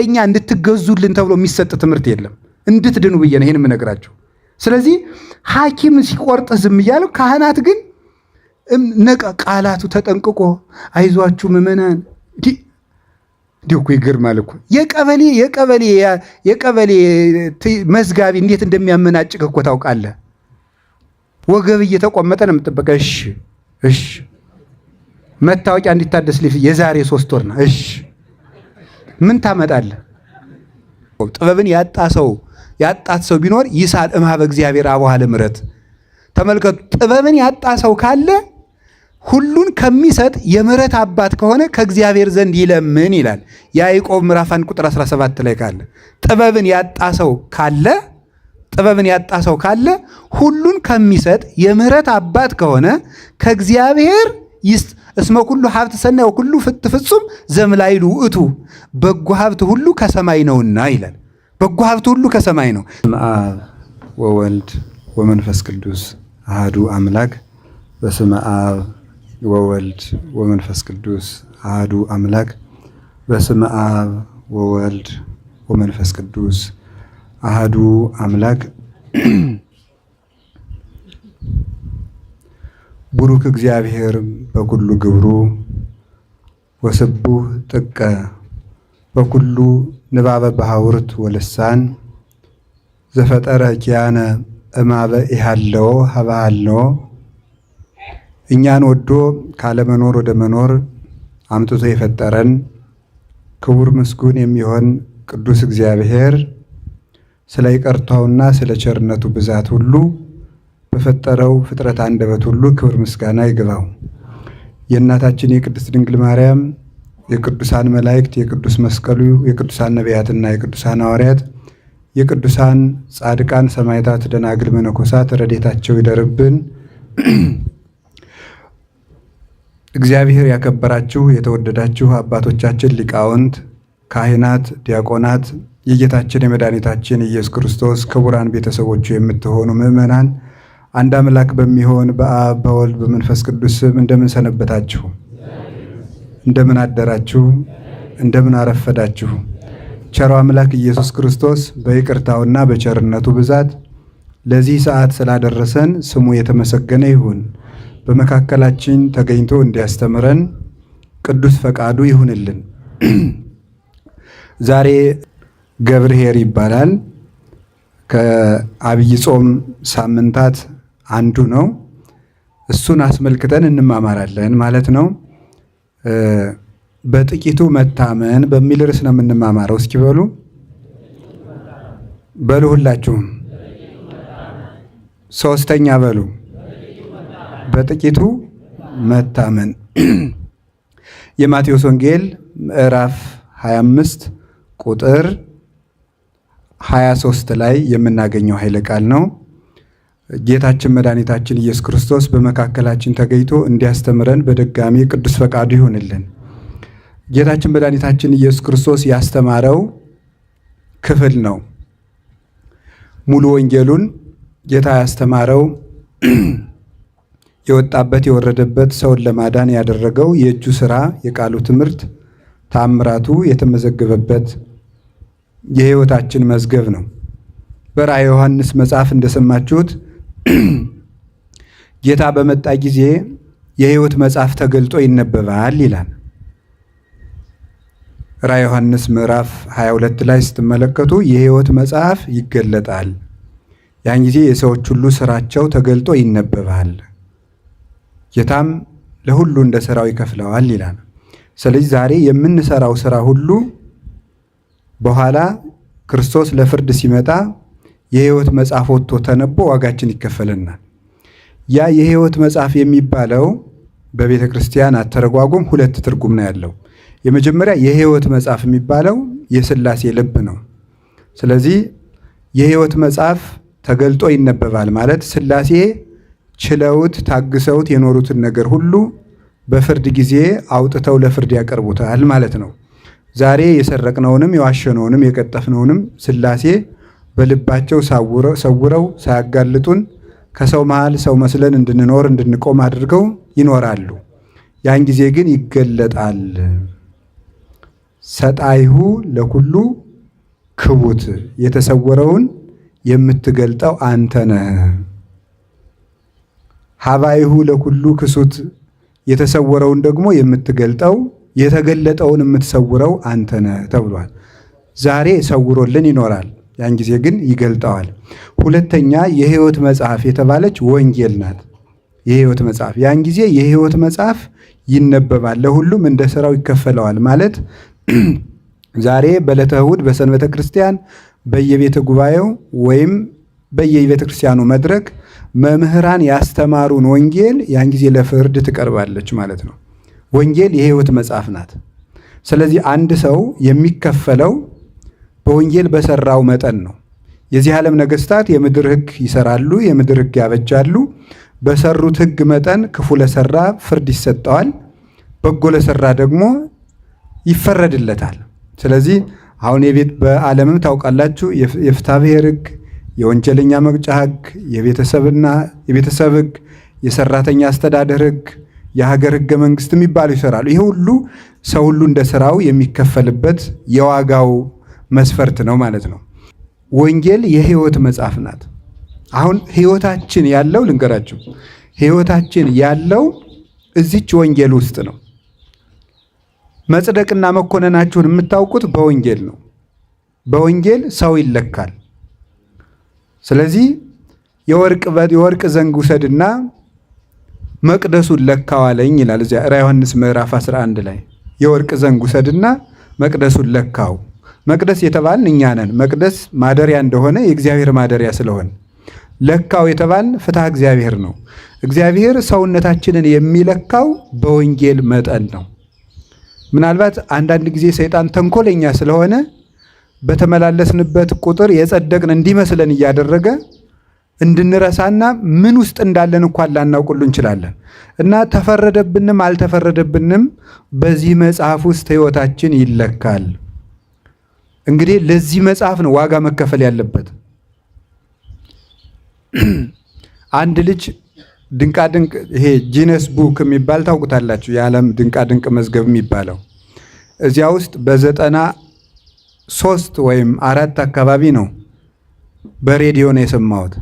እኛ እንድትገዙልን ተብሎ የሚሰጥ ትምህርት የለም። እንድትድኑ ብዬ ነው ይሄን የምነግራቸው። ስለዚህ ሐኪም ሲቆርጥ ዝም እያለው ካህናት ግን ቃላቱ ተጠንቅቆ አይዟችሁ ምዕመናን እንዲሁ እኮ ይገርማል እኮ የቀበሌ መዝጋቢ እንዴት እንደሚያመናጭቅ እኮ ታውቃለህ። ወገብ እየተቆመጠ ነው የምትጠበቀ። እሺ መታወቂያ እንዲታደስ የዛሬ 3 ወር ነው። እሺ ምን ታመጣለህ? ጥበብን ያጣት ሰው ቢኖር ይሳል እምኀበ እግዚአብሔር አቡሃ ለምሕረት። ተመልከቱ፣ ጥበብን ያጣ ሰው ካለ ሁሉን ከሚሰጥ የምሕረት አባት ከሆነ ከእግዚአብሔር ዘንድ ይለምን ይላል ያዕቆብ ምዕራፍ 1 ቁጥር 17 ላይ ካለ ጥበብን ያጣ ሰው ካለ ሁሉን ከሚሰጥ የምሕረት አባት ከሆነ ከእግዚአብሔር ይስጥ። እስመ ኩሉ ሀብት ሰናይ ወኩሉ ፍጹም ዘምላይሉ ውእቱ። በጎ ሀብት ሁሉ ከሰማይ ነውና ይላል። በጎ ሀብት ሁሉ ከሰማይ ነው። በስመ አብ ወወልድ ወመንፈስ ቅዱስ አሐዱ አምላክ። በስመ አብ ወወልድ ወመንፈስ ቅዱስ አሐዱ አምላክ። በስመ አብ ወወልድ ወመንፈስ ቅዱስ አሐዱ አምላክ። ቡሩክ እግዚአብሔር በኩሉ ግብሩ ወስቡህ ጥቀ በኩሉ ንባበ ባሕውርት ወልሳን ዘፈጠረ ኪያነ እማበ ኢሃለዎ ሀበሃለዎ። እኛን ወዶ ካለመኖር ወደ መኖር አምጥቶ የፈጠረን ክቡር ምስጉን የሚሆን ቅዱስ እግዚአብሔር ስለ ይቅርታውና ስለ ቸርነቱ ብዛት ሁሉ በፈጠረው ፍጥረት አንደበት ሁሉ ክብር ምስጋና ይግባው። የእናታችን የቅድስት ድንግል ማርያም፣ የቅዱሳን መላእክት፣ የቅዱስ መስቀሉ፣ የቅዱሳን ነቢያትና የቅዱሳን ሐዋርያት፣ የቅዱሳን ጻድቃን ሰማዕታት፣ ደናግል፣ መነኮሳት ረድኤታቸው ይደርብን። እግዚአብሔር ያከበራችሁ የተወደዳችሁ አባቶቻችን ሊቃውንት፣ ካህናት፣ ዲያቆናት፣ የጌታችን የመድኃኒታችን ኢየሱስ ክርስቶስ ክቡራን ቤተሰቦቹ የምትሆኑ ምእመናን አንድ አምላክ በሚሆን በአብ በወልድ በመንፈስ ቅዱስ ስም እንደምን ሰነበታችሁ? እንደምን አደራችሁ? እንደምን አረፈዳችሁ? ቸሮ አምላክ ኢየሱስ ክርስቶስ በይቅርታውና በቸርነቱ ብዛት ለዚህ ሰዓት ስላደረሰን ስሙ የተመሰገነ ይሁን። በመካከላችን ተገኝቶ እንዲያስተምረን ቅዱስ ፈቃዱ ይሁንልን። ዛሬ ገብርኄር ይባላል። ከአብይ ጾም ሳምንታት አንዱ ነው። እሱን አስመልክተን እንማማራለን ማለት ነው። በጥቂቱ መታመን በሚል ርዕስ ነው የምንማማረው። እስኪ በሉ ሁላችሁም ሶስተኛ በሉ። በጥቂቱ መታመን። የማቴዎስ ወንጌል ምዕራፍ 25 ቁጥር 23 ላይ የምናገኘው ኃይለ ቃል ነው። ጌታችን መድኃኒታችን ኢየሱስ ክርስቶስ በመካከላችን ተገኝቶ እንዲያስተምረን በድጋሚ ቅዱስ ፈቃዱ ይሆንልን። ጌታችን መድኃኒታችን ኢየሱስ ክርስቶስ ያስተማረው ክፍል ነው። ሙሉ ወንጌሉን ጌታ ያስተማረው የወጣበት የወረደበት ሰውን ለማዳን ያደረገው የእጁ ሥራ የቃሉ ትምህርት ታምራቱ የተመዘገበበት የሕይወታችን መዝገብ ነው። በራዕየ ዮሐንስ መጽሐፍ እንደሰማችሁት ጌታ በመጣ ጊዜ የሕይወት መጽሐፍ ተገልጦ ይነበባል ይላል። ራዕየ ዮሐንስ ምዕራፍ 22 ላይ ስትመለከቱ የሕይወት መጽሐፍ ይገለጣል። ያን ጊዜ የሰዎች ሁሉ ስራቸው ተገልጦ ይነበባል። ጌታም ለሁሉ እንደ ሥራው ይከፍለዋል ይላል። ስለዚህ ዛሬ የምንሰራው ስራ ሁሉ በኋላ ክርስቶስ ለፍርድ ሲመጣ የሕይወት መጽሐፍ ወጥቶ ተነቦ ዋጋችን ይከፈለናል። ያ የሕይወት መጽሐፍ የሚባለው በቤተ ክርስቲያን አተረጓጎም 2 ትርጉም ነው ያለው። የመጀመሪያ የሕይወት መጽሐፍ የሚባለው የሥላሴ ልብ ነው። ስለዚህ የሕይወት መጽሐፍ ተገልጦ ይነበባል ማለት ሥላሴ ችለውት ታግሰውት የኖሩትን ነገር ሁሉ በፍርድ ጊዜ አውጥተው ለፍርድ ያቀርቡታል ማለት ነው። ዛሬ የሰረቅነውንም የዋሸነውንም የቀጠፍነውንም ሥላሴ በልባቸው ሰውረው ሳያጋልጡን ከሰው መሃል ሰው መስለን እንድንኖር እንድንቆም አድርገው ይኖራሉ። ያን ጊዜ ግን ይገለጣል። ሰጣይሁ ለኩሉ ክቡት፣ የተሰወረውን የምትገልጠው አንተ ነህ። ሀባይሁ ለኩሉ ክሱት፣ የተሰወረውን ደግሞ የምትገልጠው የተገለጠውን የምትሰውረው አንተ ነህ ተብሏል። ዛሬ ሰውሮልን ይኖራል፣ ያን ጊዜ ግን ይገልጠዋል። ሁለተኛ የሕይወት መጽሐፍ የተባለች ወንጌል ናት። የሕይወት መጽሐፍ ያን ጊዜ የሕይወት መጽሐፍ ይነበባል፣ ለሁሉም እንደ ሥራው ይከፈለዋል ማለት ዛሬ በዕለተ እሑድ በሰንበተ ክርስቲያን በየቤተ ጉባኤው ወይም በየቤተ ክርስቲያኑ መድረክ መምህራን ያስተማሩን ወንጌል ያን ጊዜ ለፍርድ ትቀርባለች ማለት ነው። ወንጌል የሕይወት መጽሐፍ ናት። ስለዚህ አንድ ሰው የሚከፈለው በወንጌል በሰራው መጠን ነው። የዚህ ዓለም ነገሥታት የምድር ሕግ ይሰራሉ፣ የምድር ሕግ ያበጃሉ። በሰሩት ሕግ መጠን ክፉ ለሰራ ፍርድ ይሰጠዋል፣ በጎ ለሰራ ደግሞ ይፈረድለታል። ስለዚህ አሁን በዓለምም ታውቃላችሁ የፍትሐ ብሔር ሕግ፣ የወንጀለኛ መቅጫ ሕግ፣ የቤተሰብ ሕግ፣ የሰራተኛ አስተዳደር ሕግ፣ የሀገር ሕገ መንግሥት የሚባሉ ይሰራሉ። ይሄ ሁሉ ሰው ሁሉ እንደ ስራው የሚከፈልበት የዋጋው መስፈርት ነው ማለት ነው። ወንጌል የሕይወት መጽሐፍ ናት። አሁን ሕይወታችን ያለው ልንገራችሁ፣ ሕይወታችን ያለው እዚች ወንጌል ውስጥ ነው። መጽደቅና መኮነናችሁን የምታውቁት በወንጌል ነው። በወንጌል ሰው ይለካል። ስለዚህ የወርቅ ዘንግ ውሰድና መቅደሱን ለካው አለኝ ይላል እዚያ ራዕየ ዮሐንስ ምዕራፍ 11 ላይ። የወርቅ ዘንግ ውሰድና መቅደሱን ለካው። መቅደስ የተባልን እኛ ነን። መቅደስ ማደሪያ እንደሆነ የእግዚአብሔር ማደሪያ ስለሆነ ለካው የተባልን ፍትሐ እግዚአብሔር ነው። እግዚአብሔር ሰውነታችንን የሚለካው በወንጌል መጠን ነው። ምናልባት አንዳንድ ጊዜ ሰይጣን ተንኮለኛ ስለሆነ በተመላለስንበት ቁጥር የጸደቅን እንዲመስለን እያደረገ እንድንረሳና ምን ውስጥ እንዳለን እንኳን ላናውቁሉ እንችላለን። እና ተፈረደብንም አልተፈረደብንም በዚህ መጽሐፍ ውስጥ ሕይወታችን ይለካል። እንግዲህ ለዚህ መጽሐፍ ነው ዋጋ መከፈል ያለበት። አንድ ልጅ ድንቃድንቅ ይሄ ጂነስ ቡክ የሚባል ታውቁታላችሁ፣ የዓለም ድንቃድንቅ መዝገብ የሚባለው እዚያ ውስጥ በ93 ወይም 4 አካባቢ ነው በሬዲዮ ነው የሰማሁት።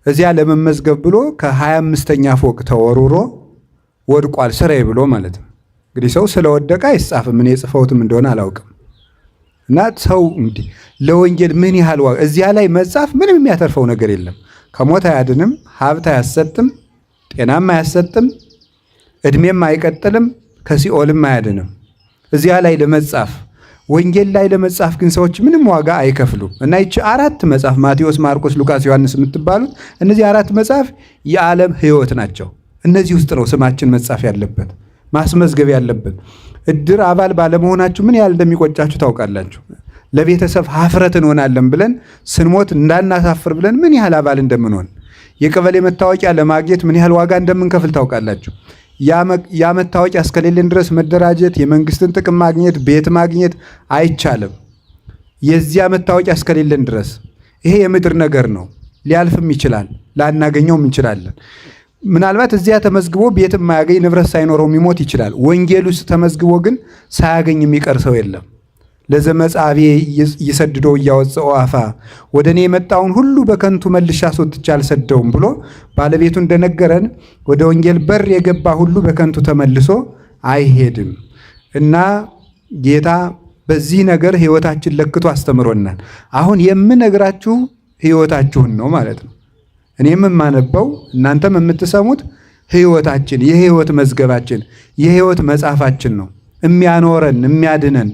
እዚያ ለመመዝገብ ብሎ ከ25ኛ ፎቅ ተወርውሮ ወድቋል፣ ስራዬ ብሎ ማለት ነው። እንግዲህ ሰው ስለወደቀ አይጻፍም፣ እኔ የጽፈውትም እንደሆነ አላውቅም። እና ሰው እንዲህ ለወንጌል ምን ያህል ዋጋ እዚያ ላይ መጻፍ ምንም የሚያተርፈው ነገር የለም። ከሞት አያድንም፣ ሀብት አያሰጥም፣ ጤናም አያሰጥም፣ እድሜም አይቀጥልም፣ ከሲኦልም አያድንም። እዚያ ላይ ለመጻፍ ወንጌል ላይ ለመጻፍ ግን ሰዎች ምንም ዋጋ አይከፍሉም። እና ይቺ 4 መጽሐፍ ማቴዎስ፣ ማርቆስ፣ ሉቃስ፣ ዮሐንስ የምትባሉት እነዚህ 4 መጽሐፍ የዓለም ሕይወት ናቸው። እነዚህ ውስጥ ነው ስማችን መጻፍ ያለበት፣ ማስመዝገብ ያለበት። እድር አባል ባለመሆናችሁ ምን ያህል እንደሚቆጫችሁ ታውቃላችሁ። ለቤተሰብ ሀፍረት እንሆናለን ብለን ስንሞት እንዳናሳፍር ብለን ምን ያህል አባል እንደምንሆን፣ የቀበሌ መታወቂያ ለማግኘት ምን ያህል ዋጋ እንደምንከፍል ታውቃላችሁ። ያ መታወቂያ እስከሌለን ድረስ መደራጀት፣ የመንግስትን ጥቅም ማግኘት፣ ቤት ማግኘት አይቻልም። የዚያ መታወቂያ እስከሌለን ድረስ ይሄ የምድር ነገር ነው። ሊያልፍም ይችላል፣ ላናገኘውም እንችላለን። ምናልባት እዚያ ተመዝግቦ ቤት የማያገኝ ንብረት ሳይኖረው የሚሞት ይችላል። ወንጌል ውስጥ ተመዝግቦ ግን ሳያገኝ የሚቀር ሰው የለም። ለዘመጻቤ ይሰድዶ እያወፀው አፋ፣ ወደ እኔ የመጣውን ሁሉ በከንቱ መልሼ አስወጥቼ አልሰደውም ብሎ ባለቤቱ እንደነገረን ወደ ወንጌል በር የገባ ሁሉ በከንቱ ተመልሶ አይሄድም። እና ጌታ በዚህ ነገር ሕይወታችን ለክቶ አስተምሮናል። አሁን የምነግራችሁ ሕይወታችሁን ነው ማለት ነው። እኔም የማነበው እናንተም የምትሰሙት ሕይወታችን፣ የሕይወት መዝገባችን፣ የሕይወት መጽሐፋችን ነው። የሚያኖረን፣ የሚያድነን፣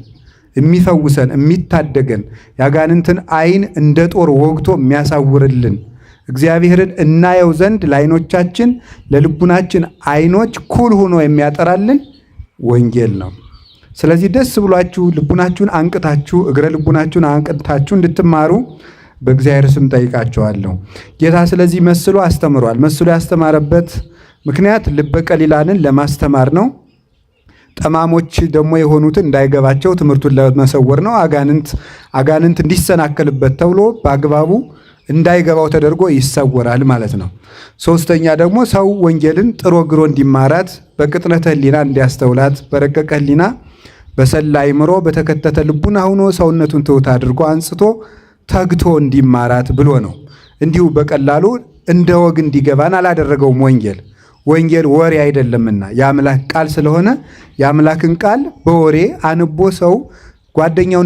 የሚፈውሰን፣ የሚታደገን፣ ያጋንንትን ዓይን እንደ ጦር ወግቶ የሚያሳውርልን፣ እግዚአብሔርን እናየው ዘንድ ለዓይኖቻችን ለልቡናችን ዓይኖች ኩል ሆኖ የሚያጠራልን ወንጌል ነው። ስለዚህ ደስ ብሏችሁ ልቡናችሁን አንቅታችሁ እግረ ልቡናችሁን አንቅታችሁ እንድትማሩ በእግዚአብሔር ስም ጠይቃቸዋለሁ። ጌታ ስለዚህ መስሎ አስተምሯል። መስሎ ያስተማረበት ምክንያት ልበ ቀሊላንን ለማስተማር ነው። ጠማሞች ደግሞ የሆኑትን እንዳይገባቸው ትምህርቱን ለመሰወር ነው። አጋንንት እንዲሰናከልበት ተብሎ በአግባቡ እንዳይገባው ተደርጎ ይሰወራል ማለት ነው። ሶስተኛ ደግሞ ሰው ወንጌልን ጥሮ ግሮ እንዲማራት በቅጥነተ ሕሊና እንዲያስተውላት በረቀቀ ሕሊና በሰላ አእምሮ በተከተተ ልቡና ሆኖ ሰውነቱን ትሑት አድርጎ አንጽቶ ተግቶ እንዲማራት ብሎ ነው። እንዲሁ በቀላሉ እንደ ወግ እንዲገባን አላደረገውም። ወንጌል ወሬ አይደለምና የአምላክ ቃል ስለሆነ የአምላክን ቃል በወሬ አንቦ ሰው ጓደኛው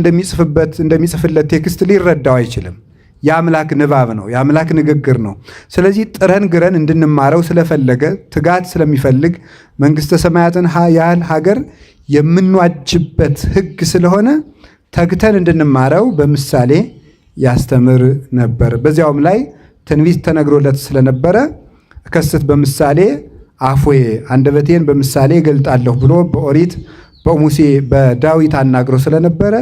እንደሚጽፍለት ቴክስት ሊረዳው አይችልም። የአምላክ ንባብ ነው፣ የአምላክ ንግግር ነው። ስለዚህ ጥረን ግረን እንድንማረው ስለፈለገ ትጋት ስለሚፈልግ መንግሥተ ሰማያትን ያህል ሀገር የምንዋጅበት ሕግ ስለሆነ ተግተን እንድንማረው በምሳሌ ያስተምር ነበር። በዚያውም ላይ ትንቢት ተነግሮለት ስለነበረ እከስት በምሳሌ አፎዬ አንደበቴን በምሳሌ እገልጣለሁ ብሎ በኦሪት በሙሴ በዳዊት አናግሮ ስለነበረ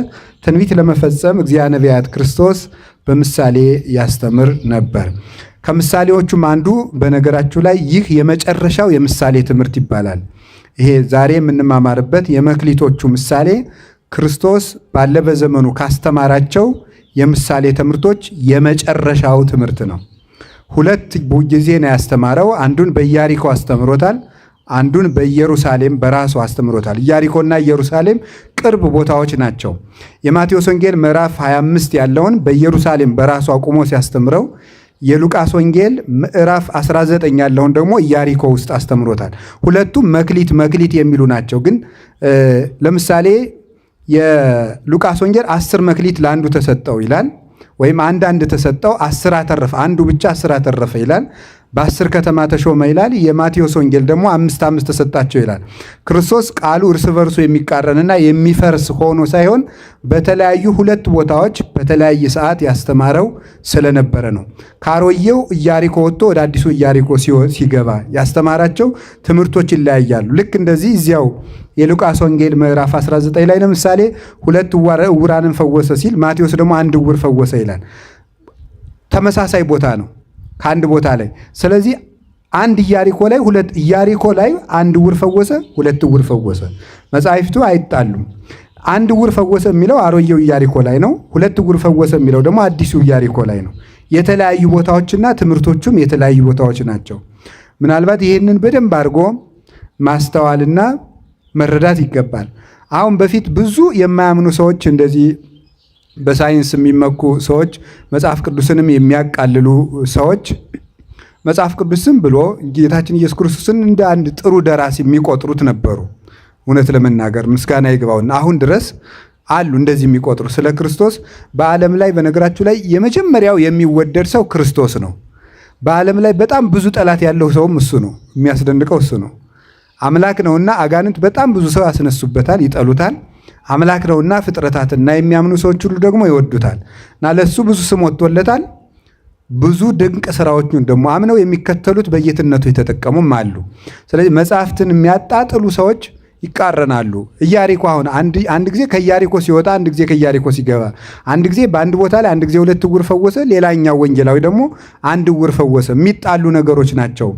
ትንቢት ለመፈጸም እግዚአ ነቢያት ክርስቶስ በምሳሌ ያስተምር ነበር። ከምሳሌዎቹም አንዱ በነገራችሁ ላይ ይህ የመጨረሻው የምሳሌ ትምህርት ይባላል። ይሄ ዛሬ የምንማማርበት የመክሊቶቹ ምሳሌ ክርስቶስ ባለ በዘመኑ ካስተማራቸው የምሳሌ ትምህርቶች የመጨረሻው ትምህርት ነው። ሁለት ጊዜ ነው ያስተማረው። አንዱን በኢያሪኮ አስተምሮታል፣ አንዱን በኢየሩሳሌም በራሱ አስተምሮታል። ኢያሪኮና ኢየሩሳሌም ቅርብ ቦታዎች ናቸው። የማቴዎስ ወንጌል ምዕራፍ 25 ያለውን በኢየሩሳሌም በራሱ አቁሞ ሲያስተምረው፣ የሉቃስ ወንጌል ምዕራፍ 19 ያለውን ደግሞ ኢያሪኮ ውስጥ አስተምሮታል። ሁለቱም መክሊት የሚሉ ናቸው። ግን ለምሳሌ የሉቃስ ወንጌል 10 መክሊት ለአንዱ ተሰጠው ይላል፣ ወይም አንድ ተሰጠው 10 አተረፈ፣ አንዱ ብቻ 10 አተረፈ ይላል። በ10 ከተማ ተሾመ ይላል። የማቴዎስ ወንጌል ደግሞ 5 ተሰጣቸው ይላል። ክርስቶስ ቃሉ እርስ በርሱ የሚቃረንና የሚፈርስ ሆኖ ሳይሆን በተለያዩ ሁለት ቦታዎች በተለያየ ሰዓት ያስተማረው ስለነበረ ነው። ከአሮጌው ኢያሪኮ ወጥቶ ወደ አዲሱ ኢያሪኮ ሲገባ ያስተማራቸው ትምህርቶች ይለያያሉ። ልክ እንደዚህ እዚያው የሉቃስ ወንጌል ምዕራፍ 19 ላይ ለምሳሌ 2 ዕውራንን ፈወሰ ሲል ማቴዎስ ደግሞ 1 ዕውር ፈወሰ ይላል። ተመሳሳይ ቦታ ነው ከአንድ ቦታ ላይ። ስለዚህ አንድ ኢያሪኮ ላይ 1 ዕውር ፈወሰ፣ 2 ዕውር ፈወሰ። መጻሕፍቱ አይጣሉም። 1 ዕውር ፈወሰ የሚለው አሮጌው ኢያሪኮ ላይ ነው። 2 ዕውር ፈወሰ የሚለው ደግሞ አዲሱ ኢያሪኮ ላይ ነው። የተለያዩ ቦታዎችና ትምህርቶቹም የተለያዩ ቦታዎች ናቸው። ምናልባት ይህንን በደንብ አድርጎ ማስተዋልና መረዳት ይገባል። አሁን በፊት ብዙ የማያምኑ ሰዎች እንደዚህ በሳይንስ የሚመኩ ሰዎች መጽሐፍ ቅዱስንም የሚያቃልሉ ሰዎች መጽሐፍ ቅዱስም ብሎ ጌታችን ኢየሱስ ክርስቶስን እንደ አንድ ጥሩ ደራሲ የሚቆጥሩት ነበሩ። እውነት ለመናገር ምስጋና ይግባውና አሁን ድረስ አሉ እንደዚህ የሚቆጥሩ ስለ ክርስቶስ። በዓለም ላይ በነገራችሁ ላይ የመጀመሪያው የሚወደድ ሰው ክርስቶስ ነው። በዓለም ላይ በጣም ብዙ ጠላት ያለው ሰውም እሱ ነው። የሚያስደንቀው እሱ ነው። አምላክ ነውና አጋንንት በጣም ብዙ ሰው ያስነሱበታል፣ ይጠሉታል። አምላክ ነውና ፍጥረታትና የሚያምኑ ሰዎች ሁሉ ደግሞ ይወዱታል እና ለሱ ብዙ ስም ወጥቶለታል። ብዙ ድንቅ ስራዎቹን ደግሞ አምነው የሚከተሉት በጌትነቱ የተጠቀሙም አሉ። ስለዚህ መጽሐፍትን የሚያጣጥሉ ሰዎች ይቃረናሉ። ኢያሪኮ አሁን አንድ ጊዜ ከኢያሪኮ ሲወጣ፣ አንድ ጊዜ ከኢያሪኮ ሲገባ፣ አንድ ጊዜ በአንድ ቦታ ላይ አንድ ጊዜ 2 ዕውር ፈወሰ፣ ሌላኛው ወንጌላዊ ደግሞ 1 ዕውር ፈወሰ። የሚጣሉ ነገሮች ናቸው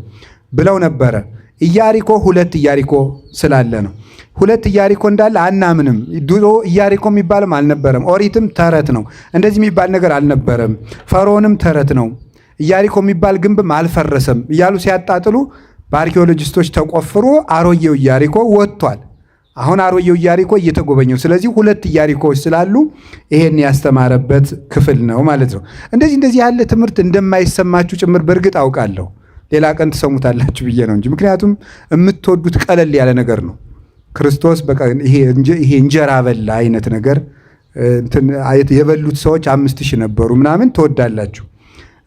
ብለው ነበረ። ኢያሪኮ 2 ኢያሪኮ ስላለ ነው። 2 ኢያሪኮ እንዳለ አናምንም። ድሮ ኢያሪኮ የሚባልም አልነበረም። ኦሪትም ተረት ነው። እንደዚህ የሚባል ነገር አልነበረም። ፈርዖንም ተረት ነው። ኢያሪኮ የሚባል ግንብም አልፈረሰም እያሉ ሲያጣጥሉ በአርኪኦሎጂስቶች ተቆፍሮ አሮጌው ኢያሪኮ ወጥቷል። አሁን አሮጌው ኢያሪኮ እየተጎበኘው። ስለዚህ 2 ኢያሪኮዎች ስላሉ ይሄን ያስተማረበት ክፍል ነው ማለት ነው። እንደዚህ ያለ ትምህርት እንደማይሰማችሁ ጭምር በእርግጥ አውቃለሁ። ሌላ ቀን ትሰሙታላችሁ ብዬ ነው እንጂ ምክንያቱም የምትወዱት ቀለል ያለ ነገር ነው። ክርስቶስ በቃ ይሄ እንጀራ በላ አይነት ነገር የበሉት ሰዎች 5000 ነበሩ ምናምን ትወዳላችሁ።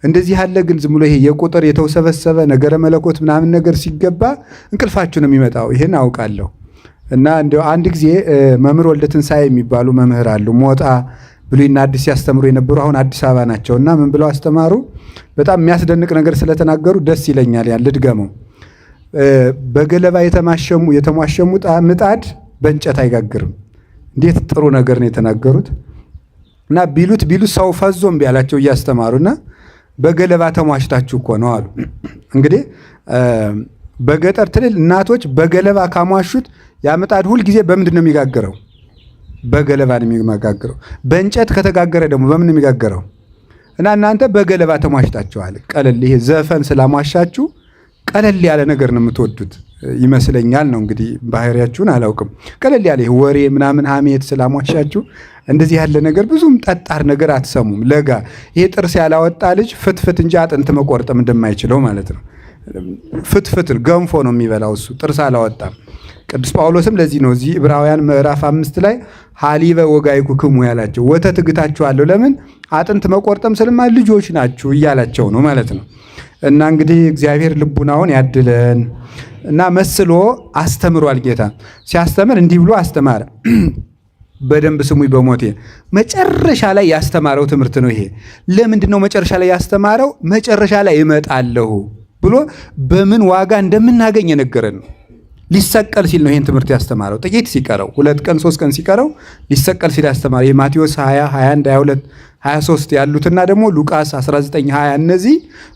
እንደዚህ ያለ ግን ዝም ብሎ ይሄ የቁጥር የተውሰበሰበ ነገረ መለኮት ምናምን ነገር ሲገባ እንቅልፋችሁ ነው የሚመጣው። ይሄን አውቃለሁ። እና እንደው አንድ ጊዜ መምህር ወልደ ትንሣኤ የሚባሉ መምህር አሉ። ሞጣ ብሉይና አዲስ ያስተምሩ የነበሩ አሁን አዲስ አበባ ናቸውና ምን ብለው አስተማሩ? በጣም የሚያስደንቅ ነገር ስለተናገሩ ደስ ይለኛል። ያን ልድገመው። በገለባ የተሟሸሙ ምጣድ በእንጨት አይጋግርም። እንዴት ጥሩ ነገር ነው የተናገሩት። እና ቢሉት ሰው ፈዞም ቢያላቸው እያስተማሩና በገለባ ተሟሽታችሁ እኮ ነው አሉ። እንግዲህ በገጠር ትልል እናቶች በገለባ ካሟሹት ያ ምጣድ ሁል ጊዜ በምንድን ነው የሚጋገረው? በገለባ ነው የሚጋገረው። በእንጨት ከተጋገረ ደግሞ በምን ነው የሚጋገረው? እና እናንተ በገለባ ተሟሽታችኋል። ቀለል ይሄ ዘፈን ስላሟሻችሁ ቀለል ያለ ነገር ነው የምትወዱት ይመስለኛል ነው እንግዲህ። ባህሪያችሁን አላውቅም። ቀለል ያለ ወሬ ምናምን ሐሜት ስላሟሻችሁ እንደዚህ ያለ ነገር ብዙም ጠጣር ነገር አትሰሙም። ለጋ ይሄ ጥርስ ያላወጣ ልጅ ፍትፍት እንጂ አጥንት መቆርጠም እንደማይችለው ማለት ነው። ፍትፍት ገንፎ ነው የሚበላው እሱ ጥርስ አላወጣም። ቅዱስ ጳውሎስም ለዚህ ነው እዚህ ዕብራውያን ምዕራፍ 5 ላይ ሐሊበ ወጋይኩክሙ ያላቸው፣ ወተት እግታችኋለሁ። ለምን አጥንት መቆርጠም ስለማ ልጆች ናችሁ እያላቸው ነው ማለት ነው። እና እንግዲህ እግዚአብሔር ልቡናውን ያድለን እና መስሎ አስተምሯል። ጌታ ሲያስተምር እንዲህ ብሎ አስተማረ። በደንብ ስሙኝ በሞቴ መጨረሻ ላይ ያስተማረው ትምህርት ነው ይሄ። ለምንድን ነው መጨረሻ ላይ ያስተማረው? መጨረሻ ላይ እመጣለሁ ብሎ በምን ዋጋ እንደምናገኝ የነገረን ነው። ሊሰቀል ሲል ነው ይሄን ትምህርት ያስተማረው። ጥቂት ሲቀረው 2 ቀን 3 ቀን ሲቀረው ሊሰቀል ሲል ያስተማረው የማቴዎስ 20 21 22 23 ያሉትና ደግሞ ሉቃስ 19 20 እነዚህ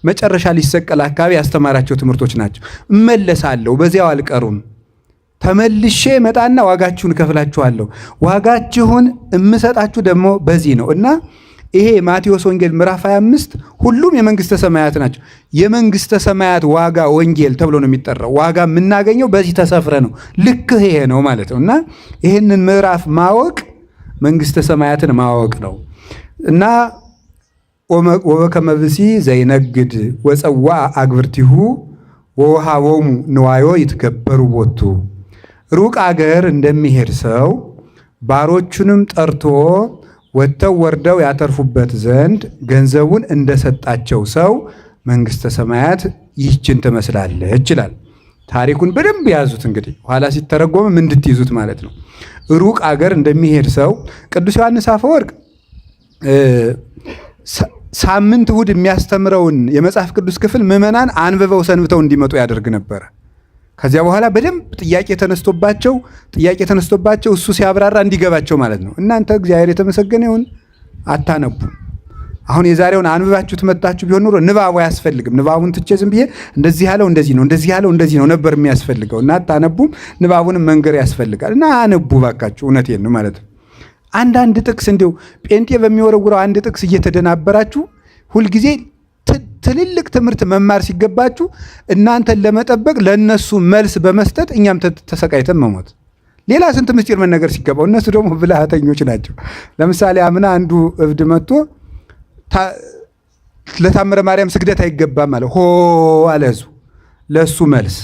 መጨረሻ ሊሰቀል አካባቢ ያስተማራቸው ትምህርቶች ናቸው። እመለሳለሁ፣ በዚያው አልቀሩም፣ ተመልሼ መጣና ዋጋችሁን እከፍላችኋለሁ፣ ዋጋችሁን እምሰጣችሁ ደግሞ በዚህ ነው እና ይሄ ማቴዎስ ወንጌል ምዕራፍ 25 ሁሉም የመንግስተ ሰማያት ናቸው። የመንግስተ ሰማያት ዋጋ ወንጌል ተብሎ ነው የሚጠራው። ዋጋ የምናገኘው በዚህ ተሰፍረ ነው። ልክ ይሄ ነው ማለት ነው እና ይህንን ምዕራፍ ማወቅ መንግስተ ሰማያትን ማወቅ ነው እና ወበከመ ብእሲ ዘይነግድ ወፀዋ አግብርቲሁ ወወሃቦሙ ንዋዮ ይትገበሩ ቦቱ። ሩቅ አገር እንደሚሄድ ሰው ባሮቹንም ጠርቶ ወጥተው ወርደው ያተርፉበት ዘንድ ገንዘቡን እንደሰጣቸው ሰው መንግስተ ሰማያት ይህችን ትመስላለች ይላል። ታሪኩን በደንብ ያዙት። እንግዲህ ኋላ ሲተረጎምም እንድትይዙት ማለት ነው። ሩቅ አገር እንደሚሄድ ሰው ቅዱስ ዮሐንስ አፈወርቅ ሳምንት እሑድ የሚያስተምረውን የመጽሐፍ ቅዱስ ክፍል ምዕመናን አንብበው ሰንብተው እንዲመጡ ያደርግ ነበረ። ከዚያ በኋላ በደንብ ጥያቄ ተነስቶባቸው እሱ ሲያብራራ እንዲገባቸው ማለት ነው። እናንተ እግዚአብሔር የተመሰገነ ይሁን አታነቡ። አሁን የዛሬውን አንብባችሁ ትመጣችሁ ቢሆን ኖሮ ንባቡ አያስፈልግም። ንባቡን ትቼ ዝም ብዬ እንደዚህ ያለው እንደዚህ ነው፣ እንደዚህ ያለው እንደዚህ ነው ነበር የሚያስፈልገው እና አታነቡም። ንባቡንም መንገር ያስፈልጋል እና አነቡ ባካችሁ። እውነቴን ነው ማለት ነው። አንዳንድ ጥቅስ እንዲሁ ጴንጤ በሚወረውረው አንድ ጥቅስ እየተደናበራችሁ ሁልጊዜ ትልልቅ ትምህርት መማር ሲገባችሁ እናንተን ለመጠበቅ ለነሱ መልስ በመስጠት እኛም ተሰቃይተን መሞት። ሌላ ስንት ምስጢር መነገር ሲገባው እነሱ ደግሞ ብልሃተኞች ናቸው። ለምሳሌ አምና አንዱ እብድ መጥቶ ለታምረ ማርያም ስግደት አይገባም አለ። ሆ አለ ህዝቡ። ለሱ መልስ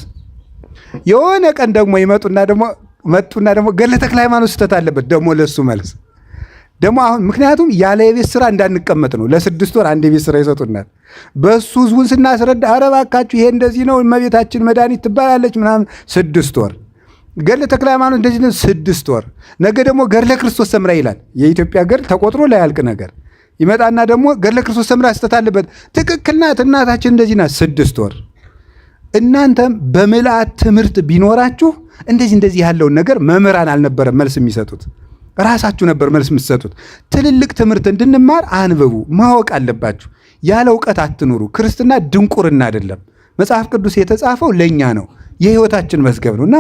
የሆነ ቀን ደግሞ መጡና ደግሞ ገድለ ተክለ ሃይማኖት ስህተት አለበት ደግሞ ለሱ መልስ ደግሞ አሁን ምክንያቱም ያለ የቤት ስራ እንዳንቀመጥ ነው። ለ6 ወር አንድ የቤት ስራ ይሰጡናል። በሱ ህዝቡን ስናስረዳ ኧረ እባካችሁ ይሄ እንደዚህ ነው፣ እመቤታችን መድኃኒት ትባላለች ምናምን 6 ወር ገድለ ተክለ ሃይማኖት እንደዚህ ነው 6 ወር። ነገ ደግሞ ገድለ ክርስቶስ ሰምራ ይላል። የኢትዮጵያ ገድል ተቆጥሮ ላያልቅ ነገር ይመጣና ደግሞ ገድለ ክርስቶስ ሰምራ ስህተት አለበት። ትክክል ናት እናታችን እንደዚህ ናት 6 ወር። እናንተም በምልአት ትምህርት ቢኖራችሁ እንደዚህ ያለውን ነገር መምህራን አልነበረም መልስ የሚሰጡት፣ ራሳችሁ ነበር መልስ የምትሰጡት። ትልልቅ ትምህርት እንድንማር አንብቡ፣ ማወቅ አለባችሁ። ያለ እውቀት አትኑሩ። ክርስትና ድንቁርና አይደለም። መጽሐፍ ቅዱስ የተጻፈው ለእኛ ነው፣ የህይወታችን መዝገብ ነው እና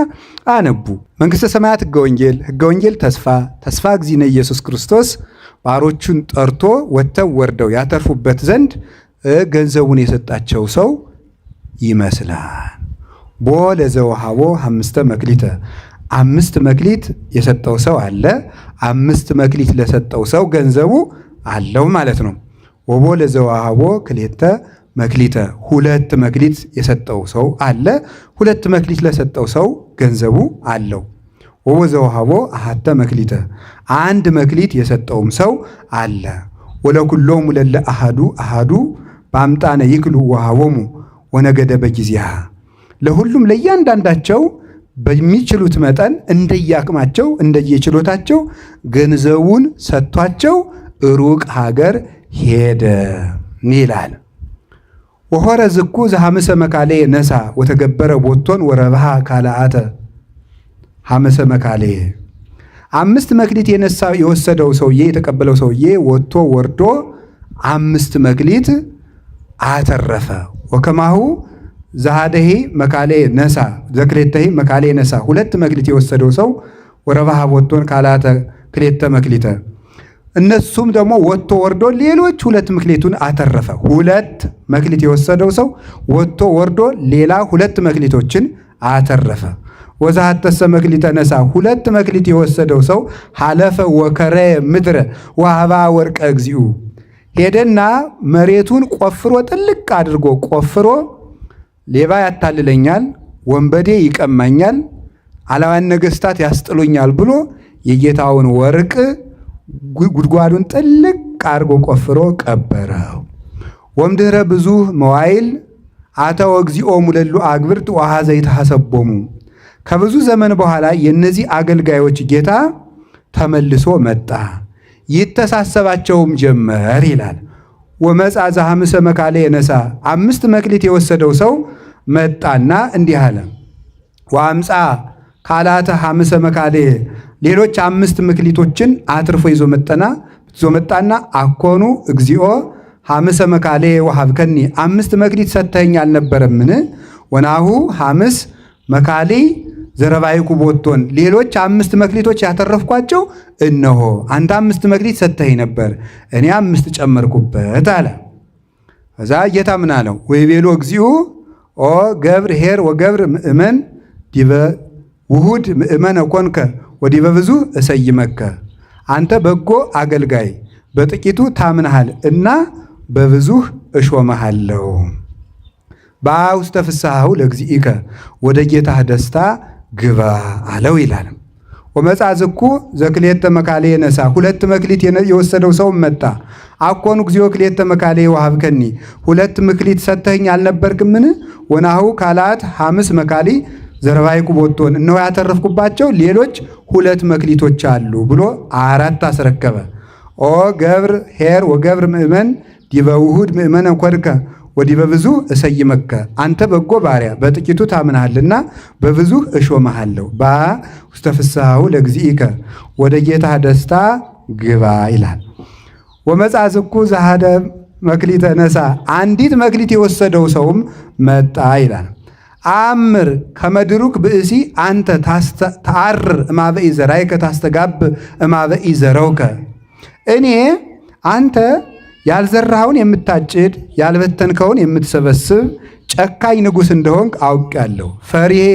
አነቡ። መንግሥተ ሰማያት ሕገ ወንጌል ተስፋ እግዚእነ ኢየሱስ ክርስቶስ ባሮቹን ጠርቶ ወጥተው ወርደው ያተርፉበት ዘንድ ገንዘቡን የሰጣቸው ሰው ይመስላል። ቦ ለዘወሃቦ 5 መክሊተ 5 መክሊት የሰጠው ሰው አለ። 5 መክሊት ለሰጠው ሰው ገንዘቡ አለው ማለት ነው። ወቦ ለዘወሃቦ 2 መክሊተ 2 መክሊት የሰጠው ሰው አለ። 2 መክሊት ለሰጠው ሰው ገንዘቡ አለው። ወቦ ዘወሃቦ 1 መክሊተ 1 መክሊት የሰጠውም ሰው አለ። ወለኩሎሙ ለለ አሃዱ በአምጣነ ይክሉ ወሃቦሙ ወነገደ በጊዜሃ ለሁሉም ለእያንዳንዳቸው በሚችሉት መጠን እንደየአቅማቸው እንደየችሎታቸው ገንዘቡን ሰጥቷቸው ሩቅ ሀገር ሄደ ይላል። ወሆረ ዝኩ ዘሐመሰ መካሌ ነሳ ወተገበረ ቦቶን ወረብሃ ካልአተ ሐመሰ መካሌ 5 መክሊት የወሰደው ሰውዬ የተቀበለው ሰውዬ ወጥቶ ወርዶ 5 መክሊት አተረፈ። ወከማሁ ዛሃደሂ መካሌ ነሳ ዘክሌተሂ መካሌ ነሳ 2 መክሊት የወሰደው ሰው ወረባሃ ቦቶን ካልአተ ክሌተ መክሊተ እነሱም ደግሞ ወጥቶ ወርዶ ሌሎች 2 መክሊቱን አተረፈ። 2 መክሊት የወሰደው ሰው ወጥቶ ወርዶ ሌላ 2 መክሊቶችን አተረፈ። ወዛሐተሰ መክሊተ ነሣ 2 መክሊት የወሰደው ሰው ሐለፈ ወከረ ምድረ ወሀባ ወርቀ እግዚኡ ሄደና መሬቱን ቆፍሮ ጥልቅ አድርጎ ቆፍሮ ሌባ ያታልለኛል፣ ወንበዴ ይቀማኛል፣ አላዋን ነገሥታት ያስጥሉኛል ብሎ የጌታውን ወርቅ ጉድጓዱን ጥልቅ አድርጎ ቆፍሮ ቀበረው። ወምድኅረ ብዙ መዋይል አተወ እግዚኦሙ ለሉ አግብርት ወኀዘ ይትሐሰቦሙ ከብዙ ዘመን በኋላ የእነዚህ አገልጋዮች ጌታ ተመልሶ መጣ፣ ይተሳሰባቸውም ጀመር ይላል። ወመጻ ዘሐምሰ መካልየ ነሣ 5 መክሊት የወሰደው ሰው መጣና እንዲህ አለ። ወአምፃ ካላተ ሐምሰ መካልየ ሌሎች 5 መክሊቶችን አትርፎ ይዞ መጣና አኮኑ እግዚኦ ሐምሰ መካልየ ወሀብከኒ 5 መክሊት ሰጥተኸኝ አልነበረምን? ወናሁ ሐምስ መካልይ ዘረባይኩ ቦቶን ሌሎች 5 መክሊቶች ያተረፍኳቸው እነሆ አንተ 5 መክሊት ሰጥተኸኝ ነበር፣ እኔ 5 ጨመርኩበት አለ። ከዛ ጌታ ምን አለው? ወይቤሎ እግዚኡ ኦ ገብር ኄር ወገብር ምእመን ዲበ ውሁድ ምእመነ ኮንከ ወዲበ ብዙ እሰይመከ አንተ በጎ አገልጋይ በጥቂቱ ታምነሃል እና በብዙህ እሾመሃለሁ። በውስተ ፍስሐሁ ለእግዚእከ ወደ ጌታህ ደስታ ግባ አለው ይላል። ወመጻ ዝኩ ዘክልኤተ መካልየ ነሣ 2 መክሊት የወሰደው ሰው መጣ። አኮኑ እግዚኦ ክልኤተ መካልየ ወሀብከኒ 2 መክሊት ሰጥተኸኝ አልነበርክምን? ወናሁ ካልአት ሐምስ መካልይ ዘረባይኩ ቦቶን እነሆ ያተረፍኩባቸው ሌሎች 2 መክሊቶች አሉ ብሎ 4 አስረከበ። ኦ ገብር ኄር ወገብር ምእመን ዲበ ውሁድ ምእመነ ኮንከ ወዲበ ብዙ እሰይመከ አንተ በጎ ባሪያ በጥቂቱ ታምናሃልና በብዙ እሾመሃለሁ። በውስተ ፍስሐሁ ለእግዚእከ ወደ ጌታህ ደስታ ግባ ይላል። ወመጻ ዝኩ ዘሃደ መክሊተ ነሣ 1 መክሊት የወሰደው ሰውም መጣ ይላል። አምር ከመድሩክ ብእሲ አንተ ተአርር እማበኢ ዘራይከ ታስተጋብ እማበኢ ዘረውከ እኔ አንተ ያልዘራኸውን የምታጭድ ያልበተንከውን የምትሰበስብ ጨካኝ ንጉሥ እንደሆንክ አውቄአለሁ። ፈሪሄ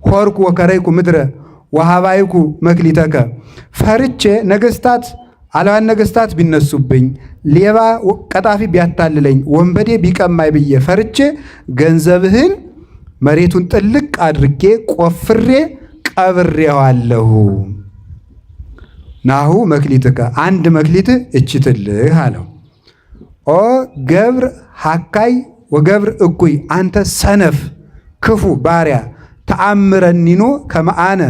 ሆርኩ ወከረይኩ ምድረ ወሀባይኩ መክሊተከ ፈርቼ ነገሥታት አላዋን ነገሥታት ቢነሱብኝ፣ ሌባ ቀጣፊ ቢያታልለኝ፣ ወንበዴ ቢቀማይ ብዬ ፈርቼ ገንዘብህን መሬቱን ጥልቅ አድርጌ ቆፍሬ ቀብሬዋለሁ። ናሁ መክሊትከ 1 መክሊት እችትልህ አለው። ኦ ገብር ሐካይ ወገብር እኩይ አንተ ሰነፍ ክፉ ባሪያ ተአምረኒኖ ከመአነ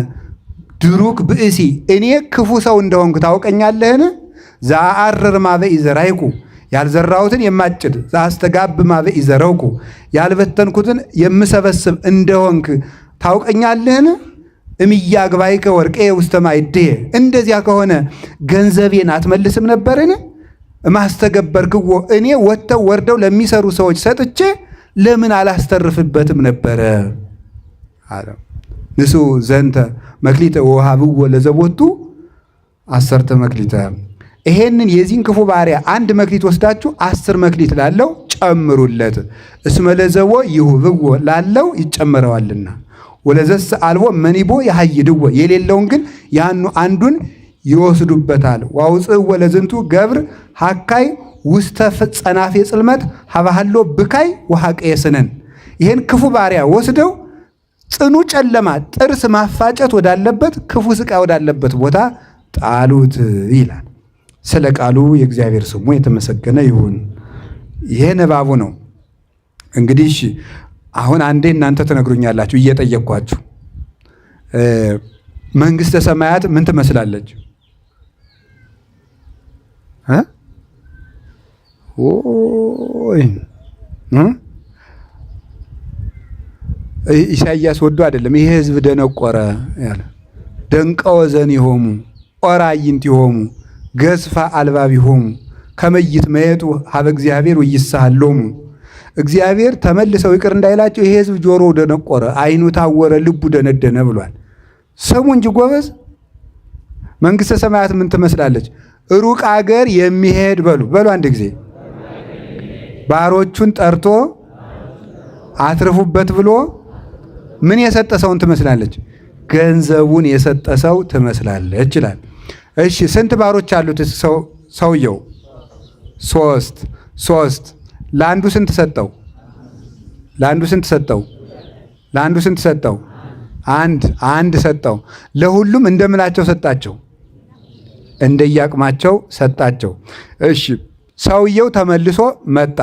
ድሩክ ብእሲ እኔ ክፉ ሰው እንደሆንኩ ታውቀኛለህን? ዘአአርር ማበኢ ዘራይኩ ያልዘራሁትን የማጭድ ዘአስተጋብ ማበኢ ዘረውኩ ያልበተንኩትን የምሰበስብ እንደሆንክ ታውቀኛለህን? እምያግባይከ ወርቄ ውስተ ማዕድየ እንደዚያ ከሆነ ገንዘቤን አትመልስም ነበርን? ማስተገበርክዎ እኔ ወጥተው ወርደው ለሚሰሩ ሰዎች ሰጥቼ ለምን አላስተርፍበትም ነበረ አለ። ንሱ ዘንተ መክሊተ ወሀብዎ ለዘቦቱ 10 መክሊተ ይሄንን የዚህን ክፉ ባሪያ 1 መክሊት ወስዳችሁ 10 መክሊት ላለው ጨምሩለት። እስመ ለዘቦ ይሁብዎ ላለው ይጨመረዋልና ወለዘስ አልቦ መኒቦ ያሃይድዎ የሌለውን ግን ያኑ አንዱን ይወስዱበታል። ዋውፅእ ወለዝንቱ ገብር ሐካይ ውስተ ጸናፌ ጽልመት ሀባሃሎ ብካይ ወሐቀየ ስነን ይህን ክፉ ባሪያ ወስደው ጽኑ ጨለማ ጥርስ ማፋጨት ወዳለበት ክፉ ስቃይ ወዳለበት ቦታ ጣሉት ይላል። ስለ ቃሉ የእግዚአብሔር ስሙ የተመሰገነ ይሁን። ይሄ ንባቡ ነው። እንግዲህ አሁን አንዴ እናንተ ትነግሩኛላችሁ እየጠየቅኳችሁ መንግሥተ ሰማያት ምን ትመስላለች? ኢሳይያስ ወዶ አይደለም ይሄ ሕዝብ ደነቆረ ያለ ደንቀወ ዘኒሆሙ ኦራይንቲሆሙ ገዝፋ አልባቢሆሙ ከመይት መየጡ ሀበ እግዚአብሔር ወይሳሃሎሙ እግዚአብሔር ተመልሰው ይቅር እንዳይላቸው ይሄ ሕዝብ ጆሮው ደነቆረ፣ አይኑ ታወረ፣ ልቡ ደነደነ ብሏል። ስሙ እንጂ ጎበዝ መንግሥተ ሰማያት ምን ትመስላለች? ሩቅ አገር የሚሄድ በሉ አንድ ጊዜ ባሮቹን ጠርቶ አትርፉበት ብሎ ምን የሰጠ ሰውን ትመስላለች? ገንዘቡን የሰጠ ሰው ትመስላለች ይላል። እሺ ስንት ባሮች አሉት ሰውየው? ሶስት። ለአንዱ ስንት ሰጠው? ለአንዱ ስንት ሰጠው? ለአንዱ ስንት ሰጠው? አንድ ሰጠው። ለሁሉም እንደምላቸው ሰጣቸው፣ እንደየአቅማቸው ሰጣቸው። እሺ ሰውየው ተመልሶ መጣ።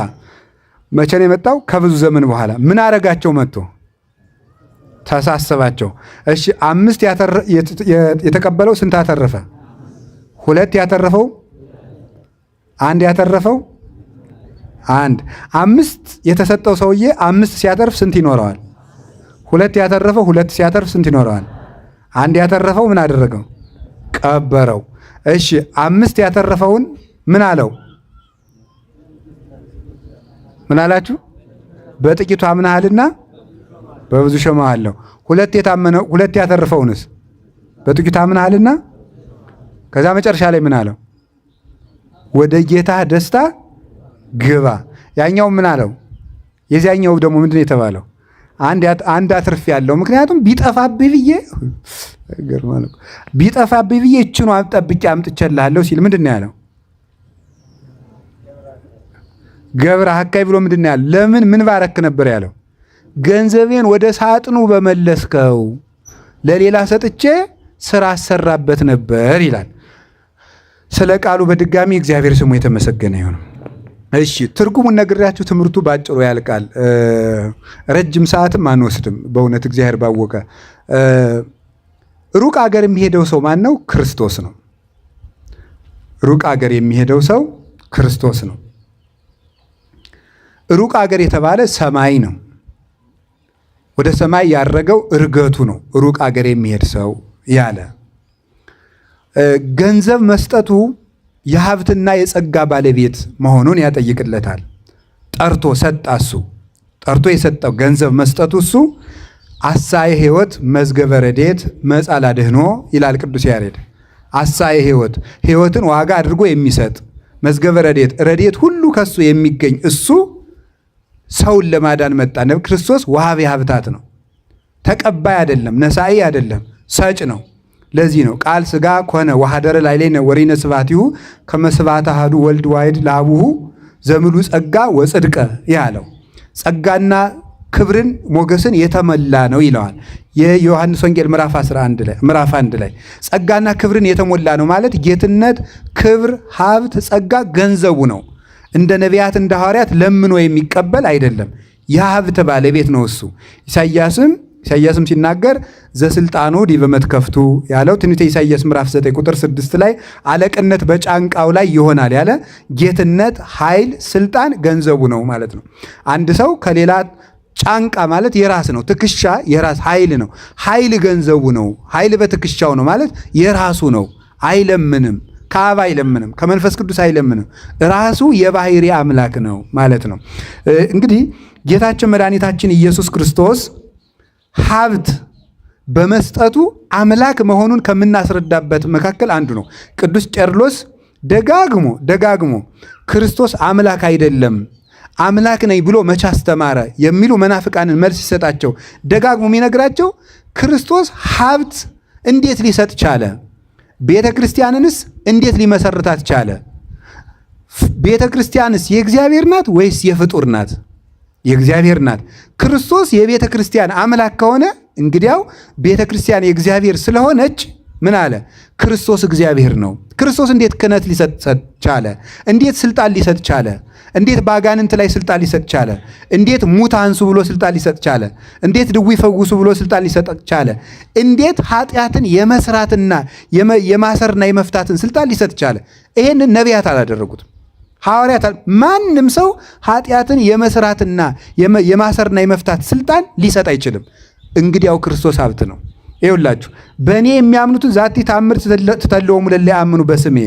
መቼ ነው የመጣው? ከብዙ ዘመን በኋላ። ምን አረጋቸው? መጥቶ ተሳሰባቸው። እሺ 5 የተቀበለው ስንት አተረፈ? 2 ያተረፈው 1 ያተረፈው 1። 5 የተሰጠው ሰውዬ 5 ሲያተርፍ ስንት ይኖረዋል? 2 ያተረፈው 2 ሲያተርፍ ስንት ይኖረዋል? 1 ያተረፈው ምን አደረገው? ቀበረው። እሺ 5 ያተረፈውን ምን አለው? ምን አላችሁ? በጥቂቱ አምነሃልና በብዙ ሾመሃለሁ። 2 ያተረፈውንስ በጥቂቱ አምነሃልና ከዛ መጨረሻ ላይ ምን አለው? ወደ ጌታ ደስታ ግባ። ያኛው ምን አለው? የዚያኛው ደግሞ ምንድን የተባለው? አንድ አትርፍ ያለው ምክንያቱም ቢጠፋብህ ብዬ እችኑ ጠብቄ አምጥቼልሃለሁ ሲል ምንድን ነው ያለው? ገብረ ሀካይ ብሎ ምንድን ነው ያለው? ለምን ምን ባረክ ነበር ያለው? ገንዘቤን ወደ ሳጥኑ በመለስከው፣ ለሌላ ሰጥቼ ስራ አሰራበት ነበር ይላል። ስለ ቃሉ በድጋሚ እግዚአብሔር ስሙ የተመሰገነ ይሁን። እሺ ትርጉሙን ነግሬያችሁ ትምህርቱ ባጭሩ ያልቃል። ረጅም ሰዓትም አንወስድም። በእውነት እግዚአብሔር ባወቀ። ሩቅ አገር የሚሄደው ሰው ማን ነው? ክርስቶስ ነው። ሩቅ አገር የሚሄደው ሰው ክርስቶስ ነው። ሩቅ አገር የተባለ ሰማይ ነው። ወደ ሰማይ ያረገው እርገቱ ነው። ሩቅ አገር የሚሄድ ሰው ያለ ገንዘብ መስጠቱ የሀብትና የጸጋ ባለቤት መሆኑን ያጠይቅለታል። ጠርቶ ሰጣ። እሱ ጠርቶ የሰጠው ገንዘብ መስጠቱ እሱ አሳየ ሕይወት መዝገበ ረድኤት መጻላ ድህኖ ይላል ቅዱስ ያሬድ። አሳየ ሕይወትን ዋጋ አድርጎ የሚሰጥ መዝገበ ረድኤት ሁሉ ከሱ የሚገኝ እሱ ሰውን ለማዳን መጣ። ክርስቶስ ወሃቤ ሀብታት ነው። ተቀባይ አይደለም፣ ነሳኢ አይደለም፣ ሰጭ ነው። ለዚህ ነው ቃል ሥጋ ኮነ ወሐደረ ላዕሌነ ወሪነ ስብሐቲሁ ከመ ስብሐተ አሐዱ ወልድ ዋሕድ ለአቡሁ ዘምሉ ጸጋ ወጽድቀ ያለው። ጸጋና ክብርን ሞገስን የተመላ ነው ይለዋል የዮሐንስ ወንጌል ምዕራፍ 1 ላይ ጸጋና ክብርን የተሞላ ነው ማለት ጌትነት፣ ክብር፣ ሀብት፣ ጸጋ ገንዘቡ ነው። እንደ ነቢያት እንደ ሐዋርያት ለምኖ የሚቀበል አይደለም። የሀብት ባለቤት ነው እሱ። ኢሳይያስም ሲናገር ዘስልጣኑ ዲበ መትከፍቱ ያለው ትንቢተ ኢሳይያስ ምዕራፍ 9 ቁጥር 6 ላይ አለቅነት በጫንቃው ላይ ይሆናል ያለ ጌትነት፣ ኃይል፣ ስልጣን ገንዘቡ ነው ማለት ነው። አንድ ሰው ከሌላ ጫንቃ ማለት የራስ ነው። ትከሻ የራስ ኃይል ነው። ኃይል ገንዘቡ ነው። ኃይል በትከሻው ነው ማለት የራሱ ነው። አይለምንም፣ ከአብ አይለምንም፣ ከመንፈስ ቅዱስ አይለምንም። ራሱ የባህሪ አምላክ ነው ማለት ነው። እንግዲህ ጌታችን መድኃኒታችን ኢየሱስ ክርስቶስ ሀብት በመስጠቱ አምላክ መሆኑን ከምናስረዳበት መካከል አንዱ ነው። ቅዱስ ቄርሎስ ደጋግሞ ክርስቶስ አምላክ አይደለም አምላክ ነኝ ብሎ መቼ አስተማረ የሚሉ መናፍቃንን መልስ ሲሰጣቸው ደጋግሞ የሚነግራቸው ክርስቶስ ሀብት እንዴት ሊሰጥ ቻለ? ቤተ ክርስቲያንንስ እንዴት ሊመሰርታት ቻለ? ቤተ ክርስቲያንስ የእግዚአብሔር ናት ወይስ የፍጡር ናት? የእግዚአብሔር ናት። ክርስቶስ የቤተ ክርስቲያን አምላክ ከሆነ እንግዲያው ቤተ ክርስቲያን የእግዚአብሔር ስለሆነች ምን አለ? ክርስቶስ እግዚአብሔር ነው። ክርስቶስ እንዴት ክህነት ሊሰጥ ቻለ? እንዴት ስልጣን ሊሰጥ ቻለ? እንዴት በአጋንንት ላይ ስልጣን ሊሰጥ ቻለ? እንዴት ሙት አንሱ ብሎ ስልጣን ሊሰጥ ቻለ? እንዴት ድውይ ፈውሱ ብሎ ስልጣን ሊሰጥ ቻለ? እንዴት ኃጢአትን የመስራትና የማሰርና የመፍታትን ስልጣን ሊሰጥ ቻለ? ይሄንን ነቢያት አላደረጉትም። ሐዋርያት ማንም ሰው ኃጢአትን የመስራትና የማሰርና የመፍታት ስልጣን ሊሰጥ አይችልም። እንግዲያው ክርስቶስ ሀብት ነው። ይኸውላችሁ በእኔ የሚያምኑትን ዛቲ ተአምር ትተለወሙ ለእለ ያምኑ በስሜ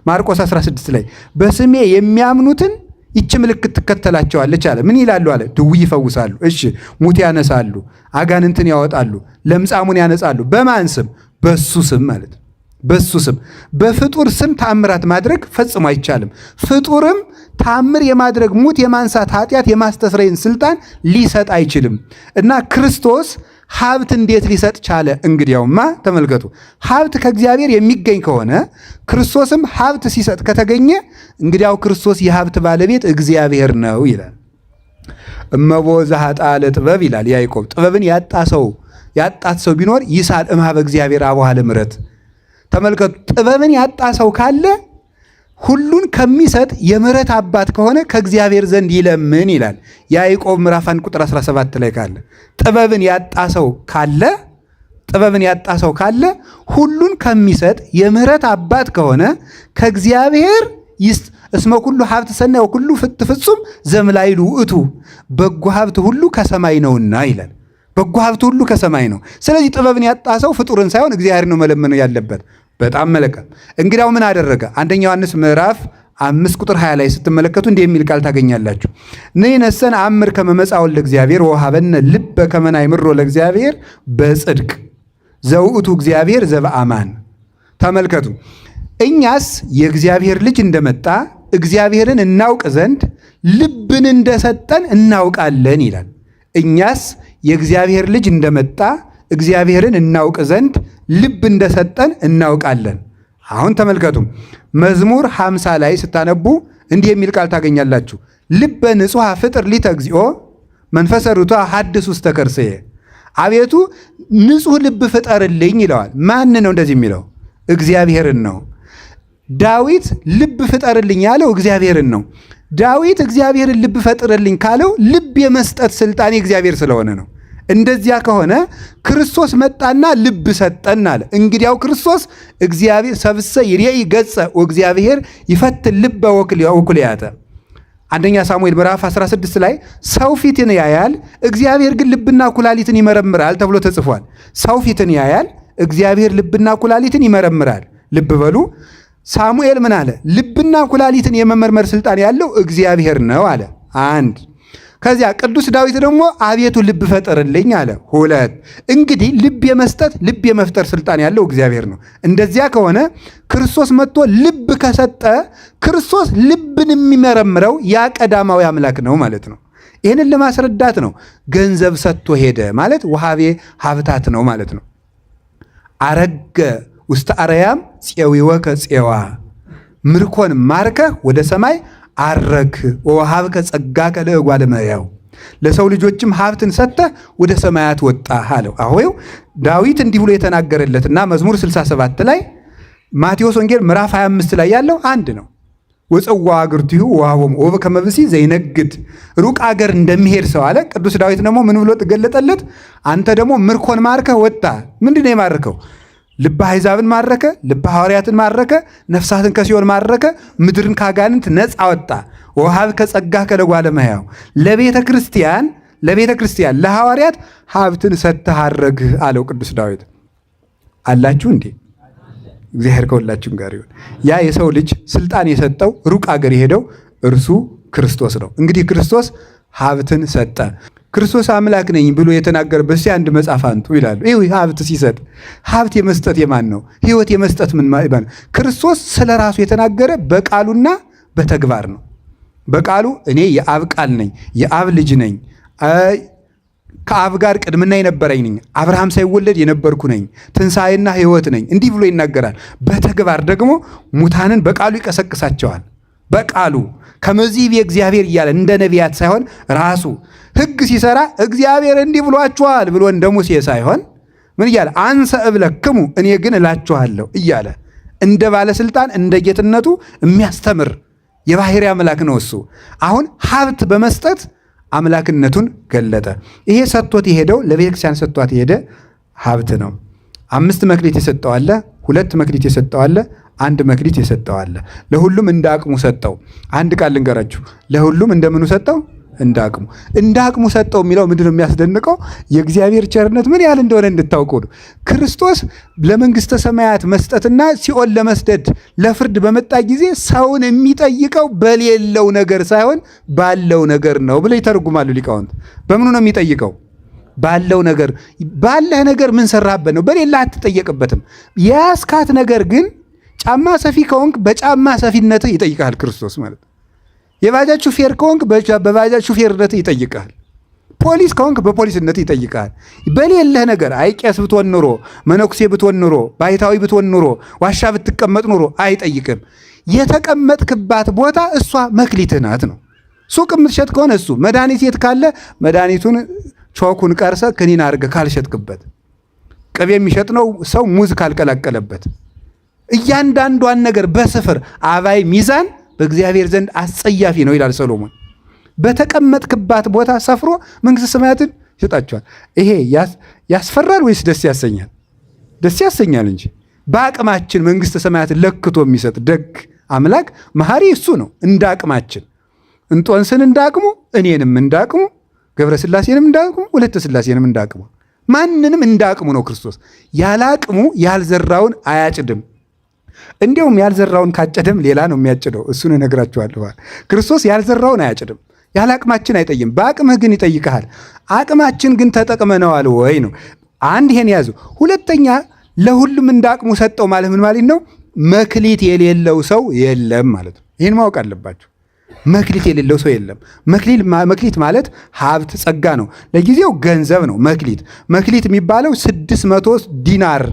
ማርቆስ 16 ላይ በስሜ የሚያምኑትን ይቺ ምልክት ትከተላቸዋለች አለ። ምን ይላሉ አለ? ድውይ ይፈውሳሉ፣ እሺ፣ ሙት ያነሳሉ፣ አጋንንትን ያወጣሉ፣ ለምጻሙን ያነጻሉ። በማን ስም? በሱ ስም ማለት ነው። በሱ ስም። በፍጡር ስም ተአምራት ማድረግ ፈጽሞ አይቻልም። ፍጡርም ተአምር የማድረግ ሙት የማንሳት ኃጢአት የማስተስረይን ስልጣን ሊሰጥ አይችልም። እና ክርስቶስ ሀብት እንዴት ሊሰጥ ቻለ? እንግዲያውማ ተመልከቱ፣ ሀብት ከእግዚአብሔር የሚገኝ ከሆነ ክርስቶስም ሀብት ሲሰጥ ከተገኘ እንግዲያው ክርስቶስ የሀብት ባለቤት እግዚአብሔር ነው ይላል። እመቦ ዘኀጥአ ለጥበብ ይላል ያዕቆብ። ጥበብን ያጣት ሰው ቢኖር ይሳል እምኀበ እግዚአብሔር አቡኃ ለምሕረት። ተመልከቱ፣ ጥበብን ያጣ ሰው ካለ ሁሉን ከሚሰጥ የምሕረት አባት ከሆነ ከእግዚአብሔር ዘንድ ይለምን ይላል ያዕቆብ ምዕራፍ 1 ቁጥር 17 ላይ ካለ ጥበብን ያጣ ሰው ካለ ሁሉን ከሚሰጥ የምሕረት አባት ከሆነ ከእግዚአብሔር ይስጥ። እስመ ኩሉ ሀብት ሰናይ ወኩሉ ፍጹም ዘእምላዕሉ ውእቱ። በጎ ሀብት ሁሉ ከሰማይ ነውና ይላል። በጎ ሀብት ሁሉ ከሰማይ ነው። ስለዚህ ጥበብን ያጣ ሰው ፍጡርን ሳይሆን እግዚአብሔር ነው መለመን ያለበት። በጣም መልካም። እንግዲያው ምን አደረገ? አንደኛ ዮሐንስ ምዕራፍ 5 ቁጥር 20 ላይ ስትመለከቱ እንዲህ የሚል ቃል ታገኛላችሁ። ንሕነሰ ነአምር ከመ መጽአ ወልደ እግዚአብሔር ወወሀበነ ልበ ከመ ናእምሮ ለእግዚአብሔር በጽድቅ ዘውእቱ እግዚአብሔር ዘበአማን። ተመልከቱ፣ እኛስ የእግዚአብሔር ልጅ እንደመጣ እግዚአብሔርን እናውቅ ዘንድ ልብን እንደሰጠን እናውቃለን ይላል። እኛስ የእግዚአብሔር ልጅ እንደመጣ እግዚአብሔርን እናውቅ ዘንድ ልብ እንደሰጠን እናውቃለን። አሁን ተመልከቱ፣ መዝሙር 50 ላይ ስታነቡ እንዲህ የሚል ቃል ታገኛላችሁ። ልበ ንጹሐ ፍጥር ሊተ እግዚኦ መንፈሰ ርቱዐ ሐድስ ውስተ ከርሥየ። አቤቱ ንጹሕ ልብ ፍጠርልኝ ይለዋል። ማን ነው እንደዚህ የሚለው? እግዚአብሔርን ነው። ዳዊት ልብ ፍጠርልኝ ያለው እግዚአብሔርን ነው። ዳዊት እግዚአብሔርን ልብ ፈጥርልኝ ካለው ልብ የመስጠት ስልጣን የእግዚአብሔር ስለሆነ ነው። እንደዚያ ከሆነ ክርስቶስ መጣና ልብ ሰጠን አለ። እንግዲያው ክርስቶስ እግዚአብሔር ሰብሰ ይሬኢ ገጸ ወእግዚአብሔር ይፈትን ልበ ወኩልያተ። አንደኛ ሳሙኤል ምዕራፍ 16 ላይ ሰው ፊትን ያያል፣ እግዚአብሔር ግን ልብና ኩላሊትን ይመረምራል ተብሎ ተጽፏል። ሰው ፊትን ያያል፣ እግዚአብሔር ልብና ኩላሊትን ይመረምራል። ልብ በሉ። ሳሙኤል ምን አለ? ልብና ኩላሊትን የመመርመር ስልጣን ያለው እግዚአብሔር ነው አለ። አንድ። ከዚያ ቅዱስ ዳዊት ደግሞ አቤቱ ልብ ፈጠርልኝ አለ። ሁለት። እንግዲህ ልብ የመስጠት ልብ የመፍጠር ስልጣን ያለው እግዚአብሔር ነው። እንደዚያ ከሆነ ክርስቶስ መጥቶ ልብ ከሰጠ ክርስቶስ ልብን የሚመረምረው ያ ቀዳማዊ አምላክ ነው ማለት ነው። ይህንን ለማስረዳት ነው ገንዘብ ሰጥቶ ሄደ ማለት ወሃቤ ሀብታት ነው ማለት ነው። አረገ ውስተ አርያም ፄዊወከ ፄዋ፣ ምርኮን ማርከህ ወደ ሰማይ አረክ ወወሀብከ ጸጋከ ለእጓለ እመሕያው፣ ለሰው ልጆችም ሀብትን ሰጥተህ ወደ ሰማያት ወጣህ አለው። አሁን ዳዊት እንዲህ ብሎ የተናገረለትና መዝሙር 67 ላይ ማቴዎስ ወንጌል ምዕራፍ 25 ላይ ያለው አንድ ነው። ወፀዋ አግርቲሁ ወሀቦሙ ወበከመ ብእሲ ዘይነግድ፣ ሩቅ አገር እንደሚሄድ ሰው አለ። ቅዱስ ዳዊት ደግሞ ምን ብሎ ተገለጠለት? አንተ ደግሞ ምርኮን ማርከህ ወጣህ። ምንድን ነው የማርከው? ልበ አሕዛብን ማረከ፣ ልበ ሐዋርያትን ማረከ፣ ነፍሳትን ከሲኦል ማረከ፣ ምድርን ካጋንንት ነፃ ወጣ። ወወሀብከ ጸጋከ ለእጓለ እመሕያው፣ ለቤተ ክርስቲያን ለሐዋርያት ሀብትን ሰጥተህ አረግህ አለው ቅዱስ ዳዊት። አላችሁ እንዴ? እግዚአብሔር ከሁላችሁም ጋር ይሁን። ያ የሰው ልጅ ስልጣን የሰጠው ሩቅ አገር የሄደው እርሱ ክርስቶስ ነው። እንግዲህ ክርስቶስ ሀብትን ሰጠ። ክርስቶስ አምላክ ነኝ ብሎ የተናገረበት አንድ መጽሐፍ አንጡ ይላሉ። ይህ ሀብት ሲሰጥ ሀብት የመስጠት የማን ነው? ሕይወት የመስጠት ምን ማለት ነው? ክርስቶስ ስለ ራሱ የተናገረ በቃሉና በተግባር ነው። በቃሉ እኔ የአብ ቃል ነኝ፣ የአብ ልጅ ነኝ፣ ከአብ ጋር ቅድምና የነበረኝ ነኝ፣ አብርሃም ሳይወለድ የነበርኩ ነኝ፣ ትንሣኤና ሕይወት ነኝ፣ እንዲህ ብሎ ይናገራል። በተግባር ደግሞ ሙታንን በቃሉ ይቀሰቅሳቸዋል። በቃሉ ከመዚህ የእግዚአብሔር እያለ እንደ ነቢያት ሳይሆን ራሱ ሕግ ሲሰራ እግዚአብሔር እንዲህ ብሏችኋል ብሎ እንደ ሙሴ ሳይሆን ምን እያለ አንሰ እብለክሙ እኔ ግን እላችኋለሁ እያለ እንደ ባለስልጣን እንደ ጌትነቱ የሚያስተምር የባሕርይ አምላክ ነው እሱ። አሁን ሀብት በመስጠት አምላክነቱን ገለጠ። ይሄ ሰጥቶት የሄደው ለቤተክርስቲያን ሰጥቷት የሄደ ሀብት ነው። 5 መክሊት የሰጠው አለ፣ 2 መክሊት የሰጠው አለ፣ 1 መክሊት የሰጠው አለ። ለሁሉም እንደ አቅሙ ሰጠው። አንድ ቃል ልንገራችሁ፣ ለሁሉም እንደምኑ ሰጠው? እንደ አቅሙ ሰጠው የሚለው ምንድን ነው የሚያስደንቀው? የእግዚአብሔር ቸርነት ምን ያህል እንደሆነ እንድታውቁ ነው። ክርስቶስ ለመንግስተ ሰማያት መስጠትና ሲኦል ለመስደድ ለፍርድ በመጣ ጊዜ ሰውን የሚጠይቀው በሌለው ነገር ሳይሆን ባለው ነገር ነው ብለው ይተረጉማሉ ሊቃውንት። በምኑ ነው የሚጠይቀው? ባለው ነገር። ባለህ ነገር ምን ሰራበት ነው። በሌላ አትጠየቅበትም። የያዝካት ነገር ግን ጫማ ሰፊ ከሆንክ በጫማ ሰፊነትህ ይጠይቃል ክርስቶስ ማለት ነው። የባጃጅ ሹፌር ከሆንክ በባጃጅ ሹፌርነትህ ይጠይቃል። ፖሊስ ከሆንክ በፖሊስነት ይጠይቃል። በሌለህ ነገር አይ ቄስ ብትሆን ኑሮ፣ መነኩሴ ብትሆን ኑሮ፣ ባይታዊ ብትሆን ኑሮ፣ ዋሻ ብትቀመጥ ኑሮ አይጠይቅም። የተቀመጥክባት ቦታ እሷ መክሊትህ ናት ነው። ሱቅ የምትሸጥ ከሆነ እሱ መድኃኒት የት ካለ መድኃኒቱን ቾኩን ቀርሰ ክኒን አድርገህ ካልሸጥክበት፣ ቅቤ የሚሸጥ ነው ሰው ሙዝ ካልቀላቀለበት፣ እያንዳንዷን ነገር በስፍር አባይ ሚዛን በእግዚአብሔር ዘንድ አስጸያፊ ነው ይላል ሰሎሞን። በተቀመጥክባት ቦታ ሰፍሮ መንግሥተ ሰማያትን ይሰጣቸዋል። ይሄ ያስፈራል ወይስ ደስ ያሰኛል? ደስ ያሰኛል እንጂ በአቅማችን መንግሥተ ሰማያትን ለክቶ የሚሰጥ ደግ አምላክ መሐሪ እሱ ነው። እንደ አቅማችን እንጦንስን እንዳቅሙ፣ እኔንም እንዳቅሙ፣ ገብረ ሥላሴንም እንዳቅሙ፣ ወለተ ሥላሴንም እንዳቅሙ፣ ማንንም እንዳቅሙ ነው ክርስቶስ። ያለ አቅሙ ያልዘራውን አያጭድም። እንዲያውም ያልዘራውን ካጨደም ሌላ ነው የሚያጭደው። እሱን እነግራችኋለሁ። ክርስቶስ ያልዘራውን አያጭድም። ያለ አቅማችን አይጠይም። በአቅምህ ግን ይጠይቀሃል። አቅማችን ግን ተጠቅመነዋል ወይ ነው። አንድ ይሄን ያዙ። ሁለተኛ ለሁሉም እንዳቅሙ ሰጠው ማለት ምን ማለት ነው? መክሊት የሌለው ሰው የለም ማለት ነው። ይህን ማወቅ አለባቸው። መክሊት የሌለው ሰው የለም። መክሊት ማለት ሀብት ጸጋ ነው። ለጊዜው ገንዘብ ነው። መክሊት የሚባለው 600 ዲናር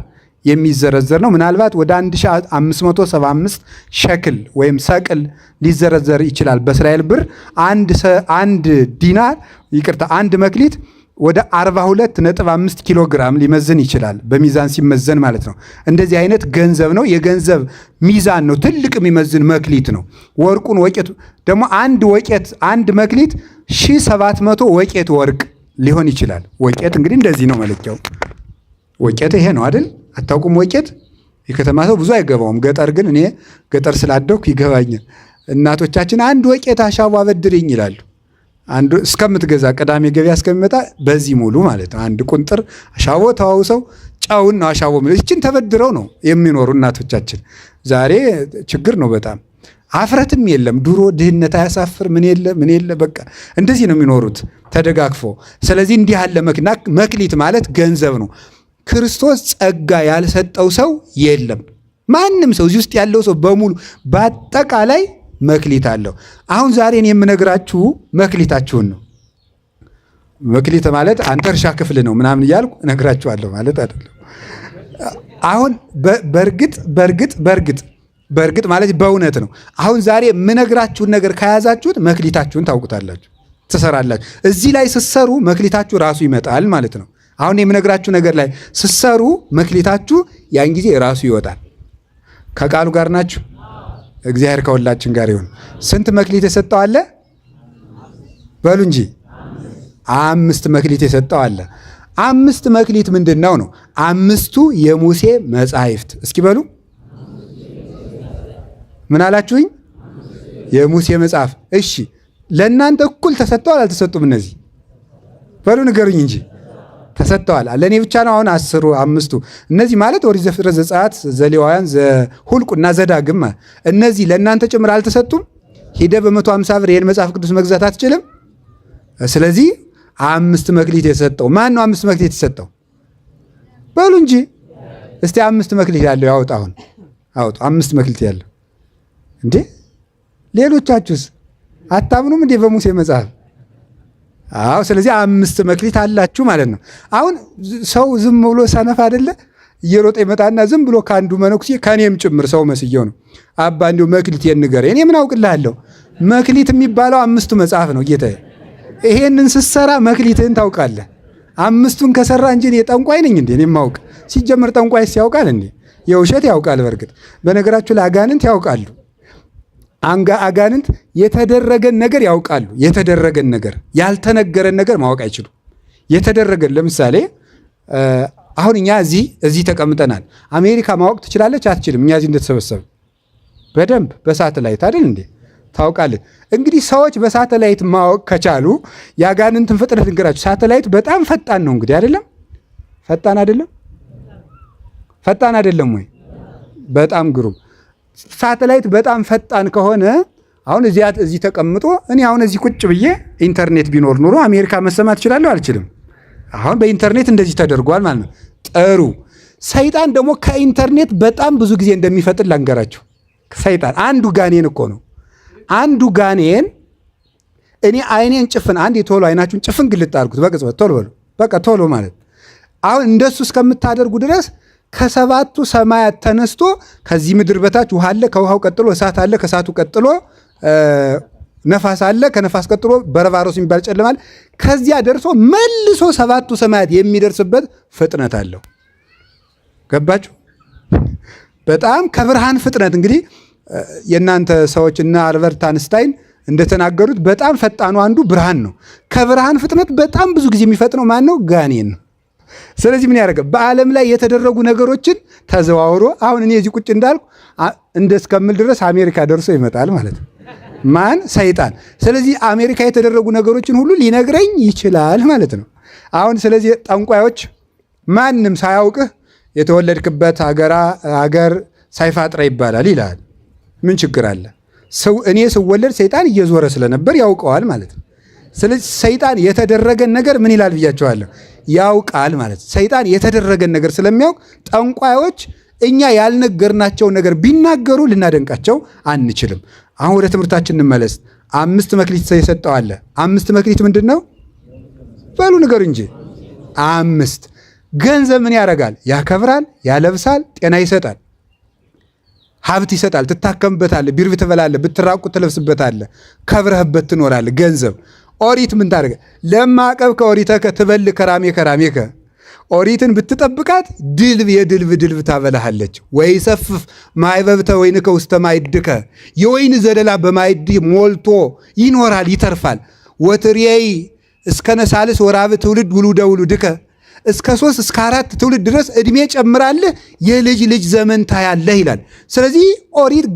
የሚዘረዘር ነው። ምናልባት ወደ 1575 ሸክል ወይም ሰቅል ሊዘረዘር ይችላል። በእስራኤል ብር አንድ ዲናር አንድ መክሊት ወደ 42.5 ኪሎ ግራም ሊመዝን ይችላል። በሚዛን ሲመዘን ማለት ነው። እንደዚህ አይነት ገንዘብ ነው። የገንዘብ ሚዛን ነው። ትልቅ የሚመዝን መክሊት ነው። ወርቁን ወቄት ደግሞ አንድ መክሊት 1700 ወቄት ወርቅ ሊሆን ይችላል። ወቄት እንግዲህ እንደዚህ ነው መለኪያው። ወቄት ይሄ ነው አይደል? አታውቁም? ወቄት የከተማ ሰው ብዙ አይገባውም። ገጠር ግን እኔ ገጠር ስላደኩ ይገባኛል። እናቶቻችን አንድ ወቄት አሻቦ አበድርኝ ይላሉ። አንዱ እስከምትገዛ ቅዳሜ ገበያ እስከሚመጣ በዚህ ሙሉ ማለት ነው። አንድ ቁንጥር አሻቦ ተዋውሰው ጫውን ነው አሻቦ ማለት ይችን ተበድረው ነው የሚኖሩ እናቶቻችን። ዛሬ ችግር ነው በጣም አፍረትም የለም። ድሮ ድህነት አያሳፍር ምን የለ በቃ እንደዚህ ነው የሚኖሩት ተደጋግፎ። ስለዚህ እንዲህ ያለ መክሊት ማለት ገንዘብ ነው። ክርስቶስ ጸጋ ያልሰጠው ሰው የለም። ማንም ሰው እዚህ ውስጥ ያለው ሰው በሙሉ በአጠቃላይ መክሊት አለው። አሁን ዛሬን የምነግራችሁ መክሊታችሁን ነው። መክሊት ማለት አንተ እርሻ ክፍል ነው ምናምን እያልኩ እነግራችኋለሁ ማለት አይደለም። አሁን በእርግጥ ማለት በእውነት ነው። አሁን ዛሬ የምነግራችሁን ነገር ከያዛችሁት መክሊታችሁን ታውቁታላችሁ፣ ትሰራላችሁ። እዚህ ላይ ስትሰሩ መክሊታችሁ ራሱ ይመጣል ማለት ነው። አሁን የምነግራችሁ ነገር ላይ ስትሰሩ መክሊታችሁ ያን ጊዜ ራሱ ይወጣል። ከቃሉ ጋር ናችሁ? እግዚአብሔር ከሁላችን ጋር ይሁን። ስንት መክሊት የሰጠው አለ? በሉ እንጂ 5 መክሊት የሰጠው አለ። 5 መክሊት ምንድነው ነው? 5ቱ የሙሴ መጻሕፍት። እስኪ በሉ ምን አላችሁኝ? የሙሴ መጽሐፍ። እሺ ለእናንተ እኩል ተሰጥተዋል አልተሰጡም? እነዚህ በሉ ንገሩኝ እንጂ ተሰጥተዋል። ለእኔ ብቻ ነው አሁን 5ቱ? እነዚህ ማለት ኦሪት ዘፍጥረት፣ ዘጸአት፣ ዘሌዋውያን፣ ዘሁልቁና ዘዳግም እነዚህ ለእናንተ ጭምር አልተሰጡም? ሂደ በ150 ብር ይህን መጽሐፍ ቅዱስ መግዛት አትችልም? ስለዚህ 5 መክሊት የሰጠው ማን ነው? 5 መክሊት የሰጠው በሉ እንጂ እስቲ 5 መክሊት ያለው ያውጣ። አሁን አውጡ 5 መክሊት ያለው እንዴ! ሌሎቻችሁስ አታምኑም እንዴ በሙሴ መጽሐፍ? አዎ ስለዚህ 5 መክሊት አላችሁ ማለት ነው። አሁን ሰው ዝም ብሎ ሰነፍ አይደለ እየሮጠ ይመጣና ዝም ብሎ ከአንዱ መነኩሴ ከኔም ጭምር ሰው መስየው ነው አባ እንዲሁ መክሊት የንገረኝ። እኔ ምን አውቅልሃለሁ? መክሊት የሚባለው 5ቱ መጽሐፍ ነው ጌታዬ። ይሄንን ስትሰራ መክሊትህን ታውቃለህ። 5ቱን ከሰራ እንጂ እኔ ጠንቋይ ነኝ እንዴ? እኔ ማውቅ ሲጀምር ጠንቋይስ ያውቃል እንዴ? የውሸት ያውቃል። በእርግጥ በነገራችሁ ላይ አጋንንት ያውቃሉ። አጋንንት የተደረገን ነገር ያውቃሉ። የተደረገን ነገር ያልተነገረን ነገር ማወቅ አይችሉም። የተደረገን ለምሳሌ አሁን እኛ እዚህ ተቀምጠናል። አሜሪካ ማወቅ ትችላለች አትችልም? እኛ እዚህ እንደተሰበሰብ በደንብ በሳተላይት አይደል እንዴ ታውቃለች። እንግዲህ ሰዎች በሳተላይት ማወቅ ከቻሉ የአጋንንትን ፍጥነት ልንገራችሁ። ሳተላይት በጣም ፈጣን ነው እንግዲህ አይደለም? ፈጣን አይደለም? ፈጣን አይደለም ወይ? በጣም ግሩም። ሳተላይት በጣም ፈጣን ከሆነ አሁን እዚህ ተቀምጦ እኔ አሁን እዚህ ቁጭ ብዬ ኢንተርኔት ቢኖር ኑሮ አሜሪካ መሰማት እችላለሁ አልችልም? አሁን በኢንተርኔት እንደዚህ ተደርጓል ማለት ነው። ጥሩ። ሰይጣን ደግሞ ከኢንተርኔት በጣም ብዙ ጊዜ እንደሚፈጥን ላንገራችሁ። ሰይጣን አንዱ ጋኔን እኮ ነው። አንዱ ጋኔን እኔ አይኔን ጭፍን አንዴ ቶሎ አይናችሁን ጭፍን ግልጥ አድርጉት በቅጽበት ቶሎ በሉ በቃ ቶሎ ማለት አሁን እንደሱ እስከምታደርጉ ድረስ ከሰባቱ ሰማያት ተነስቶ ከዚህ ምድር በታች ውሃ አለ፣ ከውሃው ቀጥሎ እሳት አለ፣ ከእሳቱ ቀጥሎ ነፋስ አለ፣ ከነፋስ ቀጥሎ በረባሮስ የሚባል ጨለማል። ከዚያ ደርሶ መልሶ ሰባቱ ሰማያት የሚደርስበት ፍጥነት አለው። ገባችሁ? በጣም ከብርሃን ፍጥነት እንግዲህ የእናንተ ሰዎችና አልበርት አንስታይን እንደተናገሩት በጣም ፈጣኑ አንዱ ብርሃን ነው። ከብርሃን ፍጥነት በጣም ብዙ ጊዜ የሚፈጥነው ማን ነው? ጋኔን ነው። ስለዚህ ምን ያደርጋል? በዓለም ላይ የተደረጉ ነገሮችን ተዘዋውሮ አሁን እኔ እዚህ ቁጭ እንዳልኩ እስከምል ድረስ አሜሪካ ደርሶ ይመጣል ማለት ነው። ማን? ሰይጣን። ስለዚህ አሜሪካ የተደረጉ ነገሮችን ሁሉ ሊነግረኝ ይችላል ማለት ነው። አሁን ስለዚህ ጠንቋዮች ማንም ሳያውቅህ የተወለድክበት ሀገር ሳይፋጥራ ይባላል ይላል። ምን ችግር አለ? እኔ ስወለድ ሰይጣን እየዞረ ስለነበር ያውቀዋል ማለት ነው። ስለዚህ ሰይጣን የተደረገን ነገር ምን ይላል ብያቸዋለሁ? ያውቃል ማለት ነው። ሰይጣን የተደረገን ነገር ስለሚያውቅ ጠንቋዮች እኛ ያልነገርናቸውን ነገር ቢናገሩ ልናደንቃቸው አንችልም። አሁን ወደ ትምህርታችን እንመለስ። 5 መክሊት የሰጠው አለ። 5 መክሊት ምንድን ነው? በሉ ንገሩ እንጂ። 5 ገንዘብ ምን ያደርጋል? ያከብራል፣ ያለብሳል፣ ጤና ይሰጣል፣ ሀብት ይሰጣል። ትታከምበታለህ፣ ቢርብ ትበላለህ፣ ብትራቁት ትለብስበታለህ፣ ከብረህበት ትኖራለህ። ገንዘብ። ኦሪት ምን ታደርገ? ለማቀብ ከኦሪተከ ትበል ከራሜከ ኦሪትን ብትጠብቃት ድልብ የድልብ ታበላሃለች። ወይ ሰፍፍ ማይበብተ ወይንከ ውስተ ማይድከ የወይን ዘለላ በማይድ ሞልቶ ይኖራል ይተርፋል። ወትርየይ እስከ ነሳልስ ወራብ ትውልድ ውሉደ ውሉድከ እስከ 3 እስከ 4 ትውልድ ድረስ እድሜ ጨምራለህ፣ የልጅ ልጅ ዘመን ታያለህ ይላል። ስለዚህ ኦሪት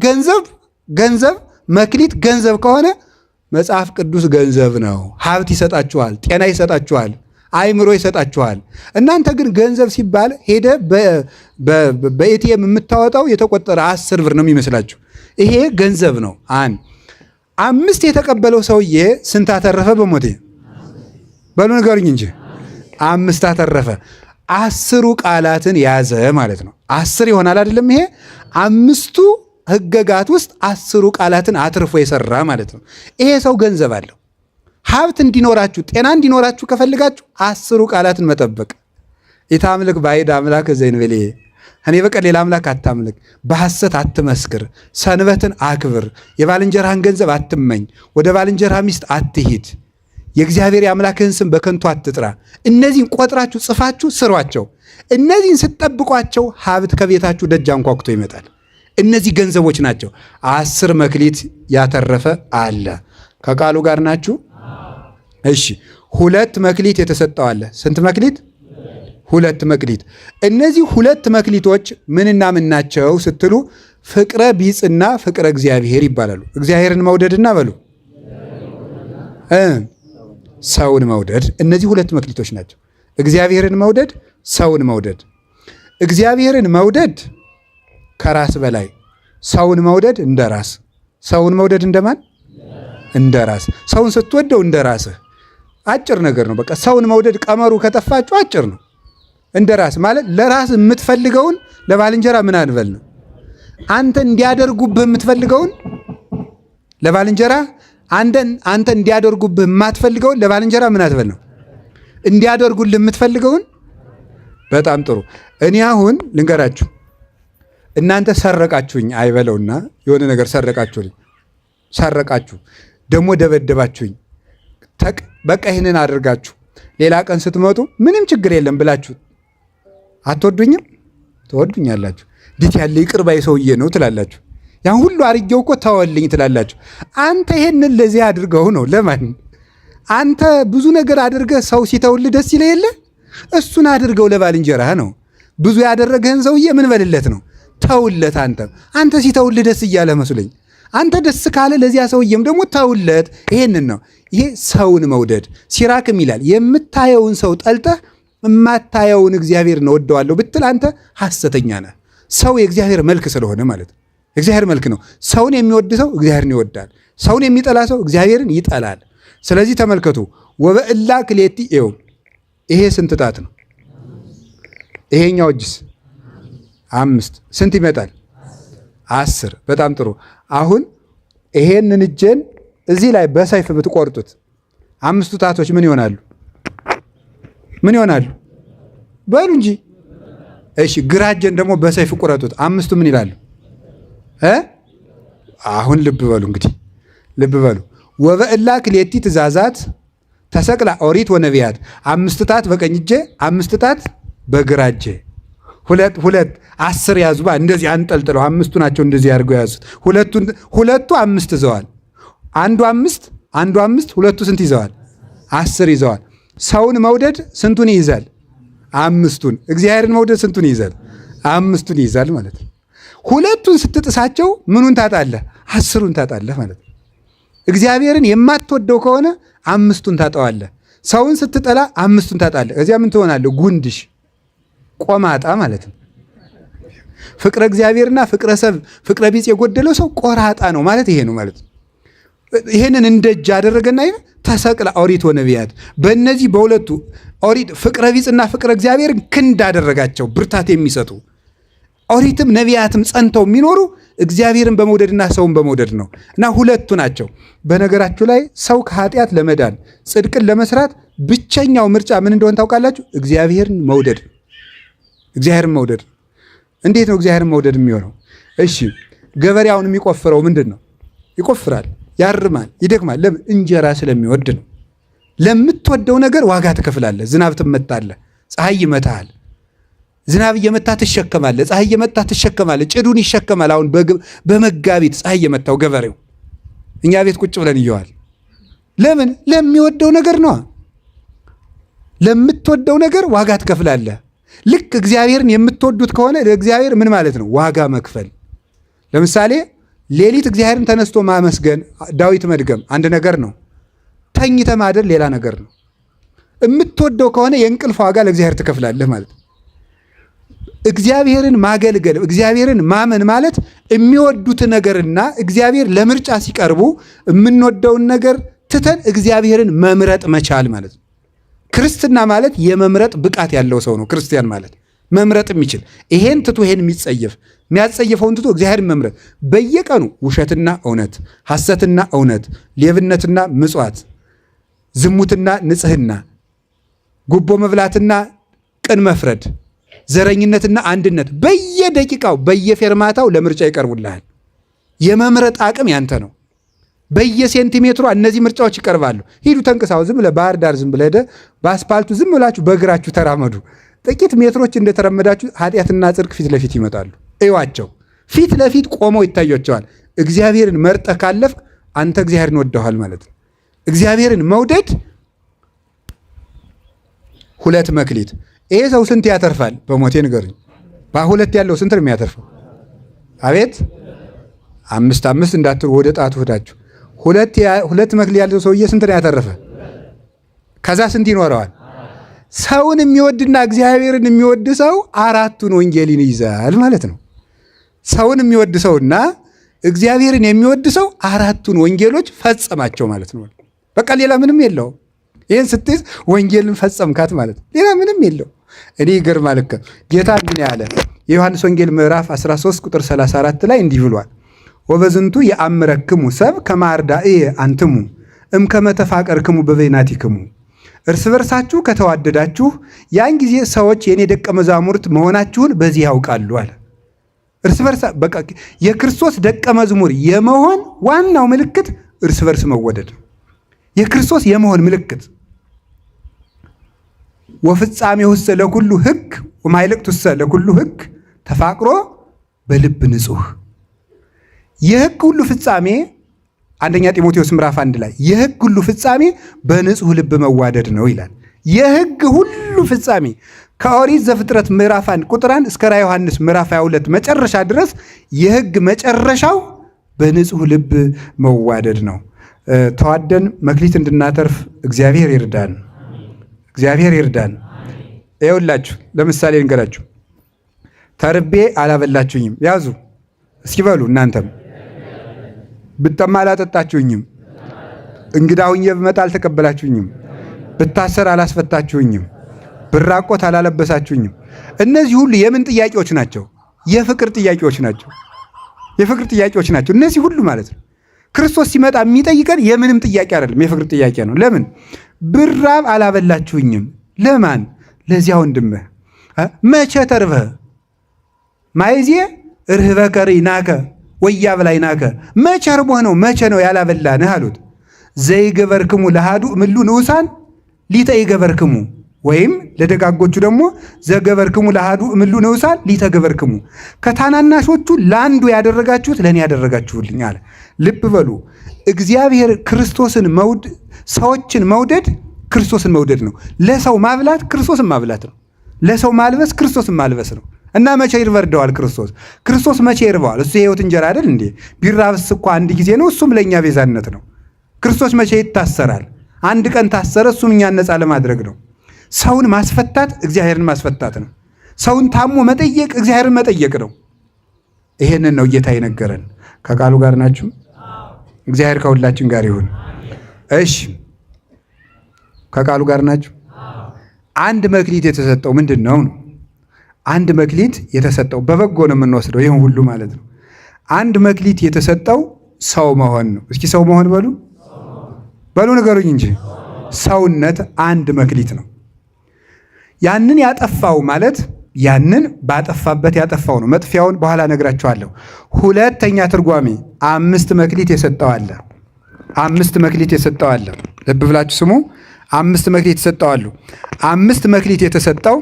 ገንዘብ መክሊት ገንዘብ ከሆነ መጽሐፍ ቅዱስ ገንዘብ ነው። ሀብት ይሰጣችኋል፣ ጤና ይሰጣችኋል፣ አይምሮ ይሰጣችኋል። እናንተ ግን ገንዘብ ሲባል ሄደ በኤቲኤም የምታወጣው የተቆጠረ 10 ብር ነው የሚመስላችሁ። ይሄ ገንዘብ ነው። 5 የተቀበለው ሰውዬ ስንት አተረፈ? በሞቴ በሉ ንገሩኝ እንጂ 5 አተረፈ። 10 ቃላትን ያዘ ማለት ነው። 10 ይሆናል አይደለም? ይሄ 5ቱ ህገጋት ውስጥ 10 ቃላትን አትርፎ የሰራ ማለት ነው። ይሄ ሰው ገንዘብ አለው። ሀብት እንዲኖራችሁ ጤና እንዲኖራችሁ ከፈልጋችሁ 10 ቃላትን መጠበቅ። ኢታምልክ ባዕድ አምላክ ዘእንበሌ፣ እኔ በቀር ሌላ አምላክ አታምልክ፣ በሐሰት አትመስክር፣ ሰንበትን አክብር፣ የባልንጀራህን ገንዘብ አትመኝ፣ ወደ ባልንጀራ ሚስት አትሂድ፣ የእግዚአብሔር የአምላክህን ስም በከንቱ አትጥራ። እነዚህን ቆጥራችሁ ጽፋችሁ ስሯቸው። እነዚህን ስትጠብቋቸው ሀብት ከቤታችሁ ደጅ አንኳኩቶ ይመጣል። እነዚህ ገንዘቦች ናቸው። 10 መክሊት ያተረፈ አለ። ከቃሉ ጋር ናችሁ? እሺ። 2 መክሊት የተሰጠው አለ። ስንት መክሊት? 2 መክሊት። እነዚህ 2 መክሊቶች ምንና ምን ናቸው ስትሉ ፍቅረ ቢጽና ፍቅረ እግዚአብሔር ይባላሉ። እግዚአብሔርን መውደድና በሉ ሰውን መውደድ። እነዚህ 2 መክሊቶች ናቸው። እግዚአብሔርን መውደድ፣ ሰውን መውደድ። እግዚአብሔርን መውደድ ከራስ በላይ፣ ሰውን መውደድ እንደ ራስ። ሰውን መውደድ እንደማን? እንደ ራስ። ሰውን ስትወደው እንደ ራስህ። አጭር ነገር ነው። በቃ ሰውን መውደድ ቀመሩ ከጠፋችሁ አጭር ነው። እንደ ራስ ማለት ለራስ የምትፈልገውን ለባልንጀራ ምን አንበል ነው። አንተ እንዲያደርጉብህ የምትፈልገውን ለባልንጀራ አንተ እንዲያደርጉብህ የማትፈልገውን ለባልንጀራ ምን አትበል ነው። እንዲያደርጉልህ የምትፈልገውን። በጣም ጥሩ። እኔ አሁን ልንገራችሁ። እናንተ ሰረቃችሁኝ አይበለውና የሆነ ነገር ሰረቃችሁ ደግሞ ደበደባችሁኝ። በቃ ይህንን አድርጋችሁ ሌላ ቀን ስትመጡ ምንም ችግር የለም ብላችሁ አትወዱኝም? ትወዱኛላችሁ። እንዴት ያለ ይቅር ባይ ሰውዬ ነው ትላላችሁ። ያን ሁሉ አርጌው እኮ ተወልኝ ትላላችሁ። አንተ ይሄንን ለዚህ አድርገው ነው። ለማን? አንተ ብዙ ነገር አድርገህ ሰው ሲተውልህ ደስ ይለህ የለ? እሱን አድርገው ለባልንጀራህ ነው። ብዙ ያደረገህን ሰውዬ ምን በልለት ነው? ተውለት። አንተ ሲተውልህ ደስ እያለ መስሎኝ፣ አንተ ደስ ካለ ለዚያ ሰውዬም ደግሞ ተውለት። ይሄንን ነው። ይሄ ሰውን መውደድ። ሲራክም ይላል የምታየውን ሰው ጠልተህ የማታየውን እግዚአብሔርን እወደዋለሁ ብትል አንተ ሐሰተኛ ነህ። ሰው የእግዚአብሔር መልክ ስለሆነ ማለት ነው። እግዚአብሔር መልክ ነው። ሰውን የሚወድ ሰው እግዚአብሔርን ይወዳል። ሰውን የሚጠላ ሰው እግዚአብሔርን ይጠላል። ስለዚህ ተመልከቱ። ወበእላ ክሌቲ ኤው ይሄ ስንት ጣት ነው? ይሄኛው እጅስ 5 ስንት ይመጣል? 10። በጣም ጥሩ። አሁን ይሄንን እጄን እዚህ ላይ በሰይፍ ብትቆርጡት 5ቱ ጣቶች ምን ይሆናሉ? ምን ይሆናሉ? በሉ እንጂ። እሺ ግራ እጄን ደግሞ በሰይፍ ቁረጡት 5ቱ ምን ይላሉ? አሁን ልብ በሉ እንግዲህ ልብ በሉ። ወበእላ ክሌቲ ትእዛዛት ተሰቅላ ኦሪት ወነቢያት 5 ጣት በቀኝ እጄ 5 ጣት በግራ እጄ ሁለት 10 ያዙ። እንደዚህ አንጠልጥለው 5ቱ ናቸው እንደዚህ አድርገው ያዙት። ሁለቱ 5 ይዘዋል። አንዱ 5 ሁለቱ ስንት ይዘዋል? 10 ይዘዋል። ሰውን መውደድ ስንቱን ይይዛል? 5ቱን። እግዚአብሔርን መውደድ ስንቱን ይይዛል? 5ቱን ይይዛል ማለት ነው። ሁለቱን ስትጥሳቸው ምኑን ታጣለህ? 10ሩን ታጣለህ ማለት ነው። እግዚአብሔርን የማትወደው ከሆነ 5ቱን ታጠዋለህ። ሰውን ስትጠላ 5ቱን ታጣለህ። እዚያ ምን ትሆናለህ? ጉንድሽ ቆማጣ ማለት ነው። ፍቅረ እግዚአብሔርና ፍቅረ ሰብ ፍቅረ ቢጽ የጎደለው ሰው ቆራጣ ነው ማለት ይሄ ነው ማለት ነው። ይሄንን እንደ እጅ አደረገና ተሰቅላ ኦሪት ወነቢያት በእነዚህ በሁለቱ ኦሪት ፍቅረ ቢጽና ፍቅረ እግዚአብሔር ክንድ አደረጋቸው ብርታት የሚሰጡ ኦሪትም ነቢያትም ጸንተው የሚኖሩ እግዚአብሔርን በመውደድና ሰውን በመውደድ ነው። እና ሁለቱ ናቸው። በነገራችሁ ላይ ሰው ከኃጢአት ለመዳን ጽድቅን ለመስራት ብቸኛው ምርጫ ምን እንደሆነ ታውቃላችሁ? እግዚአብሔርን መውደድ። እግዚአብሔርን መውደድ። እንዴት ነው እግዚአብሔርን መውደድ የሚሆነው? እሺ ገበሬውን የሚቆፍረው ምንድን ነው? ይቆፍራል፣ ያርማል፣ ይደክማል። ለምን? እንጀራ ስለሚወድ ነው። ለምትወደው ነገር ዋጋ ትከፍላለህ። ዝናብ ትመታለህ፣ ፀሐይ ይመታሃል። ዝናብ እየመታ ትሸከማለህ፣ ፀሐይ እየመታ ትሸከማለህ። ጭዱን ይሸከማል። አሁን በመጋቢት ፀሐይ እየመታው ገበሬው እኛ ቤት ቁጭ ብለን እየዋል። ለምን? ለሚወደው ነገር ነው። ለምትወደው ነገር ዋጋ ትከፍላለህ። ልክ እግዚአብሔርን የምትወዱት ከሆነ ለእግዚአብሔር ምን ማለት ነው? ዋጋ መክፈል። ለምሳሌ ሌሊት እግዚአብሔርን ተነስቶ ማመስገን፣ ዳዊት መድገም አንድ ነገር ነው። ተኝተ ማደር ሌላ ነገር ነው። የምትወደው ከሆነ የእንቅልፍ ዋጋ ለእግዚአብሔር ትከፍላለህ ማለት ነው። እግዚአብሔርን ማገልገል፣ እግዚአብሔርን ማመን ማለት የሚወዱት ነገርና እግዚአብሔር ለምርጫ ሲቀርቡ የምንወደውን ነገር ትተን እግዚአብሔርን መምረጥ መቻል ማለት ነው። ክርስትና ማለት የመምረጥ ብቃት ያለው ሰው ነው። ክርስቲያን ማለት መምረጥ የሚችል ይሄን ትቶ ይሄን የሚጸየፍ የሚያጸየፈውን ትቶ እግዚአብሔርን መምረጥ። በየቀኑ ውሸትና እውነት፣ ሐሰትና እውነት፣ ሌብነትና ምጽዋት፣ ዝሙትና ንጽህና፣ ጉቦ መብላትና ቅን መፍረድ፣ ዘረኝነትና አንድነት በየደቂቃው በየፌርማታው ለምርጫ ይቀርቡልሃል። የመምረጥ አቅም ያንተ ነው። በየሴንቲሜትሩ እነዚህ ምርጫዎች ይቀርባሉ። ሂዱ ተንቅሳው፣ ዝም ብለህ ባህር ዳር ዝም ብለህ በአስፓልቱ ዝም ብላችሁ በእግራችሁ ተራመዱ። ጥቂት ሜትሮች እንደተራመዳችሁ ኃጢአትና ጽድቅ ፊት ለፊት ይመጣሉ። እዩዋቸው፣ ፊት ለፊት ቆመው ይታያቸዋል። እግዚአብሔርን መርጠህ ካለፍክ አንተ እግዚአብሔርን ወደዋል ማለት ነው። እግዚአብሔርን መውደድ 2 መክሊት። ይሄ ሰው ስንት ያተርፋል? በሞቴ ንገሩኝ። በሁለት ያለው ስንት ነው የሚያተርፈው? አቤት 5 እንዳትሩ ወደ ጣቱ ሄዳችሁ 2 መክሊት ያለው ሰውዬ ስንት ነው ያተረፈ? ከዛ ስንት ይኖረዋል? ሰውን የሚወድና እግዚአብሔርን የሚወድ ሰው 4ቱን ወንጌልን ይይዛል ማለት ነው። ሰውን የሚወድ ሰውና እግዚአብሔርን የሚወድ ሰው 4ቱን ወንጌሎች ፈጸማቸው ማለት ነው። በቃ ሌላ ምንም የለው። ይህን ስትይዝ ወንጌልን ፈጸምካት ማለት ነው። ሌላ ምንም የለው። እኔ ይገርማል እኮ ጌታ እንዲህ ያለ የዮሐንስ ወንጌል ምዕራፍ 13 ቁጥር 34 ላይ እንዲህ ብሏል። ወበዝንቱ የአምረክሙ ሰብ ከማርዳእ አንትሙ እምከመ ተፋቀርክሙ በበይናቲክሙ። እርስ በርሳችሁ ከተዋደዳችሁ ያን ጊዜ ሰዎች የኔ ደቀ መዛሙርት መሆናችሁን በዚህ ያውቃሉ አለ። እርስ በርሳ በቃ የክርስቶስ ደቀ መዝሙር የመሆን ዋናው ምልክት እርስ በርስ መወደድ ነው። የክርስቶስ የመሆን ምልክት ወፍጻሜውሰ ለኩሉ ሕግ ወማይልቅቱሰ ለኩሉ ሕግ ተፋቅሮ በልብ ንጹሕ። የሕግ ሁሉ ፍጻሜ አንደኛ ጢሞቴዎስ ምዕራፍ 1 ላይ የሕግ ሁሉ ፍጻሜ በንጹሕ ልብ መዋደድ ነው ይላል። የሕግ ሁሉ ፍጻሜ ከኦሪት ዘፍጥረት ምዕራፍ 1 ቁጥር 1 እስከ ራዕየ ዮሐንስ ምዕራፍ 22 መጨረሻ ድረስ የሕግ መጨረሻው በንጹሕ ልብ መዋደድ ነው። ተዋደን መክሊት እንድናተርፍ እግዚአብሔር ይርዳን። እግዚአብሔር ይርዳን። ይኸውላችሁ ለምሳሌ እንገራችሁ። ተርቤ አላበላችሁኝም። ያዙ እስኪ በሉ እናንተም። ብጠማ አላጠጣችሁኝም። እንግዳ ሁኜ ብመጣ አልተቀበላችሁኝም። ብታሰር አላስፈታችሁኝም። ብራቆት አላለበሳችሁኝም። እነዚህ ሁሉ የምን ጥያቄዎች ናቸው? የፍቅር ጥያቄዎች ናቸው። የፍቅር ጥያቄዎች ናቸው እነዚህ ሁሉ ማለት ነው። ክርስቶስ ሲመጣ የሚጠይቀን የምንም ጥያቄ አይደለም፣ የፍቅር ጥያቄ ነው። ለምን ብራብ አላበላችሁኝም? ለማን? ለዚያ ወንድምህ። መቼ ተርበህ? ማይዜ ርህበከ ርኢናከ ወያብላዕናከ። መቼ ርቦህ ነው? መቼ ነው ያላበላንህ አሉት። ዘይገበርክሙ ለአሐዱ እምእሉ ንዑሳን ሊተ ይገበርክሙ፣ ወይም ለደጋጎቹ ደግሞ ዘገበርክሙ ለአሐዱ እምእሉ ንዑሳን ሊተ ገበርክሙ። ከታናናሾቹ ለአንዱ ያደረጋችሁት ለእኔ ያደረጋችሁልኝ አለ። ልብ በሉ፣ እግዚአብሔር ክርስቶስን ሰዎችን መውደድ ክርስቶስን መውደድ ነው። ለሰው ማብላት ክርስቶስን ማብላት ነው። ለሰው ማልበስ ክርስቶስን ማልበስ ነው። እና መቼ ይርበርደዋል ክርስቶስ? ክርስቶስ መቼ ይርበዋል? እሱ የሕይወት እንጀራ አይደል እንዴ? ቢራብስ እኮ አንድ ጊዜ ነው፣ እሱም ለእኛ ቤዛነት ነው። ክርስቶስ መቼ ይታሰራል? አንድ ቀን ታሰረ፣ እሱም እኛን ነፃ ለማድረግ ነው። ሰውን ማስፈታት እግዚአብሔርን ማስፈታት ነው። ሰውን ታሞ መጠየቅ እግዚአብሔርን መጠየቅ ነው። ይሄንን ነው ጌታ የነገረን። ከቃሉ ጋር ናችሁ? እግዚአብሔር ከሁላችን ጋር ይሁን። እሺ፣ ከቃሉ ጋር ናችሁ? አንድ መክሊት የተሰጠው ምንድን ነው? አንድ መክሊት የተሰጠው በበጎ ነው የምንወስደው ይህን ሁሉ ማለት ነው። አንድ መክሊት የተሰጠው ሰው መሆን ነው። እስኪ ሰው መሆን በሉ ንገሩኝ እንጂ። ሰውነት አንድ መክሊት ነው። ያንን ያጠፋው ማለት ያንን ባጠፋበት ያጠፋው ነው። መጥፊያውን በኋላ ነግራችኋለሁ። ሁለተኛ ትርጓሜ 5 መክሊት የሰጠው አለ። 5 መክሊት የሰጠው አለ። ልብ ብላችሁ ስሙ። 5 መክሊት የሰጠው አሉ። 5 መክሊት የተሰጠው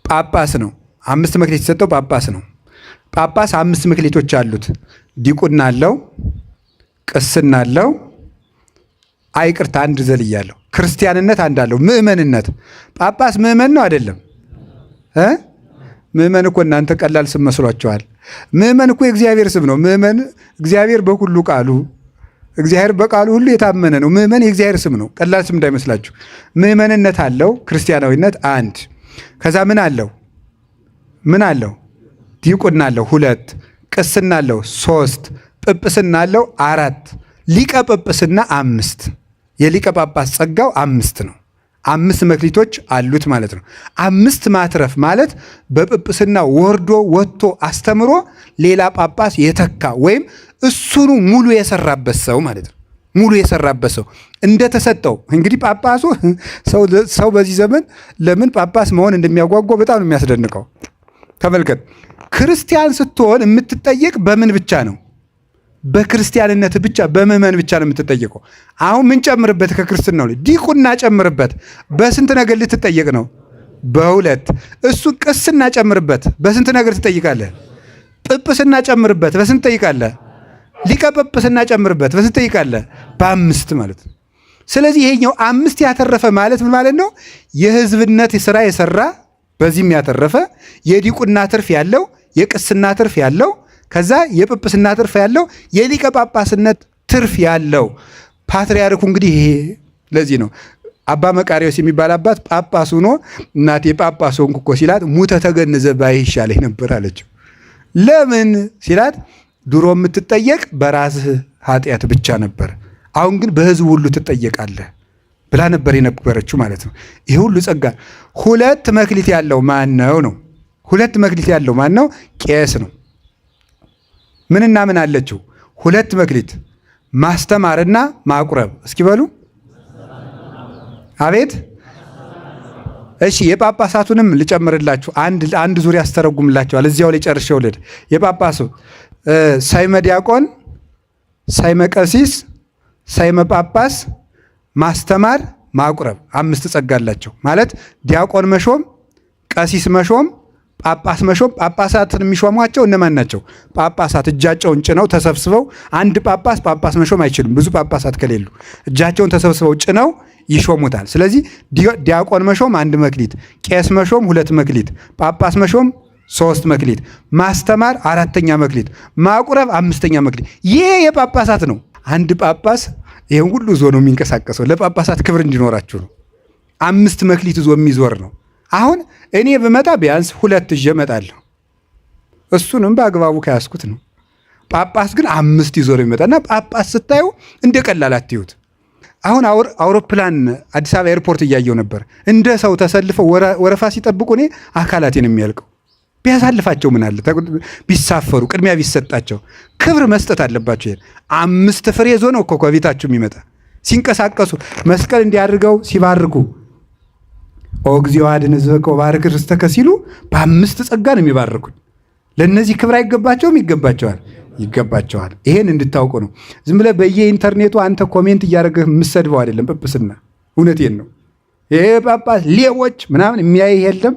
ጳጳስ ነው። 5 መክሊት የተሰጠው ጳጳስ ነው። ጳጳስ 5 መክሊቶች አሉት። ዲቁና አለው፣ ቅስና አለው። አይቅርታ አንድ ዘልያለሁ። ክርስቲያንነት አንድ አለው። ምእመንነት። ጳጳስ ምእመን ነው አይደለም? ምእመን እኮ እናንተ ቀላል ስም መስሏችኋል። ምእመን እኮ የእግዚአብሔር ስም ነው። ምእመን እግዚአብሔር በሁሉ ቃሉ፣ እግዚአብሔር በቃሉ ሁሉ የታመነ ነው። ምእመን የእግዚአብሔር ስም ነው። ቀላል ስም እንዳይመስላችሁ። ምእመንነት አለው። ክርስቲያናዊነት አንድ። ከዛ ምን አለው? ዲቁና አለው 2። ቅስና አለው 3። ጵጵስና አለው 4። ሊቀ ጵጵስና 5። የሊቀ ጳጳስ ጸጋው 5 ነው። 5 መክሊቶች አሉት ማለት ነው። 5 ማትረፍ ማለት በጵጵስና ወርዶ ወጥቶ አስተምሮ ሌላ ጳጳስ የተካ ወይም እሱኑ ሙሉ የሰራበት ሰው ማለት ነው። ሙሉ የሰራበት ሰው እንደተሰጠው። እንግዲህ ጳጳሱ ሰው በዚህ ዘመን ለምን ጳጳስ መሆን እንደሚያጓጓው በጣም ነው የሚያስደንቀው። ተመልከት፣ ክርስቲያን ስትሆን የምትጠየቅ በምን ብቻ ነው? በክርስቲያንነት ብቻ፣ በምዕመን ብቻ ነው የምትጠየቀው። አሁን ምን ጨምርበት? ከክርስትናው ላይ ዲቁና ጨምርበት። በስንት ነገር ልትጠየቅ ነው? በ2። እሱ ቅስና ጨምርበት። በስንት ነገር ትጠይቃለህ? ጵጵስና ጨምርበት። በስንት ትጠይቃለህ? ሊቀ ጵጵስና ጨምርበት። በስንት ትጠይቃለህ? በ5 ማለት ነው። ስለዚህ ይሄኛው 5 ያተረፈ ማለት ምን ማለት ነው? የሕዝብነት ስራ የሰራ በዚህም ያተረፈ፣ የዲቁና ትርፍ ያለው፣ የቅስና ትርፍ ያለው፣ ከዛ የጵጵስና ትርፍ ያለው፣ የሊቀ ጳጳስነት ትርፍ ያለው ፓትርያርኩ። እንግዲህ ይሄ ለዚህ ነው አባ መቃርዮስ የሚባል አባት ጳጳስ ሆኖ እናቴ ጳጳስ ሆንኩ እኮ ሲላት ሙተ ተገንዘ ባይ ይሻለኝ ነበር አለችው። ለምን ሲላት ድሮ የምትጠየቅ በራስህ ኃጢአት ብቻ ነበር፣ አሁን ግን በሕዝብ ሁሉ ትጠየቃለህ ብላ ነበር የነበረችው ማለት ነው። ይሄ ሁሉ ጸጋ። 2 መክሊት ያለው ማን ነው? 2 መክሊት ያለው ማን ነው? ቄስ ነው። ምንና ምን አለችው? 2 መክሊት፣ ማስተማርና ማቁረብ። እስኪ በሉ አቤት። እሺ የጳጳሳቱንም ልጨምርላችሁ። አንድ ዙሪያ አስተረጉምላችኋል። እዚያው ላይ ጨርሼ ልሂድ። የጳጳሱ ሳይመ ዲያቆን፣ ሳይመ ቀሲስ፣ ሳይመ ጳጳስ፣ ማስተማር፣ ማቁረብ 5 ጸጋ አላቸው ማለት ዲያቆን መሾም፣ ቀሲስ መሾም፣ ጳጳስ መሾም። ጳጳሳትን የሚሾሟቸው እነማን ናቸው? ጳጳሳት እጃቸውን ጭነው ተሰብስበው። አንድ ጳጳስ መሾም አይችልም፣ ብዙ ጳጳሳት ከሌሉ እጃቸውን ተሰብስበው ጭነው ይሾሙታል። ስለዚህ ዲያቆን መሾም 1 መክሊት፣ ቄስ መሾም 2 መክሊት፣ ጳጳስ መሾም 3 መክሊት፣ ማስተማር 4ኛ መክሊት፣ ማቁረብ 5ኛ መክሊት። ይሄ የጳጳሳት ነው። አንድ ጳጳስ ይሄን ሁሉ ዞ ነው የሚንቀሳቀሰው። ለጳጳሳት ክብር እንዲኖራችሁ ነው። 5 መክሊት ዞ የሚዞር ነው። አሁን እኔ ብመጣ ቢያንስ 2 ይዤ እመጣለሁ። እሱንም በአግባቡ ከያዝኩት ነው። ጳጳስ ግን 5 ይዞ ነው የሚመጣና ጳጳስ ስታዩ እንደ ቀላል አትዩት። አሁን አውሮፕላን አዲስ አበባ ኤርፖርት እያየው ነበር። እንደ ሰው ተሰልፈው ወረፋ ሲጠብቁ እኔ አካላቴን የሚያልቀው ቢያሳልፋቸው ምን አለ? ቢሳፈሩ ቅድሚያ ቢሰጣቸው ክብር መስጠት አለባቸው። 5 ፍሬ ይዞ ነው እኮ ከቤታችሁ የሚመጣ ሲንቀሳቀሱ መስቀል እንዲያድርገው ሲባርኩ ኦ እግዚኦ አድኅን ሕዝበከ ወባርክ ርስተከ ሲሉ በ5 ጸጋ ነው የሚባርኩት። ለነዚህ ክብር አይገባቸውም? ይገባቸዋል፣ ይገባቸዋል። ይሄን እንድታውቁ ነው። ዝም ብለህ በየኢንተርኔቱ አንተ ኮሜንት እያደረግህ የምትሰድበው አይደለም ጵጵስና። እውነቴን ነው። ይሄ ጳጳስ ሌቦች ምናምን የሚያይ የለም።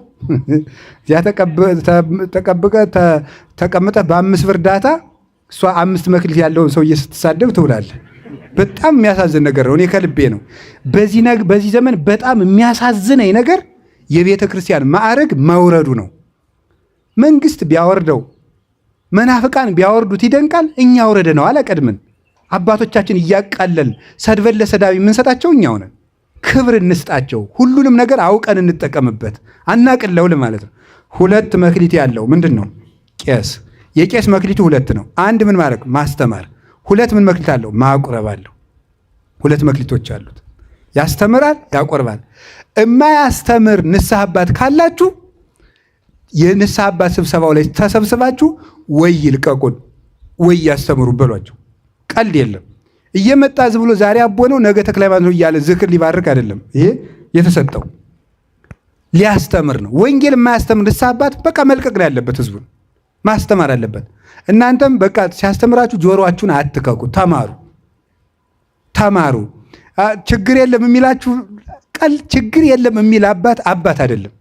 እዚያ ተቀምጠህ በ5 ብር ዳታ እሷ 5 መክሊት ያለውን ሰውዬ ስትሳደብ ትውላለህ። በጣም የሚያሳዝን ነገር ነው። እኔ ከልቤ ነው። በዚህ ዘመን በጣም የሚያሳዝነኝ ነገር የቤተ ክርስቲያን ማዕረግ መውረዱ ነው። መንግስት ቢያወርደው መናፍቃን ቢያወርዱት ይደንቃል። እኛ አውረደ ነው አላቀድምን። አባቶቻችን እያቃለልን ሰድበን ለሰዳቢ የምንሰጣቸው እኛው ነን። ክብር እንስጣቸው። ሁሉንም ነገር አውቀን እንጠቀምበት። አናቅለው ማለት ነው። 2 መክሊት ያለው ምንድን ነው? ቄስ። የቄስ መክሊቱ 2 ነው። 1 ምን ማድረግ? ማስተማር። 2 ምን መክሊት አለው? ማቁረብ አለው። 2 መክሊቶች አሉት። ያስተምራል፣ ያቆርባል። እማያስተምር ንስሐ አባት ካላችሁ የንስሐ አባት ስብሰባው ላይ ተሰብስባችሁ ወይ ይልቀቁን ወይ ያስተምሩ በሏቸው። ቀልድ የለም። እየመጣ ዝም ብሎ ዛሬ አቦ ነው ነገ ተክለ ሃይማኖት ነው እያለ ዝክር ሊባርክ አይደለም። ይሄ የተሰጠው ሊያስተምር ነው። ወንጌል የማያስተምር ንስሐ አባት በቃ መልቀቅ ነው ያለበት፣ ህዝቡን ማስተማር አለበት። እናንተም በቃ ሲያስተምራችሁ ጆሮአችሁን አትከኩ፣ ተማሩ። ችግር የለም የሚላችሁ ችግር የለም የሚል አባት አይደለም።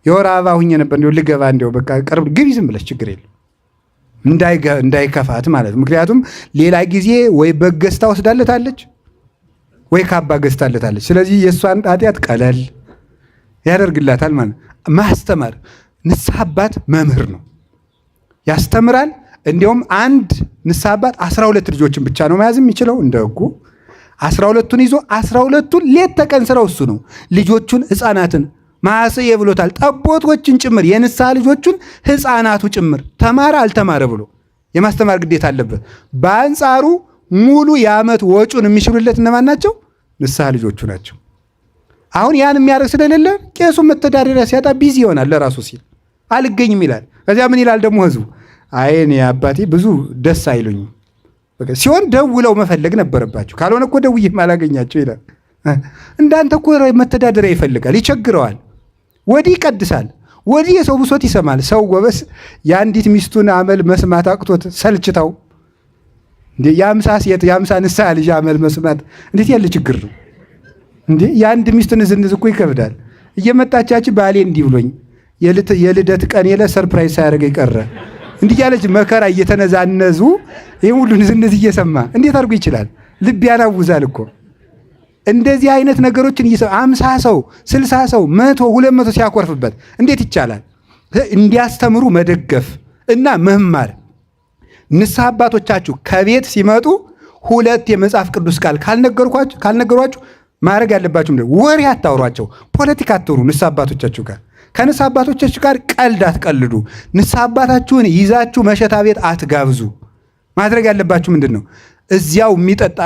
የወር አበባ ሁኜ ነበር እንደው ልገባ እንደው በቃ ቅርብ ግቢ ዝም ብለሽ ችግር የለም እንዳይከፋት ማለት። ምክንያቱም ሌላ ጊዜ ወይ በገዝታ ወስዳለታለች ወይ ካባ ገዝታለታለች። ስለዚህ የእሷን ኃጢአት ቀለል ያደርግላታል ማለት። ማስተማር ንስሐ አባት መምህር ነው፣ ያስተምራል። እንዲያውም አንድ ንስሐ አባት 12 ልጆችን ብቻ ነው መያዝ የሚችለው እንደ ሕጉ። 12ቱን ይዞ 12ቱን ሌት ተቀን ስራው እሱ ነው። ልጆቹን ሕፃናትን ማሰየ ብሎታል። ጠቦቶችን ጭምር የንስሐ ልጆቹን ሕፃናቱ ጭምር ተማረ አልተማረ ብሎ የማስተማር ግዴታ አለበት። በአንጻሩ ሙሉ የዓመት ወጩን የሚችሉለት እነማን ናቸው? ንስሐ ልጆቹ ናቸው። አሁን ያን የሚያደርግ ስለሌለ ቄሱ መተዳደሪያ ሲያጣ ቢዚ ይሆናል። ለራሱ ሲል አልገኝም ይላል። ከዚያ ምን ይላል ደግሞ ህዝቡ? አይ እኔ አባቴ ብዙ ደስ አይሉኝም ሲሆን ደውለው መፈለግ ነበረባቸው። ካልሆነ እኮ ደውዬም አላገኛቸው ይላል። እንዳንተ እኮ መተዳደሪያ ይፈልጋል፣ ይቸግረዋል። ወዲህ ይቀድሳል፣ ወዲህ የሰው ብሶት ይሰማል። ሰው ጎበስ የአንዲት ሚስቱን አመል መስማት አቅቶት ሰልችታው እንዴ የ50 ንስሐ ልጅ አመል መስማት እንዴት ያለ ችግር ነው እንዴ! የአንድ ሚስቱን ዝንዝ እኮ ይከብዳል። እየመጣቻች ባሌ እንዲህ ብሎኝ የልደት ቀን የለ ሰርፕራይዝ ሳያደርገ ይቀረ እንዲህ ያለች መከራ እየተነዛነዙ ይህም ሁሉ ንዝንዝ እየሰማ እንዴት አድርጎ ይችላል? ልብ ያናውዛል እኮ። እንደዚህ አይነት ነገሮችን 50 ሰው 60 ሰው 100 200 ሲያኮርፍበት እንዴት ይቻላል? እንዲያስተምሩ መደገፍ እና መማር። ንስሐ አባቶቻችሁ ከቤት ሲመጡ 2 የመጽሐፍ ቅዱስ ቃል ካልነገሯችሁ ማድረግ ያለባችሁ ወሬ አታውሯቸው፣ ፖለቲካ አትወሩ። ንስሐ አባቶቻችሁ ጋር ከንስሐ አባቶቻችሁ ጋር ቀልድ አትቀልዱ። ንስሐ አባታችሁን ይዛችሁ መሸታ ቤት አትጋብዙ። ማድረግ ያለባችሁ ምንድን ነው? እዚያው የሚጠጣ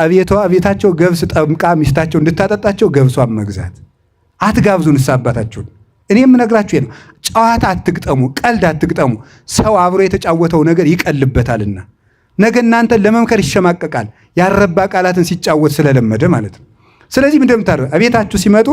ቤታቸው ገብስ ጠምቃ ሚስታቸው እንድታጠጣቸው ገብሷን መግዛት። አትጋብዙ ንስሐ አባታችሁን። እኔ የምነግራችሁ ነው። ጨዋታ አትግጠሙ፣ ቀልድ አትግጠሙ። ሰው አብሮ የተጫወተው ነገር ይቀልበታልና ነገ እናንተን ለመምከር ይሸማቀቃል። ያረባ ቃላትን ሲጫወት ስለለመደ ማለት ነው። ስለዚህ ምንድን ነው ቤታችሁ ሲመጡ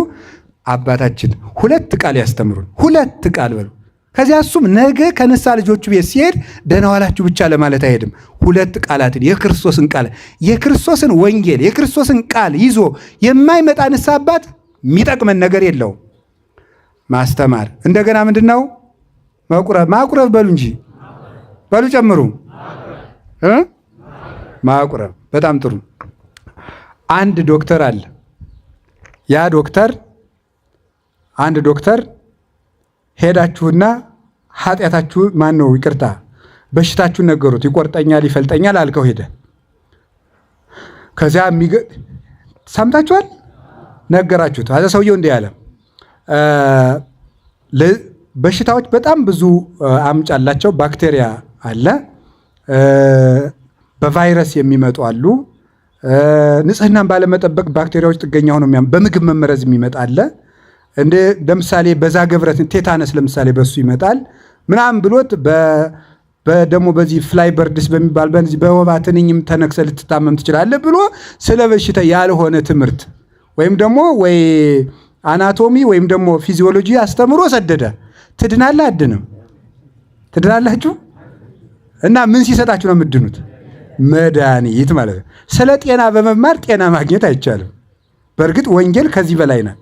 አባታችን 2 ቃል ያስተምሩን፣ 2 ቃል በሉ። ከዚያ እሱም ነገ ከንስሐ ልጆቹ ቤት ሲሄድ ደህና ዋላችሁ ብቻ ለማለት አይሄድም። 2 ቃላትን የክርስቶስን ቃል የክርስቶስን ወንጌል የክርስቶስን ቃል ይዞ የማይመጣ ንስሐ አባት የሚጠቅመን ነገር የለውም። ማስተማር እንደገና ምንድን ነው? ማቁረብ በሉ እንጂ በሉ ጨምሩ። ማቁረብ በጣም ጥሩ። አንድ ዶክተር አለ። ያ ዶክተር አንድ ዶክተር ሄዳችሁና ኃጢአታችሁ ማን ነው ይቅርታ በሽታችሁን ነገሩት። ይቆርጠኛል ይፈልጠኛል አልከው ሄደ። ከዚያ ሰምታችኋል፣ ነገራችሁት። አዛ ሰውየው እንዲህ ያለ በሽታዎች በጣም ብዙ አምጭ አላቸው። ባክቴሪያ አለ፣ በቫይረስ የሚመጡ አሉ፣ ንጽህናን ባለመጠበቅ ባክቴሪያዎች ጥገኛ ሆነው በምግብ መመረዝ የሚመጣ አለ። ለምሳሌ በዛ ገብረት ቴታነስ ለምሳሌ በሱ ይመጣል። ምናምን ብሎት ደግሞ በዚህ ፍላይ በርድስ በሚባል በዚህ በወባ ትንኝም ተነክሰ ልትታመም ትችላለህ ብሎ ስለ በሽታ ያልሆነ ትምህርት ወይም ደግሞ ወይ አናቶሚ ወይም ደግሞ ፊዚዮሎጂ አስተምሮ ሰደደ። ትድናለህ? አድንም? ትድናላችሁ? እና ምን ሲሰጣችሁ ነው የምትድኑት? መድኃኒት ማለት ነው። ስለ ጤና በመማር ጤና ማግኘት አይቻልም። በእርግጥ ወንጌል ከዚህ በላይ ነው።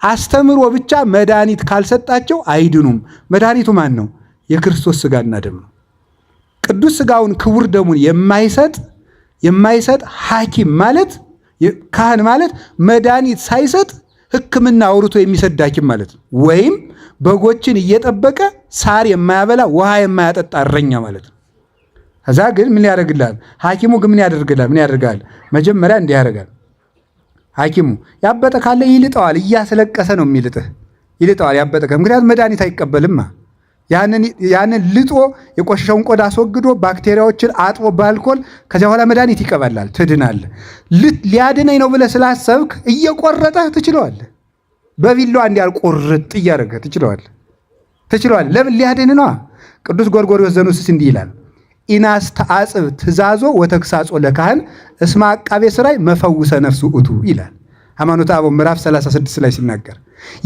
አስተምሮ ብቻ መድኃኒት ካልሰጣቸው አይድኑም። መድኃኒቱ ማን ነው? የክርስቶስ ሥጋና ደም ነው። ቅዱስ ሥጋውን ክቡር ደሙን የማይሰጥ ሐኪም ማለት ካህን ማለት መድኃኒት ሳይሰጥ ሕክምና አውርቶ የሚሰድ ሐኪም ማለት ነው። ወይም በጎችን እየጠበቀ ሳር የማያበላ ውሃ የማያጠጣ እረኛ ማለት ነው። ከዛ ግን ምን ያደርግልሃል? ሐኪሙ ግን ምን ያደርጋል? መጀመሪያ እንዲህ ያደርጋል። ሐኪሙ ያበጠ ካለ ይልጠዋል። እያስለቀሰ ነው የሚልጥህ። ይልጠዋል ያበጠ። ምክንያቱም መድኃኒት አይቀበልማ። ያንን ልጦ የቆሸሸውን ቆዳ አስወግዶ ባክቴሪያዎችን አጥቦ በአልኮል ከዚያ በኋላ መድኃኒት ይቀበላል። ትድናለህ። ሊያድነኝ ነው ብለህ ስላሰብክ እየቆረጠህ ትችለዋለህ። በቢላዋ እንዲያል ቁርጥ እያደረገ ትችለዋለህ። ለምን? ሊያድን ነዋ። ቅዱስ ጎርጎርዮስ ዘኑስስ እንዲህ ይላል፣ ኢናስ ተአጽብ ትእዛዞ ወተግሳጾ ለካህን እስመ አቃቤ ሥራይ መፈውሰ ነፍሱ እቱ ይላል ሃይማኖተ አበው ምዕራፍ 36 ላይ ሲናገር፣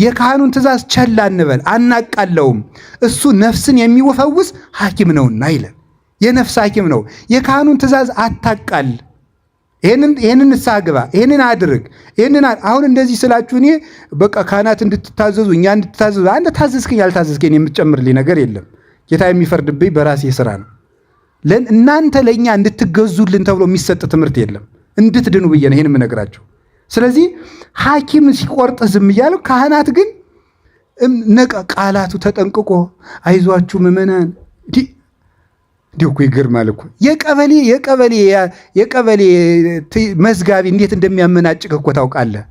የካህኑን ትእዛዝ ቸል አንበል አናቃለውም፣ እሱ ነፍስን የሚፈውስ ሐኪም ነውና ይላል። የነፍስ ሐኪም ነው። የካህኑን ትእዛዝ አታቃል። ይህንን ንስሐ ግባ፣ ይህንን አድርግ፣ አሁን እንደዚህ ስላችሁ እኔ በቃ ካህናት እንድትታዘዙ እኛ እንድትታዘዙ አንተ ታዘዝከኝ ያልታዘዝከኝ የምትጨምርልኝ ነገር የለም። ጌታ የሚፈርድብኝ በራሴ ስራ ነው። እናንተ ለእኛ እንድትገዙልን ተብሎ የሚሰጥ ትምህርት የለም። እንድትድኑ ብዬ ነው ይህን የምነግራቸው። ስለዚህ ሐኪም ሲቆርጥ ዝም እያለው፣ ካህናት ግን ቃላቱ ተጠንቅቆ አይዟችሁ ምዕመናን እንዲሁ እኮ ይገርማል እኮ የቀበሌ መዝጋቢ እንዴት እንደሚያመናጭቅ እኮ ታውቃለህ።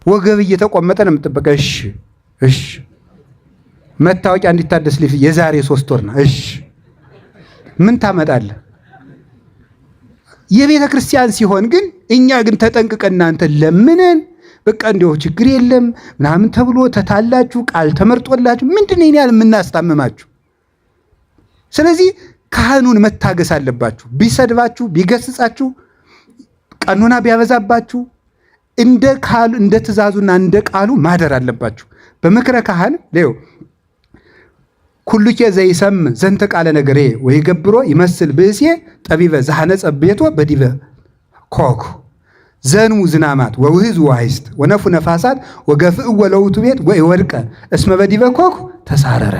ወገብ እየተቆመጠ ነው የምትጠበቀ። እሺ መታወቂያ እንዲታደስ የዛሬ 3 ወር ነው። እሺ ምን ታመጣለህ? የቤተ ክርስቲያን ሲሆን ግን እኛ ግን ተጠንቅቀን እናንተ ለምነን በቃ እንዲሁ ችግር የለም ምናምን ተብሎ ተታላችሁ ቃል ተመርጦላችሁ ምንድነው ይሄን ያህል የምናስታምማችሁ? ስለዚህ ካህኑን መታገስ አለባችሁ። ቢሰድባችሁ፣ ቢገስጻችሁ፣ ቀኖና ቢያበዛባችሁ እንደ ትእዛዙና እንደ ቃሉ ማደር አለባችሁ። በምክረ ካህን ሌው ኩሉኬ ዘይሰም ዘንተ ቃለ ነገሬ ወይ ገብሮ ይመስል ብእሴ ጠቢበ ዘሐነጸ ቤቶ በዲበ ኮኩ ዘንሙ ዝናማት ወውህዝ ዋይስት ወነፉ ነፋሳት ወገፍእ ወለውቱ ቤት ወይ ወድቀ እስመ በዲበ ኮኩ ተሳረረ።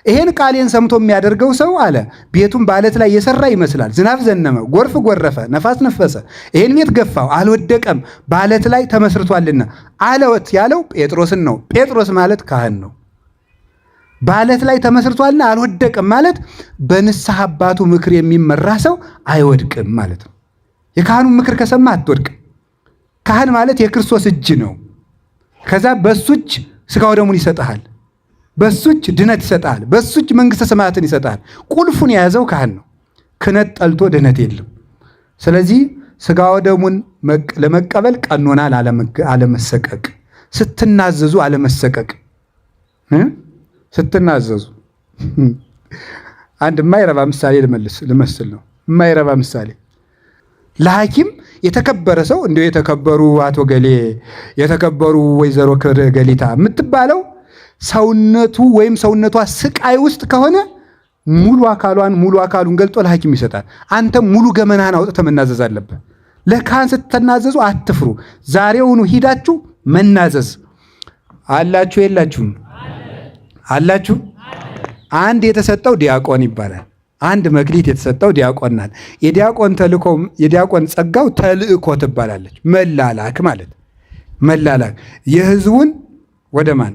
ይሄን ቃሌን ሰምቶ የሚያደርገው ሰው አለ ቤቱን በዓለት ላይ የሰራ ይመስላል። ዝናብ ዘነመ፣ ጎርፍ ጎረፈ፣ ነፋስ ነፈሰ፣ ይሄን ቤት ገፋው፣ አልወደቀም፣ በዓለት ላይ ተመስርቷልና አለወት ያለው ጴጥሮስን ነው። ጴጥሮስ ማለት ካህን ነው። በዓለት ላይ ተመስርቷልና አልወደቅም ማለት በንስሐ አባቱ ምክር የሚመራ ሰው አይወድቅም ማለት ነው። የካህኑ ምክር ከሰማ አትወድቅም። ካህን ማለት የክርስቶስ እጅ ነው። ከዛ በሱ እጅ ሥጋው ደሙን ይሰጥሃል፣ በሱ እጅ ድነት ይሰጥሃል፣ በሱ እጅ መንግሥተ ሰማያትን ይሰጥሃል። ቁልፉን የያዘው ካህን ነው። ክህነት ጠልቶ ድነት የለም። ስለዚህ ሥጋው ደሙን ለመቀበል ቀኖና አለመሰቀቅ፣ ስትናዘዙ አለመሰቀቅ። ስትናዘዙ አንድ የማይረባ ምሳሌ ልመስል ነው። የማይረባ ምሳሌ ለሐኪም የተከበረ ሰው እንዲሁ የተከበሩ አቶ ገሌ፣ የተከበሩ ወይዘሮ ገሊታ የምትባለው ሰውነቱ ወይም ሰውነቷ ስቃይ ውስጥ ከሆነ ሙሉ አካሉን ገልጦ ለሐኪም ይሰጣል። አንተም ሙሉ ገመናህን አውጥተህ መናዘዝ አለብህ። ለካህን ስትናዘዙ አትፍሩ። ዛሬውኑ ሂዳችሁ መናዘዝ አላችሁ የላችሁም? አላችሁ። አንድ የተሰጠው ዲያቆን ይባላል። አንድ መክሊት የተሰጠው ዲያቆን ናት። የዲያቆን ጸጋው ተልእኮ ትባላለች። መላላክ ማለት መላላክ፣ የህዝቡን ወደ ማን?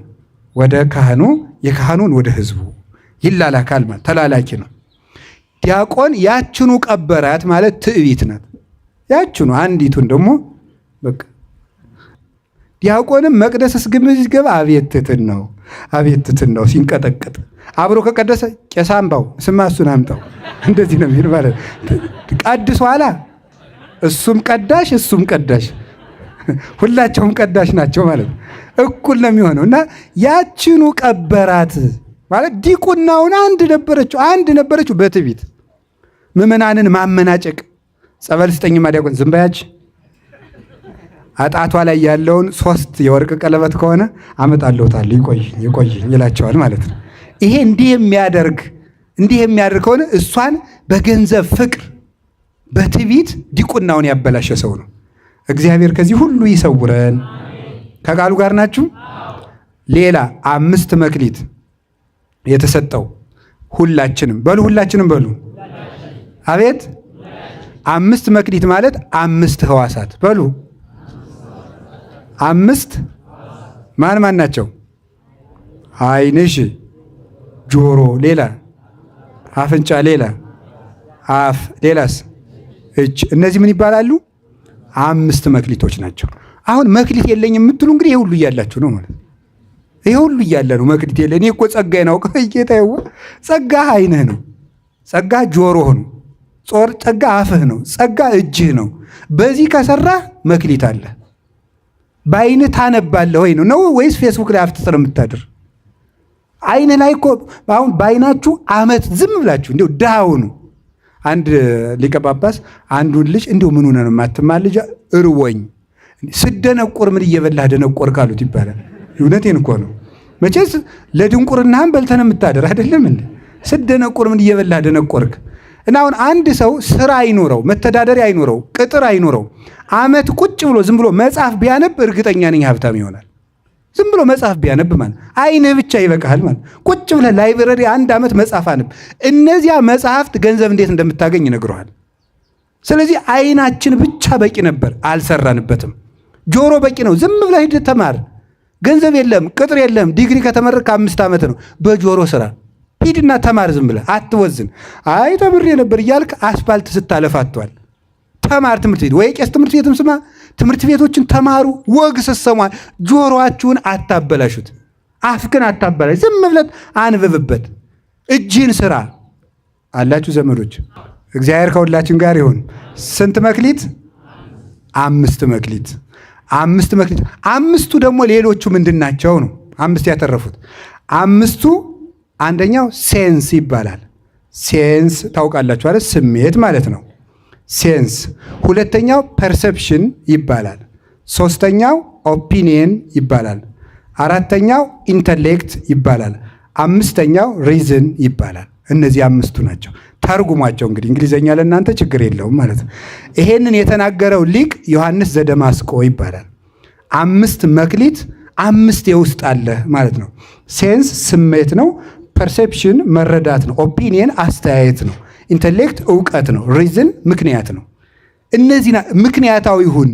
ወደ ካህኑ፣ የካህኑን ወደ ህዝቡ ይላላካል ማለት ተላላኪ ነው። ዲያቆን ያችኑ ቀበራት ማለት ትዕቢት ናት። ያችኑ አንዲቱን ደግሞ በቃ ዲያቆንም መቅደስ እስግምዝ ይገባ አቤት ትትን ነው ሲንቀጠቀጥ አብሮ ከቀደሰ ቄስ አምባው ስማ እሱን አምጣው እንደዚህ ነው የሚል ማለት ቀድሶ ኋላ እሱም ቀዳሽ ሁላቸውም ቀዳሽ ናቸው ማለት እኩል ነው የሚሆነው። እና ያችኑ ቀበራት ማለት ዲቁናውን አንድ ነበረችው በትዕቢት ምዕመናንን ማመናጨቅ። ጸበል ስጠኝማ ዲያቆን ዝም በያች። አጣቷ ላይ ያለውን 3 የወርቅ ቀለበት ከሆነ አመጣለሁታል ይቆይ ይላቸዋል ማለት ነው። ይሄ እንዲህ የሚያደርግ ከሆነ እሷን በገንዘብ ፍቅር በትዕቢት ዲቁናውን ያበላሸ ሰው ነው። እግዚአብሔር ከዚህ ሁሉ ይሰውረን። ከቃሉ ጋር ናችሁ? ሌላ 5 መክሊት የተሰጠው ሁላችንም በሉ። አቤት 5 መክሊት ማለት 5 ሕዋሳት በሉ። 5 ማን ናቸው? ዓይንሽ፣ ጆሮ፣ ሌላ አፍንጫ፣ ሌላ አፍ፣ ሌላስ እጅ። እነዚህ ምን ይባላሉ? 5 መክሊቶች ናቸው። አሁን መክሊት የለኝ የምትሉ እንግዲህ ይሄ ሁሉ እያላችሁ ነው ማለት። ይሄ ሁሉ እያለ ነው መክሊት የለ። እኔ እኮ ጸጋዬን አውቀው ጌታዬ፣ ጸጋ ዓይንህ ነው፣ ጸጋ ጆሮህ ነው፣ ጸጋ አፍህ ነው፣ ጸጋ እጅህ ነው። በዚህ ከሰራህ መክሊት አለ። በዓይንህ ታነባለህ ወይ ነው ወይስ ፌስቡክ ላይ አፍጥጠህ የምታድር? ዓይንህ ላይ እኮ አሁን በዓይናችሁ ዓመት ዝም ብላችሁ እንዲሁ ድሃ ሁኑ። አንድ ሊቀ ጳጳስ አንዱን ልጅ እንዲሁ ምን ሆነ ነው የማትማልጃ? እርቦኝ ስደነቆር ምን እየበላህ ደነቆርክ አሉት ይባላል። እውነቴን እኮ ነው። መቼስ ለድንቁርናህም በልተህ የምታደር አይደለም እንዴ? ስደነቆር ምን እየበላህ ደነቆርክ? እና አሁን አንድ ሰው ስራ አይኖረው፣ መተዳደሪያ አይኖረው፣ ቅጥር አይኖረው፣ ዓመት ቁጭ ብሎ ዝም ብሎ መጽሐፍ ቢያነብ እርግጠኛ ነኝ ሀብታም ይሆናል። ዝም ብሎ መጽሐፍ ቢያነብ ማለት ዓይንህ ብቻ ይበቃሃል ማለት። ቁጭ ብለህ ላይብረሪ 1 ዓመት መጽሐፍ አንብ። እነዚያ መጽሐፍት ገንዘብ እንዴት እንደምታገኝ ይነግረዋል። ስለዚህ ዓይናችን ብቻ በቂ ነበር፣ አልሰራንበትም። ጆሮ በቂ ነው። ዝም ብለህ ሂድ ተማር። ገንዘብ የለም፣ ቅጥር የለም። ዲግሪ ከተመረቅ 5 ዓመት ነው። በጆሮ ስራ ሂድና ተማር። ዝም ብለህ አትወዝን። አይ ተምሬ ነበር እያልክ አስፋልት ስታለፍ አጥቷል። ተማር። ትምህርት ቤት ወይ ቄስ ትምህርት ቤትም ስማ። ትምህርት ቤቶችን ተማሩ። ወግ ስትሰሙ ጆሮአችሁን አታበላሹት፣ አፍክን አታበላሽ። ዝም ብለህ አንብብበት። እጅህን ስራ አላችሁ ዘመዶች። እግዚአብሔር ከሁላችን ጋር ይሁን። ስንት መክሊት? 5 መክሊት። 5 መክሊት። 5ቱ ደግሞ ሌሎቹ ምንድናቸው ነው? 5 ያተረፉት 5ቱ አንደኛው ሴንስ ይባላል። ሴንስ ታውቃላችሁ አይደል? ስሜት ማለት ነው። ሴንስ። ሁለተኛው ፐርሰፕሽን ይባላል። 3ኛው ኦፒኒየን ይባላል። 4ኛው ኢንተሌክት ይባላል። 5ኛው ሪዝን ይባላል። እነዚህ 5ቱ ናቸው። ተርጉሟቸው እንግዲህ እንግሊዘኛ ለእናንተ ችግር የለውም ማለት ነው። ይሄንን የተናገረው ሊቅ ዮሐንስ ዘደማስቆ ይባላል። 5 መክሊት 5 የውስጥ አለ ማለት ነው። ሴንስ ስሜት ነው። ፐርሴፕሽን መረዳት ነው። ኦፒኒየን አስተያየት ነው። ኢንተሌክት እውቀት ነው። ሪዝን ምክንያት ነው። እነዚህ ምክንያታዊ ሁን፣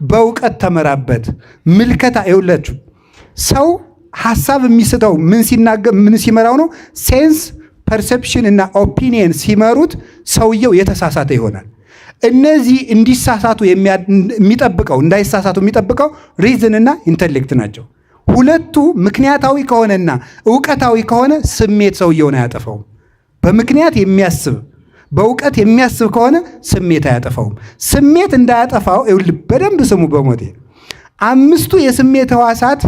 በእውቀት ተመራበት። ምልከታ ይውላችሁ ሰው ሐሳብ የሚስተው ምን ሲመራው ነው? ሴንስ ፐርሴፕሽን እና ኦፒኒየን ሲመሩት ሰውየው የተሳሳተ ይሆናል። እነዚህ እንዲሳሳቱ እንዳይሳሳቱ የሚጠብቀው ሪዝን እና ኢንተሌክት ናቸው። ሁለቱ ምክንያታዊ ከሆነና እውቀታዊ ከሆነ ስሜት ሰውየውን አያጠፋውም። በምክንያት የሚያስብ በእውቀት የሚያስብ ከሆነ ስሜት አያጠፋውም። ስሜት እንዳያጠፋው በደንብ ስሙ። በሞቴ 5ቱ የስሜት ሕዋሳት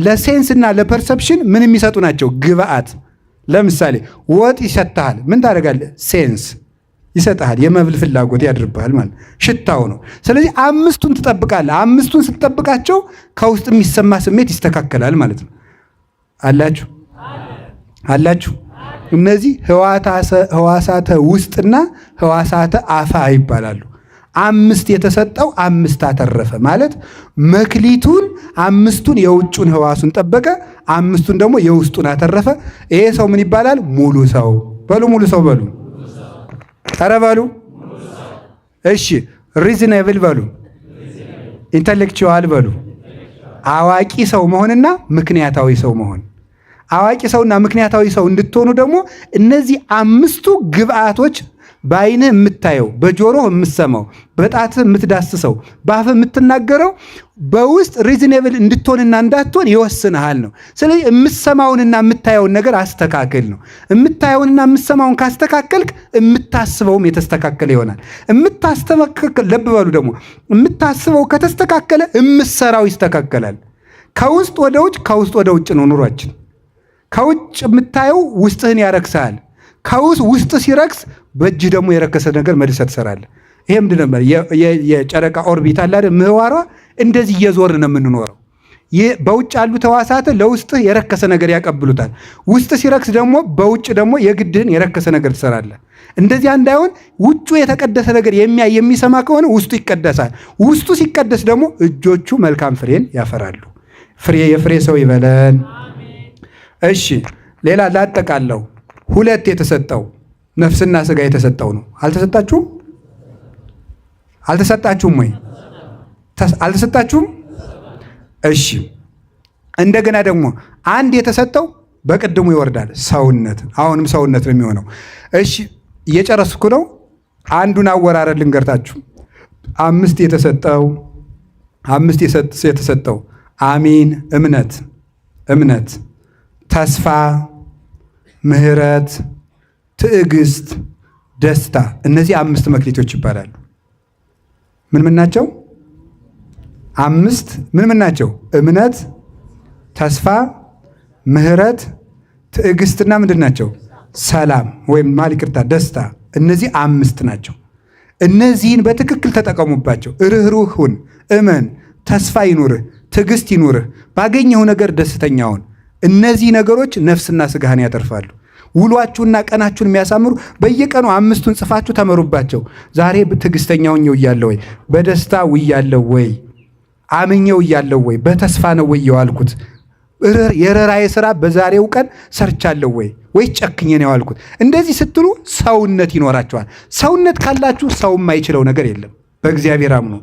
ለሴንስና ለፐርሰፕሽን ምን የሚሰጡ ናቸው? ግብአት። ለምሳሌ ወጥ ይሸታሃል፣ ምን ታደርጋለህ? ሴንስ ይሰጥሃል። የመብል ፍላጎት ያድርብሃል ማለት ሽታው ነው። ስለዚህ 5ቱን ትጠብቃለህ። 5ቱን ስትጠብቃቸው ከውስጥ የሚሰማ ስሜት ይስተካከላል ማለት ነው። አላችሁ። እነዚህ ሕዋሳተ ውስጥና ሕዋሳተ አፋ ይባላሉ። 5 የተሰጠው 5 አተረፈ ማለት መክሊቱን 5ቱን የውጩን ሕዋሱን ጠበቀ፣ 5ቱን ደግሞ የውስጡን አተረፈ። ይሄ ሰው ምን ይባላል? ሙሉ ሰው በሉ። ሙሉ ሰው በሉ። ኧረ በሉ። እሺ ሪዝነብል በሉ። ኢንተሌክቹዋል በሉ። አዋቂ ሰው መሆንና ምክንያታዊ ሰው መሆን። አዋቂ ሰውና ምክንያታዊ ሰው እንድትሆኑ ደግሞ እነዚህ 5ቱ ግብአቶች በዓይንህ የምታየው፣ በጆሮህ የምትሰማው፣ በጣትህ የምትዳስሰው፣ በአፍህ የምትናገረው በውስጥ ሪዝኔብል እንድትሆንና እንዳትሆን ይወስንሃል ነው። ስለዚህ የምትሰማውንና የምታየውን ነገር አስተካክል ነው። የምታየውንና የምትሰማውን ካስተካከልክ የምታስበውም የተስተካከለ ይሆናል። የምታስተካከል ለብ በሉ ደግሞ የምታስበው ከተስተካከለ የምትሰራው ይስተካከላል። ከውስጥ ወደ ውጭ፣ ከውስጥ ወደ ውጭ ነው ኑሯችን። ከውጭ የምታየው ውስጥህን ያረክሳል። ውስጥ ሲረክስ በእጅ ደግሞ የረከሰ ነገር መልሰህ ትሰራለህ። ይሄ ምንድን ነበር? የጨረቃ ኦርቢት አለ አይደል? ምህዋሯ እንደዚህ እየዞርን ነው የምንኖረው። በውጭ ያሉ ተዋሳት ለውስጥ የረከሰ ነገር ያቀብሉታል። ውስጥ ሲረክስ ደግሞ በውጭ ደግሞ የግድህን የረከሰ ነገር ትሰራለህ። እንደዚያ እንዳይሆን ውጩ የተቀደሰ ነገር የሚሰማ ከሆነ ውስጡ ይቀደሳል። ውስጡ ሲቀደስ ደግሞ እጆቹ መልካም ፍሬን ያፈራሉ። የፍሬ ሰው ይበለን። እሺ፣ ሌላ ላጠቃለው። 2 የተሰጠው ነፍስና ስጋ የተሰጠው ነው። አልተሰጣችሁም? አልተሰጣችሁም ወይ? አልተሰጣችሁም? እሺ፣ እንደገና ደግሞ 1 የተሰጠው በቅድሙ ይወርዳል። ሰውነት፣ አሁንም ሰውነት ነው የሚሆነው። እሺ፣ እየጨረስኩ ነው። አንዱን አወራረድ ልንገርታችሁ። 5 የተሰጠው አሚን፣ እምነት፣ ተስፋ፣ ምሕረት፣ ትዕግስት፣ ደስታ። እነዚህ 5 መክሊቶች ይባላሉ። ምን ናቸው? 5 ምን ናቸው? እምነት፣ ተስፋ፣ ምሕረት፣ ትዕግስትና ምንድን ናቸው? ሰላም ወይም ይቅርታ፣ ደስታ። እነዚህ 5 ናቸው። እነዚህን በትክክል ተጠቀሙባቸው። ርኅሩህ ሁን፣ እመን፣ ተስፋ ይኑርህ፣ ትዕግስት ይኑርህ፣ ባገኘው ነገር ደስተኛውን። እነዚህ ነገሮች ነፍስና ስጋህን ያተርፋሉ። ውሏችሁና ቀናችሁን የሚያሳምሩ በየቀኑ 5ቱን ጽፋችሁ ተመሩባቸው። ዛሬ ትዕግስተኛው እያለሁ ወይ? በደስታ ውያለሁ ወይ? አምኜው እያለሁ ወይ? በተስፋ ነው ወይ የዋልኩት? የረራዬ ስራ በዛሬው ቀን ሰርቻለሁ ወይ? ወይስ ጨክኜ ነው የዋልኩት? እንደዚህ ስትሉ ሰውነት ይኖራችኋል። ሰውነት ካላችሁ ሰው የማይችለው ነገር የለም። በእግዚአብሔር አምኖ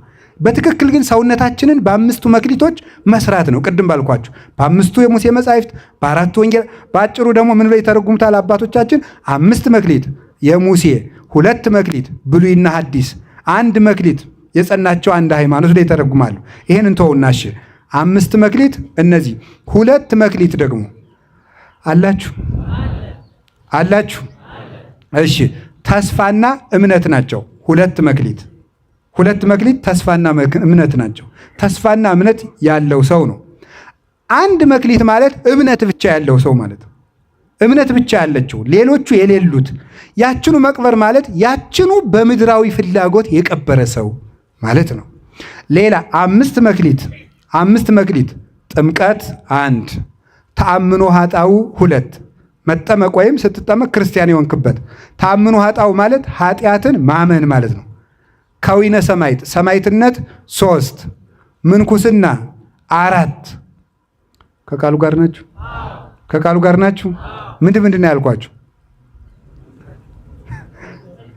በትክክል ግን ሰውነታችንን በ5ቱ መክሊቶች መስራት ነው። ቅድም ባልኳችሁ በ5ቱ የሙሴ መጻሕፍት፣ በ4ቱ ወንጌል፣ በአጭሩ ደግሞ ምን ላይ ተረጉሙታል አባቶቻችን? 5 መክሊት የሙሴ፣ 2 መክሊት ብሉይና ሐዲስ፣ 1 መክሊት የጸናቸው አንድ ሃይማኖት ላይ ተረጉማሉ። ይሄን እንተውና እሺ 5 መክሊት እነዚህ 2 መክሊት ደግሞ አላችሁ። እሺ ተስፋና እምነት ናቸው። 2 መክሊት ተስፋና እምነት ናቸው። ተስፋና እምነት ያለው ሰው ነው። 1 መክሊት ማለት እምነት ብቻ ያለው ሰው ማለት ነው። እምነት ብቻ ያለችው ሌሎቹ የሌሉት ያችኑ መቅበር ማለት ያችኑ በምድራዊ ፍላጎት የቀበረ ሰው ማለት ነው። ሌላ 5 መክሊት ጥምቀት 1፣ ተአምኖ ኃጣው 2። መጠመቅ ወይም ስትጠመቅ ክርስቲያን የሆንክበት። ተአምኖ ኃጣው ማለት ኃጢአትን ማመን ማለት ነው። ከዊነ ሰማዕትነት 3፣ ምንኩስና 4። ከቃሉ ጋር ናችሁ? ምንድን ነው ያልኳችሁ?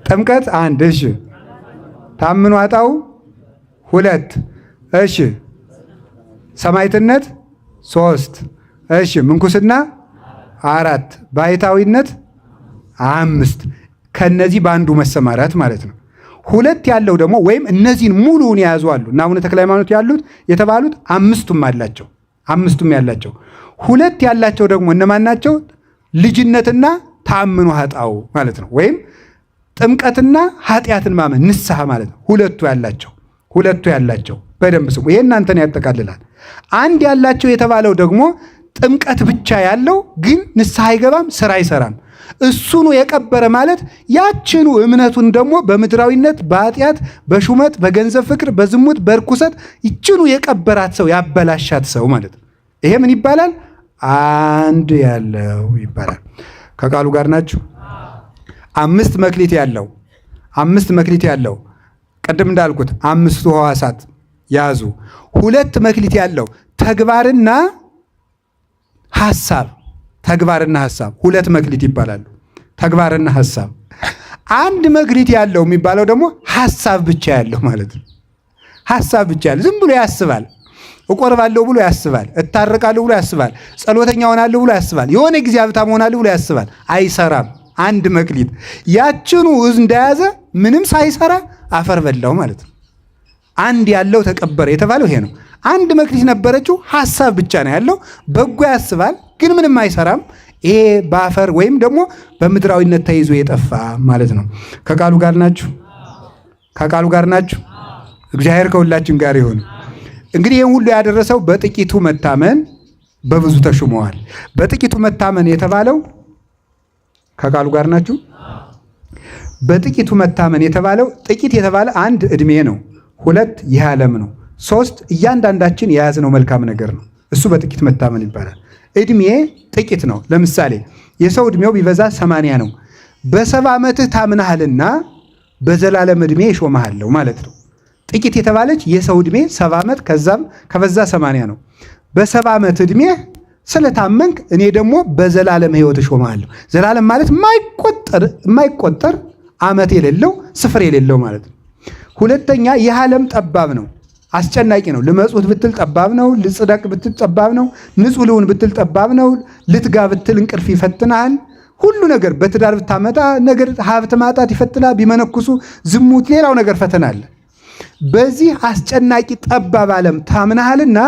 ጥምቀት 1፣ እሺ። ተአምኖ ኃጣው 2፣ እሺ። ሰማዕትነት 3፣ እሺ። ምንኩስና 4፣ ባሕታዊነት 5። ከነዚህ በአንዱ መሰማራት ማለት ነው። 2 ያለው ደግሞ ወይም እነዚህን ሙሉውን የያዙ አሉ እና አቡነ ተክለ ሃይማኖት የተባሉት 5ቱም ያላቸው 2 ያላቸው ደግሞ እነማን ናቸው? ልጅነትና ተአምኖ ኃጣው ማለት ነው። ወይም ጥምቀትና ኃጢአትን ማመን ንስሐ ማለት ነው። 2 ያላቸው በደንብ ስሙ። ይሄ እናንተን ያጠቃልላል። 1 ያላቸው የተባለው ደግሞ ጥምቀት ብቻ ያለው ግን ንስሐ አይገባም፣ ስራ አይሰራም። እሱኑ የቀበረ ማለት ያችኑ እምነቱን ደግሞ በምድራዊነት፣ በኃጢአት፣ በሹመት፣ በገንዘብ ፍቅር፣ በዝሙት፣ በርኩሰት ይችኑ የቀበራት ሰው ያበላሻት ሰው ማለት ነው። ይሄ ምን ይባላል? 1 ያለው ይባላል። ከቃሉ ጋር ናችሁ? 5 መክሊት ያለው ቅድም እንዳልኩት 5ቱ ሕዋሳት ያዙ። 2 መክሊት ያለው ተግባርና ሐሳብ 2 መክሊት ይባላሉ። ተግባርና ሐሳብ። 1 መክሊት ያለው የሚባለው ደግሞ ሐሳብ ብቻ ያለው ማለት ነው። ሐሳብ ብቻ ያለው ዝም ብሎ ያስባል። እቆርባለሁ ብሎ ያስባል። እታረቃለሁ ብሎ ያስባል። ጸሎተኛ ሆናለሁ ብሎ ያስባል። የሆነ ጊዜ ሀብታም ሆናለሁ ብሎ ያስባል። አይሰራም። 1 መክሊት ያችኑ እንደያዘ ምንም ሳይሰራ አፈር በላው ማለት ነው። 1 ያለው ተቀበረ የተባለው ይሄ ነው። 1 መክሊት ነበረችው፣ ሐሳብ ብቻ ነው ያለው። በጎ ያስባል ግን ምንም አይሰራም። ይሄ በአፈር ወይም ደግሞ በምድራዊነት ተይዞ የጠፋ ማለት ነው። ከቃሉ ጋር ናችሁ? እግዚአብሔር ከሁላችን ጋር ይሁን። እንግዲህ ይህን ሁሉ ያደረሰው በጥቂቱ መታመን በብዙ ተሹመዋል። በጥቂቱ መታመን የተባለው ከቃሉ ጋር ናችሁ? በጥቂቱ መታመን የተባለው ጥቂት የተባለ አንድ ዕድሜ ነው፣ ሁለት ይህ ዓለም ነው፣ ሶስት እያንዳንዳችን የያዝነው መልካም ነገር ነው። እሱ በጥቂት መታመን ይባላል። ዕድሜ ጥቂት ነው። ለምሳሌ የሰው ዕድሜው ቢበዛ 80 ነው። በ70 ዓመትህ ታምናሃልና በዘላለም ዕድሜ ይሾመሃለሁ ማለት ነው። ጥቂት የተባለች የሰው ዕድሜ 70 ዓመት ከዛም ከበዛ 80 ነው። በ70 ዓመት ዕድሜ ስለታመንክ እኔ ደግሞ በዘላለም ሕይወት እሾመሃለሁ። ዘላለም ማለት የማይቆጠር ዓመት የሌለው ስፍር የሌለው ማለት ነው። ሁለተኛ ይህ ዓለም ጠባብ ነው፣ አስጨናቂ ነው። ልመጹት ብትል ጠባብ ነው፣ ልጽደቅ ብትል ጠባብ ነው፣ ንጹሕ ልሁን ብትል ጠባብ ነው፣ ልትጋ ብትል እንቅልፍ ይፈትናል። ሁሉ ነገር በትዳር ብታመጣ ነገር ሀብት ማጣት ይፈትናል። ቢመነኩሱ ዝሙት፣ ሌላው ነገር ፈተና አለ። በዚህ አስጨናቂ ጠባብ ዓለም ታምናሃልና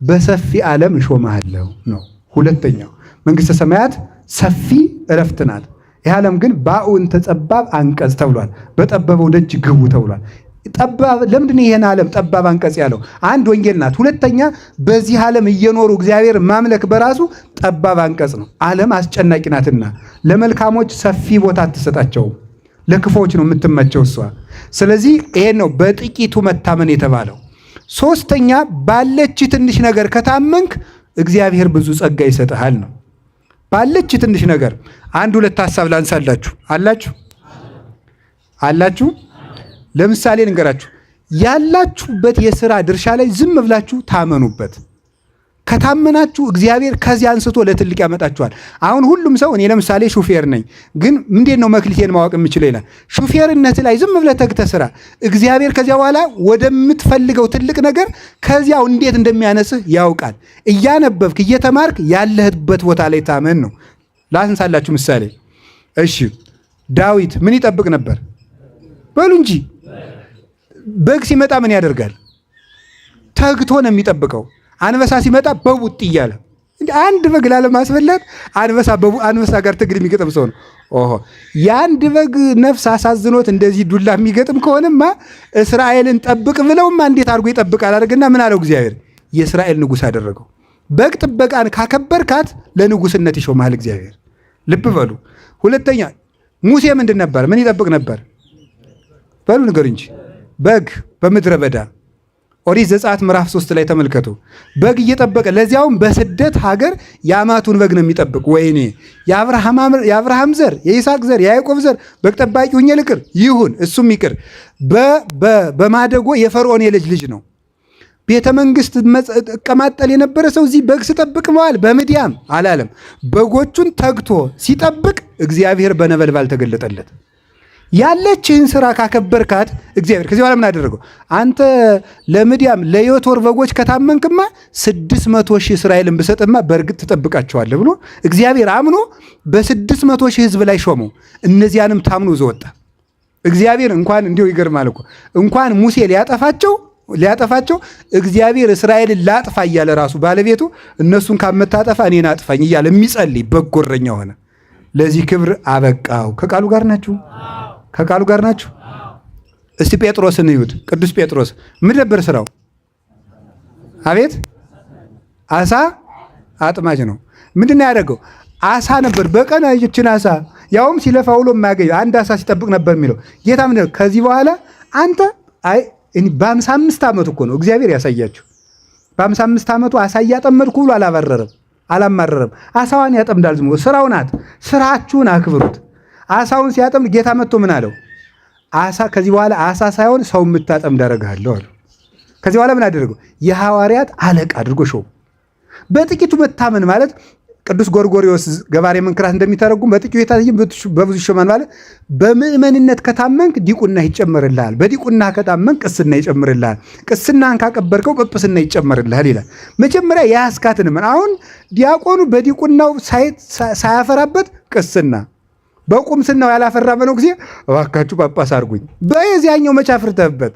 በሰፊ ዓለም እሾመሃለሁ ነው። ሁለተኛው መንግሥተ ሰማያት ሰፊ እረፍት ናት። ይህ ዓለም ግን በአውንተ ጠባብ አንቀጽ ተብሏል። በጠበበው ደጅ ግቡ ተብሏል። ጠባብ ለምንድን ይሄን ዓለም ጠባብ አንቀጽ ያለው? አንድ ወንጌል ናት። ሁለተኛ በዚህ ዓለም እየኖሩ እግዚአብሔር ማምለክ በራሱ ጠባብ አንቀጽ ነው። ዓለም አስጨናቂ ናትና ለመልካሞች ሰፊ ቦታ አትሰጣቸውም፣ ለክፎች ነው የምትመቸው እሷ። ስለዚህ ይሄን ነው በጥቂቱ መታመን የተባለው። ሶስተኛ ባለች ትንሽ ነገር ከታመንክ እግዚአብሔር ብዙ ጸጋ ይሰጥሃል ነው። ባለች ትንሽ ነገር አንድ ሁለት ሐሳብ ላንሳላችሁ። አላችሁ? ለምሳሌ ልንገራችሁ። ያላችሁበት የሥራ ድርሻ ላይ ዝም ብላችሁ ታመኑበት። ከታመናችሁ እግዚአብሔር ከዚህ አንስቶ ለትልቅ ያመጣችኋል። አሁን ሁሉም ሰው እኔ ለምሳሌ ሹፌር ነኝ፣ ግን እንዴት ነው መክሊቴን ማወቅ የምችለው ይላል። ሹፌርነት ላይ ዝም ብለህ ተግተህ ስራ። እግዚአብሔር ከዚያ በኋላ ወደምትፈልገው ትልቅ ነገር ከዚያው እንዴት እንደሚያነስህ ያውቃል። እያነበብክ እየተማርክ ያለህበት ቦታ ላይ ታመን ነው። ላንሳላችሁ ምሳሌ። እሺ ዳዊት ምን ይጠብቅ ነበር? በሉ እንጂ በግ ሲመጣ ምን ያደርጋል? ተግቶ ነው የሚጠብቀው። አንበሳ ሲመጣ በቡጥ እያለ አንድ በግ ላለማስበላት አንበሳ ጋር ትግል የሚገጥም ሰው ነው። ኦሆ የአንድ በግ ነፍስ አሳዝኖት እንደዚህ ዱላ የሚገጥም ከሆነማ እስራኤልን ጠብቅ ብለውማ እንዴት አድርጎ ይጠብቃል? አድርግና ምን አለው እግዚአብሔር? የእስራኤል ንጉሥ አደረገው። በግ ጥበቃን ካከበርካት ለንጉሥነት ይሾማል እግዚአብሔር። ልብ በሉ። ሁለተኛ ሙሴ ምንድን ነበር? ምን ይጠብቅ ነበር? በሉ ንገሩ እንጂ። በግ በምድረ በዳ ኦሪት ዘጸአት ምዕራፍ 3 ላይ ተመልከቱ። በግ እየጠበቀ ለዚያውም በስደት ሀገር የአማቱን በግ ነው የሚጠብቅ። ወይኔ የአብርሃም ዘር የይስሐቅ ዘር የያዕቆብ ዘር በግ ጠባቂ ሁኜ ልቅር ይሁን፣ እሱም ይቅር። በማደጎ የፈርዖን የልጅ ልጅ ነው። ቤተ መንግስት እቀማጠል የነበረ ሰው እዚህ በግ ስጠብቅ መዋል በምድያም አላለም። በጎቹን ተግቶ ሲጠብቅ እግዚአብሔር በነበልባል ተገለጠለት። ያለችህን ስራ ካከበርካት እግዚአብሔር ከዚህ በኋላ ምን አደረገው? አንተ ለምድያም ለዮቶር በጎች ከታመንክማ 600,000 እስራኤልን ብሰጥማ በእርግጥ ትጠብቃቸዋለህ ብሎ እግዚአብሔር አምኖ በ600,000 ህዝብ ላይ ሾመው። እነዚያንም ታምኖ ዘወጣ እግዚአብሔር። እንኳን እንዲሁ ይገርማል እኮ እንኳን ሙሴ ሊያጠፋቸው እግዚአብሔር እስራኤልን ላጥፋ እያለ ራሱ ባለቤቱ እነሱን ካመታጠፋ እኔን አጥፋኝ እያለ የሚጸልይ በጎ እረኛ ሆነ። ለዚህ ክብር አበቃው። ከቃሉ ጋር ናችሁ? ከቃሉ ጋር ናችሁ? እስቲ ጴጥሮስን እዩት። ቅዱስ ጴጥሮስ ምን ነበር ስራው? አቤት አሳ አጥማጅ ነው። ምንድን ነው ያደረገው? አሳ ነበር። በቀን ይችን አሳ ያውም ሲለፋ ውሎ የማያገኘው አንድ አሳ ሲጠብቅ ነበር የሚለው ጌታ። ምን ከዚህ በኋላ አንተ በ55 ዓመቱ እኮ ነው እግዚአብሔር ያሳያችሁ። በ55 ዓመቱ አሳ እያጠመድኩ ብሎ አላማረረም። አሳዋን ያጠምዳል። ዝም ብሎ ስራው ናት። ስራችሁን አክብሩት። አሳውን ሲያጠምድ ጌታ መጥቶ ምን አለው? አሳ ከዚህ በኋላ አሳ ሳይሆን ሰው የምታጠምድ አደርግሃለሁ አለው። ከዚህ በኋላ ምን አደረገው? የሐዋርያት አለቃ አድርጎ ሾመው። በጥቂቱ መታመን ማለት ቅዱስ ጎርጎርዮስ ገባሬ መንክራት እንደሚተረጉም በጥቂቱ የታየም በብዙ ይሾማል ማለት በምእመንነት ከታመንክ ዲቁና ይጨመርልሃል፣ በዲቁና ከታመንክ ቅስና ይጨምርልሃል፣ ቅስናን ካቀበርከው ጵጵስና ይጨመርልሃል ይላል። መጀመሪያ የያዝካትን ምን አሁን ዲያቆኑ በዲቁናው ሳያፈራበት ቅስና በቁምስናው ያላፈራ በነው ጊዜ እባካችሁ ጳጳስ አድርጉኝ በዚያኛው መቻ አፍርተህበት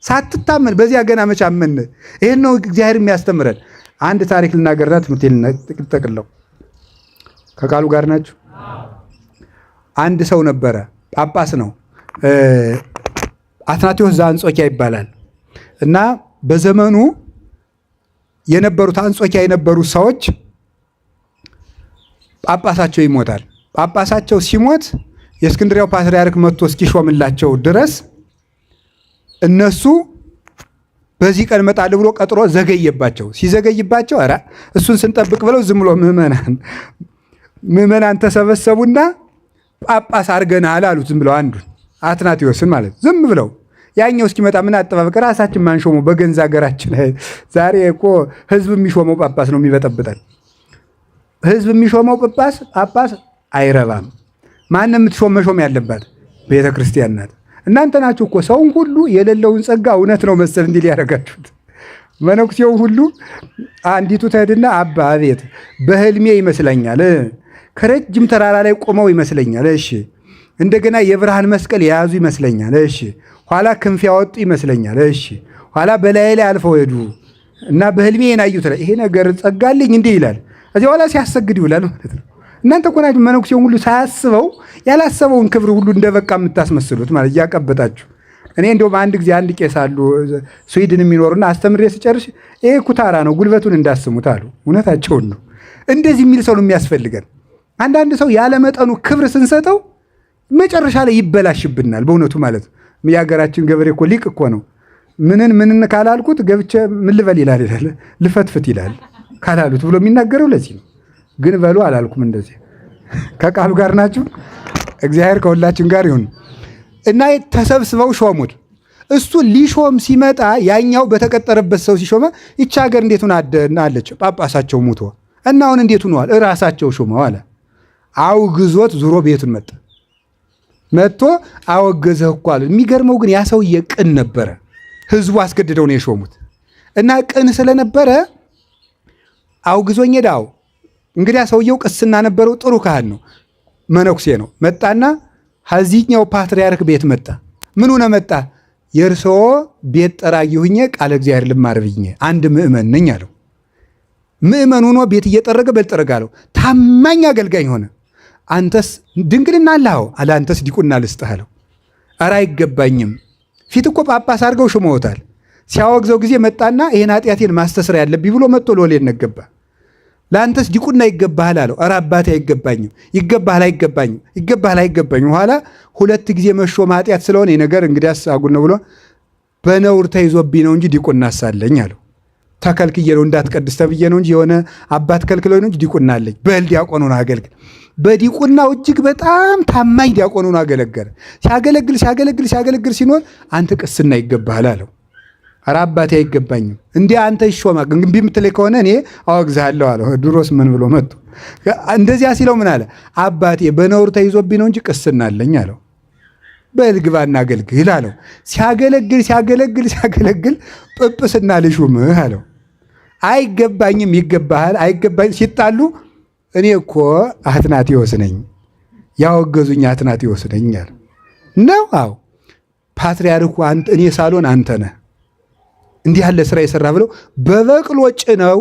ሳትታመን በዚያ ገና መቻመን። ይሄን ነው እግዚአብሔር የሚያስተምረን። አንድ ታሪክ ልናገርና ትምህርቴን ጠቅልለው። ከቃሉ ጋር ናችሁ? አንድ ሰው ነበረ፣ ጳጳስ ነው። አትናቴዎስ ዘአንጾኪያ ይባላል። እና በዘመኑ የነበሩት አንጾኪያ የነበሩት ሰዎች ጳጳሳቸው ይሞታል። ጳጳሳቸው ሲሞት የእስክንድሪያው ፓትርያርክ መጥቶ እስኪሾምላቸው ድረስ እነሱ በዚህ ቀን እመጣለሁ ብሎ ቀጥሮ ዘገየባቸው። ሲዘገይባቸው ኧረ እሱን ስንጠብቅ ብለው ዝም ብሎ ምዕመናን ተሰበሰቡና ጳጳስ አድርገናል አሉት። ዝም ብለው አንዱን አትናቴዎስን ማለት ዝም ብለው ያኛው እስኪመጣ ምን አጠባበቅ ራሳችን ማንሾመው በገንዛ ሀገራችን። ዛሬ እኮ ህዝብ የሚሾመው ጳጳስ ነው የሚበጠብጠን። ህዝብ የሚሾመው ጳጳስ አይረባም። ማንም የምትሾም ያለባት ቤተ ክርስቲያን ናት። እናንተ ናችሁ እኮ ሰውን ሁሉ የሌለውን ጸጋ እውነት ነው መሰል እንዲል ያደረጋችሁት። መነኩሴው ሁሉ አንዲቱ ትሄድና አባ አቤት በህልሜ ይመስለኛል ከረጅም ተራራ ላይ ቆመው ይመስለኛል። እሺ እንደገና የብርሃን መስቀል የያዙ ይመስለኛል። እሺ ኋላ ክንፍ ያወጡ ይመስለኛል። እሺ ኋላ በላይ ላይ አልፈው ሄዱ እና በህልሜ የናዩት ይሄ ነገር ጸጋልኝ እንዲህ ይላል። እዚህ ኋላ ሲያሰግድ ይውላል ማለት ነው። እናንተ እኮ ናችሁ መነኩሴውን ሁሉ ሳያስበው ያላሰበውን ክብር ሁሉ እንደበቃ የምታስመስሉት ማለት እያቀበጣችሁ። እኔ እንደውም አንድ ጊዜ አንድ ቄስ አሉ ስዊድን የሚኖሩና አስተምሬ ስጨርሽ ይሄ ኩታራ ነው ጉልበቱን እንዳስሙት አሉ። እውነታቸውን ነው። እንደዚህ የሚል ሰው ነው የሚያስፈልገን። አንዳንድ ሰው ያለመጠኑ ክብር ስንሰጠው መጨረሻ ላይ ይበላሽብናል። በእውነቱ ማለት የሀገራችን ገበሬ እኮ ሊቅ እኮ ነው። ምንን ካላልኩት ገብቼ ምን ልበል ይላል፣ ልፈትፍት ይላል ካላሉት ብሎ የሚናገረው ለዚህ ነው። ግን በሉ አላልኩም። እንደዚህ ከቃሉ ጋር ናችሁ። እግዚአብሔር ከሁላችን ጋር ይሁን እና ተሰብስበው ሾሙት። እሱ ሊሾም ሲመጣ ያኛው በተቀጠረበት ሰው ሲሾመ ይቺ ሀገር እንዴት አለች? ጳጳሳቸው ሙቶ እና አሁን እንዴት ሆነዋል? እራሳቸው ሾመው አለ። አውግዞት ዙሮ ቤቱን መጥቶ አወገዘህ እኮ አለ። የሚገርመው ግን ያ ሰውዬ ቅን ነበረ። ህዝቡ አስገድደው ነው የሾሙት እና ቅን ስለነበረ አውግዞኝ ዳው እንግዲያ ሰውየው ቅስና ነበረው። ጥሩ ካህን ነው፣ መነኩሴ ነው። መጣና ከዚህኛው ፓትርያርክ ቤት መጣ። ምን ሆነ መጣ? የእርስዎ ቤት ጠራጊ ሁኜ ቃለ እግዚአብሔር ልማር ብዬ አንድ ምእመን ነኝ አለው። ምእመን ሆኖ ቤት እየጠረገ በልጠረግ አለው። ታማኝ አገልጋኝ ሆነ። አንተስ ድንግልና አለኸው አለ። አንተስ ዲቁና ልስጥህ አለው። ኧረ አይገባኝም፣ ፊት እኮ ጳጳስ አድርገው ሾመውታል። ሲያወግዘው ጊዜ መጣና ይሄን ኃጢአቴን ማስተስር ያለብኝ ብሎ መጥቶ ሎሌን ነገባ። ለአንተስ ዲቁና ይገባሃል አለው። ኧረ አባቴ አይገባኝም። ይገባሃል አይገባኝም፣ ይገባሃል አይገባኝም። ኋላ 2 ጊዜ መሾም ኃጢአት ስለሆነ የነገር እንግዲያስ አጉል ነው ብሎ በነውር ተይዞብኝ ነው እንጂ ዲቁና አሳለኝ አለው። ተከልክዬ ነው እንዳትቀድስ ተብዬ ነው እንጂ የሆነ አባት ከልክለው ነው እንጂ ዲቁና አለኝ። በል ዲያቆን ሆኖ አገልግል። በዲቁናው እጅግ በጣም ታማኝ ዲያቆን ሆኖ አገለገለ። ሲያገለግል ሲኖር አንተ ቅስና ይገባሃል አለው። ኧረ አባቴ አይገባኝም፣ እንዲህ አንተ ይሾማ እምቢ የምትለኝ ከሆነ እኔ አወግዝሃለሁ አለው። ድሮስ ምን ብሎ መጡ። እንደዚያ ሲለው ምን አለ? አባቴ በነውር ተይዞብኝ ነው እንጂ ቅስና አለኝ አለው። በል ግባና አገልግል አለው። ሲያገለግል ጵጵስና ልሹምህ አለው። አይገባኝም፣ ይገባሃል አይገባኝ። ሲጣሉ እኔ እኮ አትናቴዎስ ነኝ፣ ያወገዙኝ አትናቴዎስ ነኝ አለ ነው። አዎ ፓትርያርኩ እኔ ሳልሆን አንተ ነህ እንዲህ ያለ ስራ የሰራ ብለው በበቅሎ ጭነው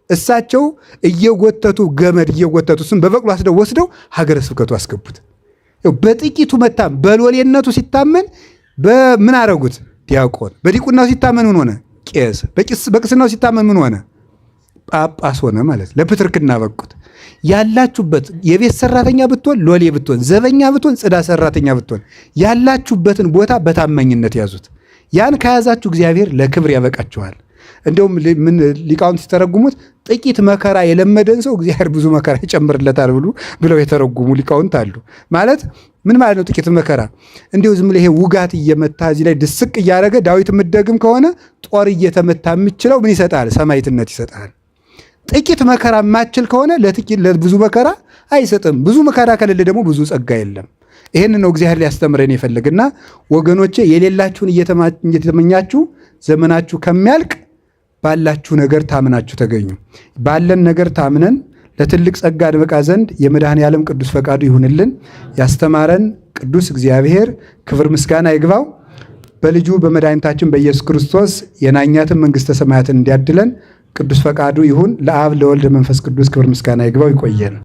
እሳቸው እየጎተቱ ገመድ እየጎተቱ ስም በበቅሎ ወስደው ሀገረ ስብከቱ አስገቡት። በጥቂቱ መታም በሎሌነቱ ሲታመን በምን አረጉት? ዲያቆን። በዲቁናው ሲታመን ምን ሆነ? ቄስ። በቅስናው ሲታመን ምን ሆነ? ጳጳስ ሆነ ማለት። ለፕትርክና በቁት። ያላችሁበት የቤት ሰራተኛ ብትሆን፣ ሎሌ ብትሆን፣ ዘበኛ ብትሆን፣ ጽዳት ሰራተኛ ብትሆን ያላችሁበትን ቦታ በታማኝነት ያዙት። ያን ከያዛችሁ እግዚአብሔር ለክብር ያበቃችኋል። እንደውም ምን ሊቃውንት ሲተረጉሙት ጥቂት መከራ የለመደን ሰው እግዚአብሔር ብዙ መከራ ይጨምርለታል ብለው የተረጉሙ ሊቃውንት አሉ። ማለት ምን ማለት ነው? ጥቂት መከራ እንዲሁ ዝም ብለህ ውጋት እየመታ እዚህ ላይ ድስቅ እያደረገ ዳዊት የምትደግም ከሆነ ጦር እየተመታ የምችለው ምን ይሰጣል? ሰማዕትነት ይሰጣል። ጥቂት መከራ የማችል ከሆነ ለብዙ መከራ አይሰጥም። ብዙ መከራ ከሌለ ደግሞ ብዙ ጸጋ የለም። ይህን ነው እግዚአብሔር ሊያስተምረን የፈለግና ወገኖቼ የሌላችሁን እየተመኛችሁ ዘመናችሁ ከሚያልቅ ባላችሁ ነገር ታምናችሁ ተገኙ። ባለን ነገር ታምነን ለትልቅ ጸጋ እንበቃ ዘንድ የመድኃኔዓለም ቅዱስ ፈቃዱ ይሁንልን። ያስተማረን ቅዱስ እግዚአብሔር ክብር ምስጋና ይግባው። በልጁ በመድኃኒታችን በኢየሱስ ክርስቶስ የናኛትን መንግሥተ ሰማያትን እንዲያድለን ቅዱስ ፈቃዱ ይሁን። ለአብ ለወልድ መንፈስ ቅዱስ ክብር ምስጋና ይግባው። ይቆየን።